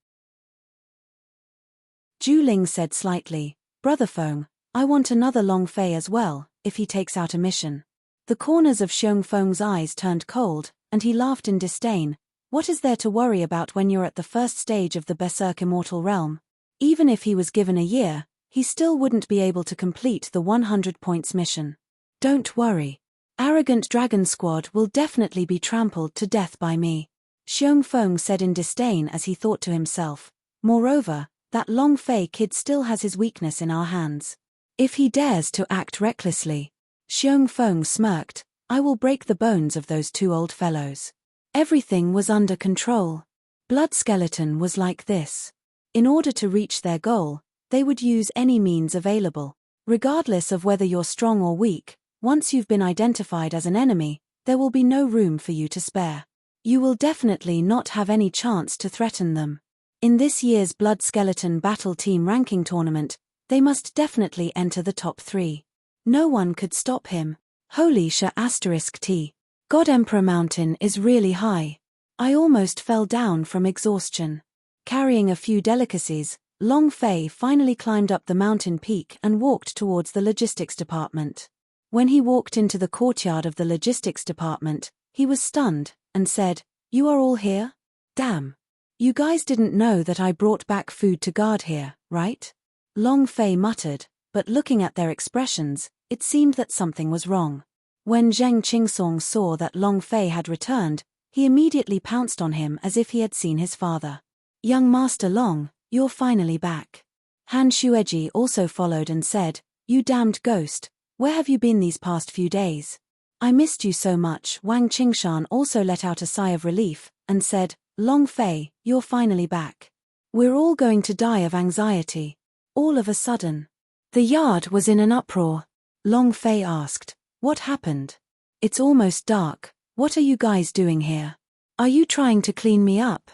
Zhu Ling said slightly, Brother Feng, I want another Long Fei as well, if he takes out a mission. The corners of Xiong Feng's eyes turned cold, and he laughed in disdain. What is there to worry about when you're at the first stage of the Berserk Immortal Realm? Even if he was given a year, he still wouldn't be able to complete the 100 points mission. Don't worry. Arrogant Dragon Squad will definitely be trampled to death by me. Xiong Feng said in disdain as he thought to himself. Moreover, that Long Fei kid still has his weakness in our hands. If he dares to act recklessly. Xiong Feng smirked, I will break the bones of those two old fellows. Everything was under control. Blood Skeleton was like this. In order to reach their goal, they would use any means available. Regardless of whether you're strong or weak, once you've been identified as an enemy, there will be no room for you to spare. You will definitely not have any chance to threaten them. In this year's Blood Skeleton Battle Team Ranking Tournament, they must definitely enter the top 3. No one could stop him. Holy *T. God Emperor Mountain is really high. I almost fell down from exhaustion. Carrying a few delicacies, Long Fei finally climbed up the mountain peak and walked towards the logistics department. When he walked into the courtyard of the logistics department, he was stunned, and said, You are all here? Damn. You guys didn't know that I brought back food to guard here, right? Long Fei muttered, but looking at their expressions, it seemed that something was wrong. When Zheng Qingsong saw that Long Fei had returned, he immediately pounced on him as if he had seen his father. Young Master Long, you're finally back. Han Shueji also followed and said, You damned ghost, where have you been these past few days? I missed you so much. Wang Qingshan also let out a sigh of relief, and said, Long Fei, you're finally back. We're all going to die of anxiety. All of a sudden. The yard was in an uproar. Long Fei asked, What happened? It's almost dark, what are you guys doing here? Are you trying to clean me up?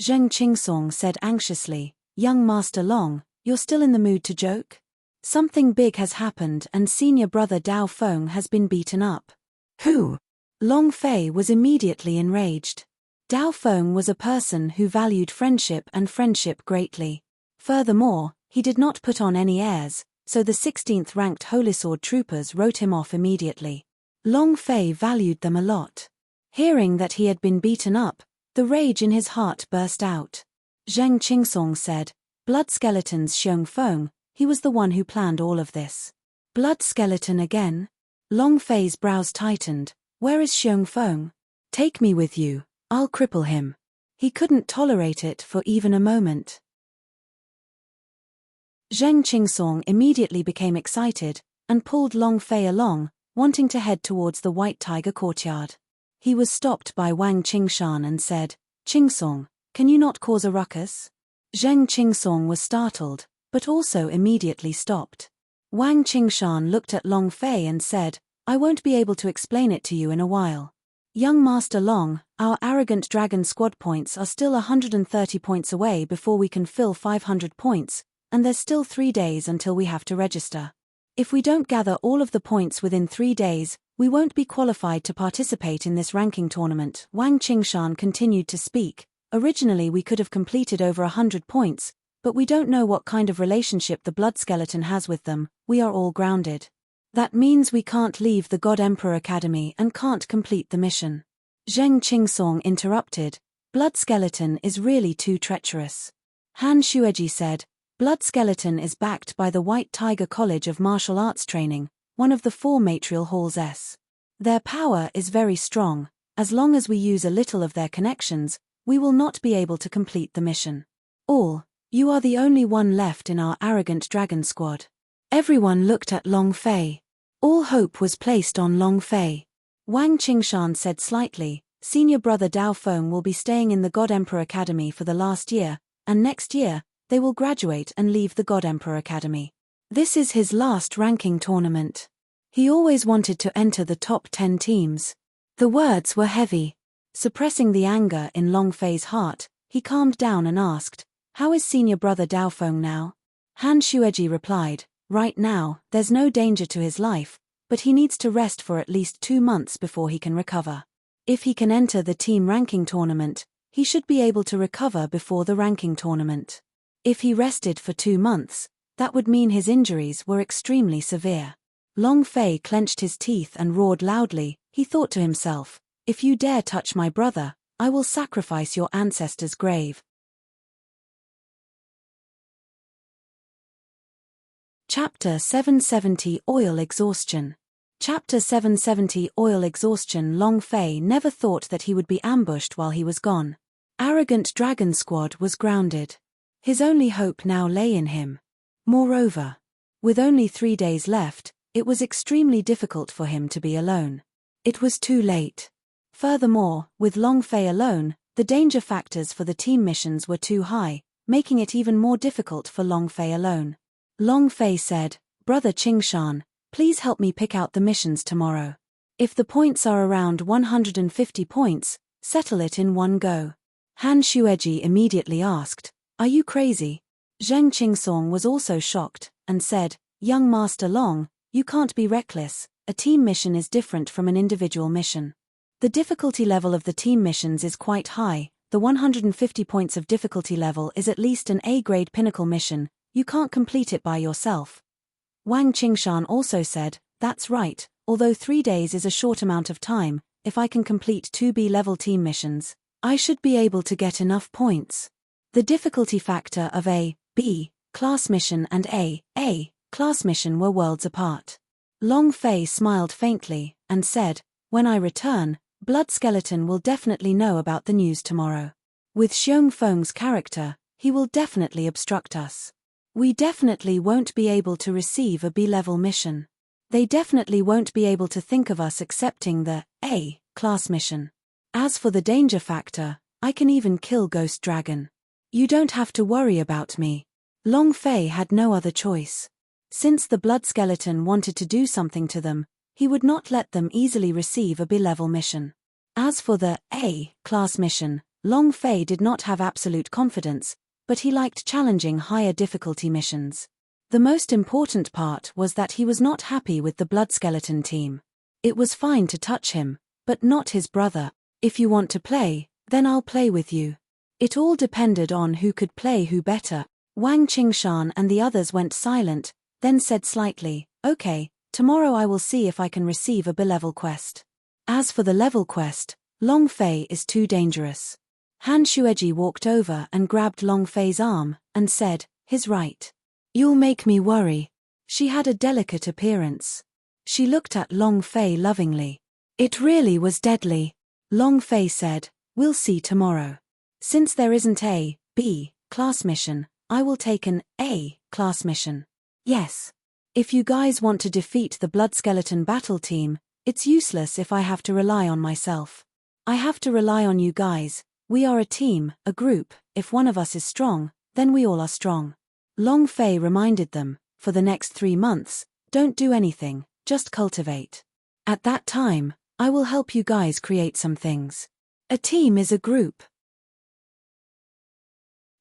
Zheng Qingsong said anxiously, Young Master Long, you're still in the mood to joke? Something big has happened and senior brother Dao Feng has been beaten up. Who? Long Fei was immediately enraged. Dao Feng was a person who valued friendship and friendship greatly. Furthermore, he did not put on any airs, so the 16th ranked Holy Sword troopers wrote him off immediately. Long Fei valued them a lot. Hearing that he had been beaten up, the rage in his heart burst out. Zheng Qingsong said, Blood Skeleton's Xiong Feng, he was the one who planned all of this. Blood Skeleton again? Long Fei's brows tightened, where is Xiong Feng? Take me with you, I'll cripple him. He couldn't tolerate it for even a moment. Zheng Qingsong immediately became excited, and pulled Long Fei along, wanting to head towards the White Tiger courtyard. He was stopped by Wang Qingshan and said, Qingsong, can you not cause a ruckus? Zheng Qingsong was startled, but also immediately stopped. Wang Qingshan looked at Long Fei and said, I won't be able to explain it to you in a while. Young Master Long, our arrogant dragon squad points are still 130 points away before we can fill 500 points, and there's still 3 days until we have to register. If we don't gather all of the points within 3 days, we won't be qualified to participate in this ranking tournament. Wang Qingshan continued to speak. Originally we could have completed over 100 points, but we don't know what kind of relationship the Blood Skeleton has with them, we are all grounded. That means we can't leave the God Emperor Academy and can't complete the mission. Zheng Qingsong interrupted, Blood Skeleton is really too treacherous. Han Shueji said, Blood Skeleton is backed by the White Tiger College of Martial Arts Training, one of the 4 matrial halls. Their power is very strong. As long as we use a little of their connections, we will not be able to complete the mission. You are the only one left in our arrogant dragon squad. Everyone looked at Long Fei. All hope was placed on Long Fei. Wang Qingshan said slightly, Senior brother Dao Feng will be staying in the God Emperor Academy for the last year, and next year, they will graduate and leave the God Emperor Academy. This is his last ranking tournament. He always wanted to enter the top 10 teams. The words were heavy. Suppressing the anger in Long Fei's heart, he calmed down and asked, How is senior brother Dao Feng now? Han Xueji replied, right now, there's no danger to his life, but he needs to rest for at least 2 months before he can recover. If he can enter the team ranking tournament, he should be able to recover before the ranking tournament. If he rested for 2 months, that would mean his injuries were extremely severe. Long Fei clenched his teeth and roared loudly. He thought to himself, if you dare touch my brother, I will sacrifice your ancestors' grave. Chapter 770 Oil Exhaustion. Chapter 770 Oil Exhaustion. Long Fei never thought that he would be ambushed while he was gone. Arrogant Dragon Squad was grounded. His only hope now lay in him. Moreover, with only 3 days left, it was extremely difficult for him to be alone. It was too late. Furthermore, with Long Fei alone, the danger factors for the team missions were too high, making it even more difficult for Long Fei alone. Long Fei said, Brother Qingshan, please help me pick out the missions tomorrow. If the points are around 150 points, settle it in one go. Han Xueji immediately asked, are you crazy? Zheng Qingsong was also shocked, and said, young Master Long, you can't be reckless, a team mission is different from an individual mission. The difficulty level of the team missions is quite high, the 150 points of difficulty level is at least an A-grade pinnacle mission, you can't complete it by yourself. Wang Qingshan also said, that's right, although 3 days is a short amount of time, if I can complete 2 B-level team missions, I should be able to get enough points. The difficulty factor of a B class mission and a class mission were worlds apart. Long Fei smiled faintly, and said, when I return, Blood Skeleton will definitely know about the news tomorrow. With Xiong Feng's character, he will definitely obstruct us. We definitely won't be able to receive a B-level mission. They definitely won't be able to think of us accepting the A class mission. As for the danger factor, I can even kill Ghost Dragon. You don't have to worry about me. Long Fei had no other choice. Since the Blood Skeleton wanted to do something to them, he would not let them easily receive a B-level mission. As for the A class mission, Long Fei did not have absolute confidence, but he liked challenging higher difficulty missions. The most important part was that he was not happy with the Blood Skeleton team. It was fine to touch him, but not his brother. If you want to play, then I'll play with you. It all depended on who could play who better. Wang Qingshan and the others went silent, then said slightly, okay, tomorrow I will see if I can receive a B-level quest. As for the level quest, Long Fei is too dangerous. Han Xueji walked over and grabbed Long Fei's arm, and said, he's right. You'll make me worry. She had a delicate appearance. She looked at Long Fei lovingly. It really was deadly. Long Fei said, we'll see tomorrow. Since there isn't a B class mission, I will take an A class mission. Yes. If you guys want to defeat the Blood Skeleton battle team, it's useless if I have to rely on myself. I have to rely on you guys. We are a team, a group, if one of us is strong, then we all are strong. Long Fei reminded them, for the next 3 months, don't do anything, just cultivate. At that time, I will help you guys create some things. A team is a group.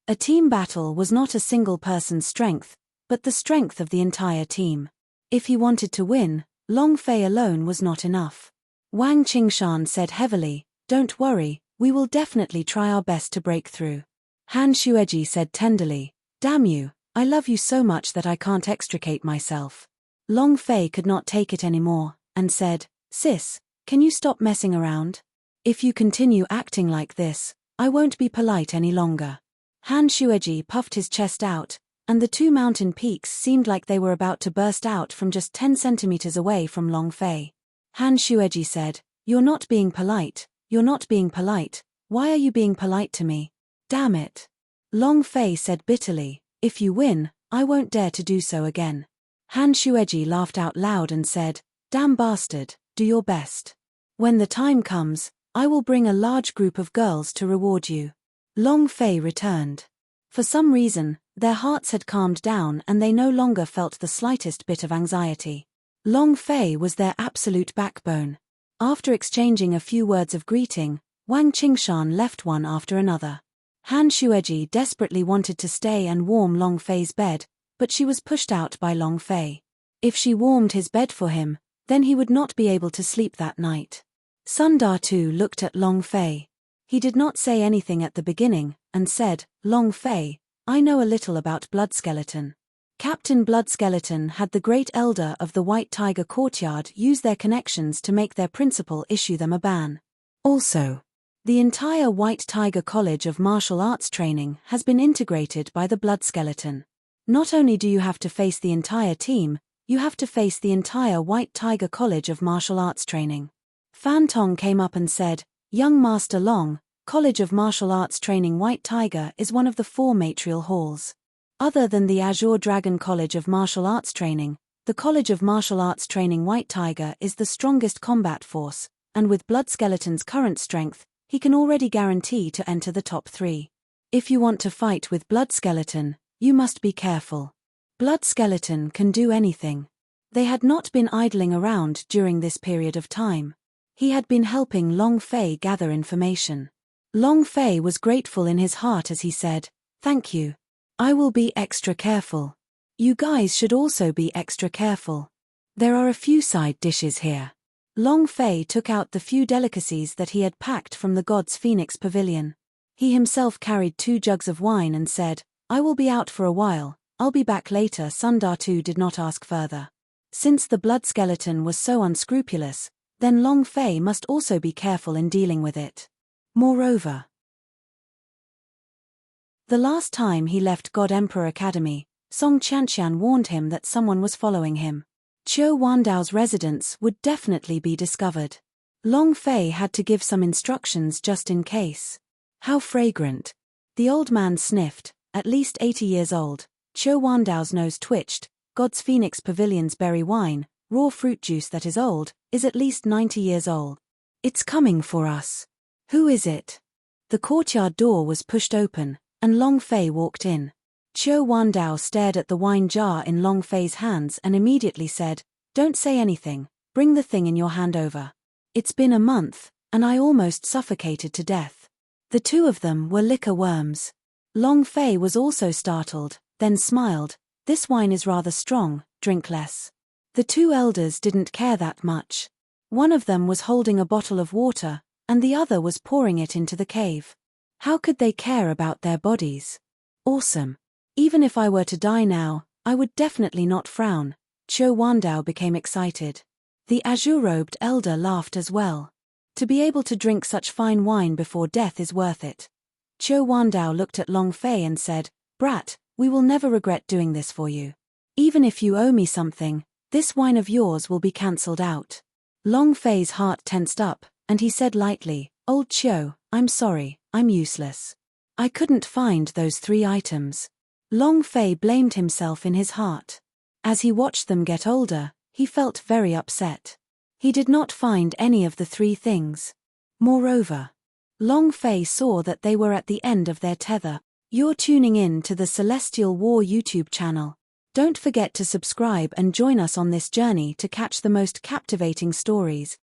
A team battle was not a single person's strength, but the strength of the entire team. If he wanted to win, Long Fei alone was not enough. Wang Qingshan said heavily, don't worry, we will definitely try our best to break through. Han Xueji said tenderly, damn you, I love you so much that I can't extricate myself. Long Fei could not take it anymore, and said, sis, can you stop messing around? If you continue acting like this, I won't be polite any longer. Han Xueji puffed his chest out, and the 2 mountain peaks seemed like they were about to burst out from just 10 centimeters away from Long Fei. Han Xueji said, you're not being polite. You're not being polite. Why are you being polite to me? Damn it. Long Fei said bitterly, if you win, I won't dare to do so again. Han Xueji laughed out loud and said, damn bastard, do your best. When the time comes, I will bring a large group of girls to reward you. Long Fei returned. For some reason, their hearts had calmed down and they no longer felt the slightest bit of anxiety. Long Fei was their absolute backbone. After exchanging a few words of greeting, Wang Qingshan left one after another. Han Xueji desperately wanted to stay and warm Long Fei's bed, but she was pushed out by Long Fei. If she warmed his bed for him, then he would not be able to sleep that night. Sundar too looked at Long Fei. He did not say anything at the beginning, and said, "Long Fei, I know a little about Blood Skeleton." Captain Blood Skeleton had the great elder of the White Tiger Courtyard use their connections to make their principal issue them a ban. Also, the entire White Tiger College of Martial Arts Training has been integrated by the Blood Skeleton. Not only do you have to face the entire team, you have to face the entire White Tiger College of Martial Arts Training. Fan Tong came up and said, "Young Master Long, College of Martial Arts Training White Tiger is one of the 4 matrial halls. Other than the Azure Dragon College of Martial Arts Training, the College of Martial Arts Training White Tiger is the strongest combat force, and with Blood Skeleton's current strength, he can already guarantee to enter the top 3. If you want to fight with Blood Skeleton, you must be careful. Blood Skeleton can do anything." They had not been idling around during this period of time. He had been helping Long Fei gather information. Long Fei was grateful in his heart as he said, "Thank you. I will be extra careful. You guys should also be extra careful. There are a few side dishes here." Long Fei took out the few delicacies that he had packed from the God's Phoenix Pavilion. He himself carried 2 jugs of wine and said, "I will be out for a while, I'll be back later." Sundar too did not ask further. Since the Blood Skeleton was so unscrupulous, then Long Fei must also be careful in dealing with it. Moreover, the last time he left God Emperor Academy, Song Qianqian warned him that someone was following him. Qiu Wandao's residence would definitely be discovered. Long Fei had to give some instructions just in case. How fragrant. The old man sniffed, at least 80 years old. Qiu Wandao's nose twitched. God's Phoenix Pavilion's berry wine, raw fruit juice that is old, is at least 90 years old. It's coming for us. Who is it? The courtyard door was pushed open, and Long Fei walked in. Qiu Wandao stared at the wine jar in Long Fei's hands and immediately said, "Don't say anything, bring the thing in your hand over. It's been a month, and I almost suffocated to death." The 2 of them were liquor worms. Long Fei was also startled, then smiled, "This wine is rather strong, drink less." The 2 elders didn't care that much. One of them was holding a bottle of water, and the other was pouring it into the cave. How could they care about their bodies? Awesome. Even if I were to die now, I would definitely not frown. Qiu Wandao became excited. The azure-robed elder laughed as well. To be able to drink such fine wine before death is worth it. Qiu Wandao looked at Long Fei and said, "Brat, we will never regret doing this for you. Even if you owe me something, this wine of yours will be cancelled out." Long Fei's heart tensed up, and he said lightly, "Old Qiu, I'm sorry, I'm useless. I couldn't find those 3 items." Long Fei blamed himself in his heart. As he watched them get older, he felt very upset. He did not find any of the 3 things. Moreover, Long Fei saw that they were at the end of their tether. You're tuning in to the Celestial War YouTube channel. Don't forget to subscribe and join us on this journey to catch the most captivating stories.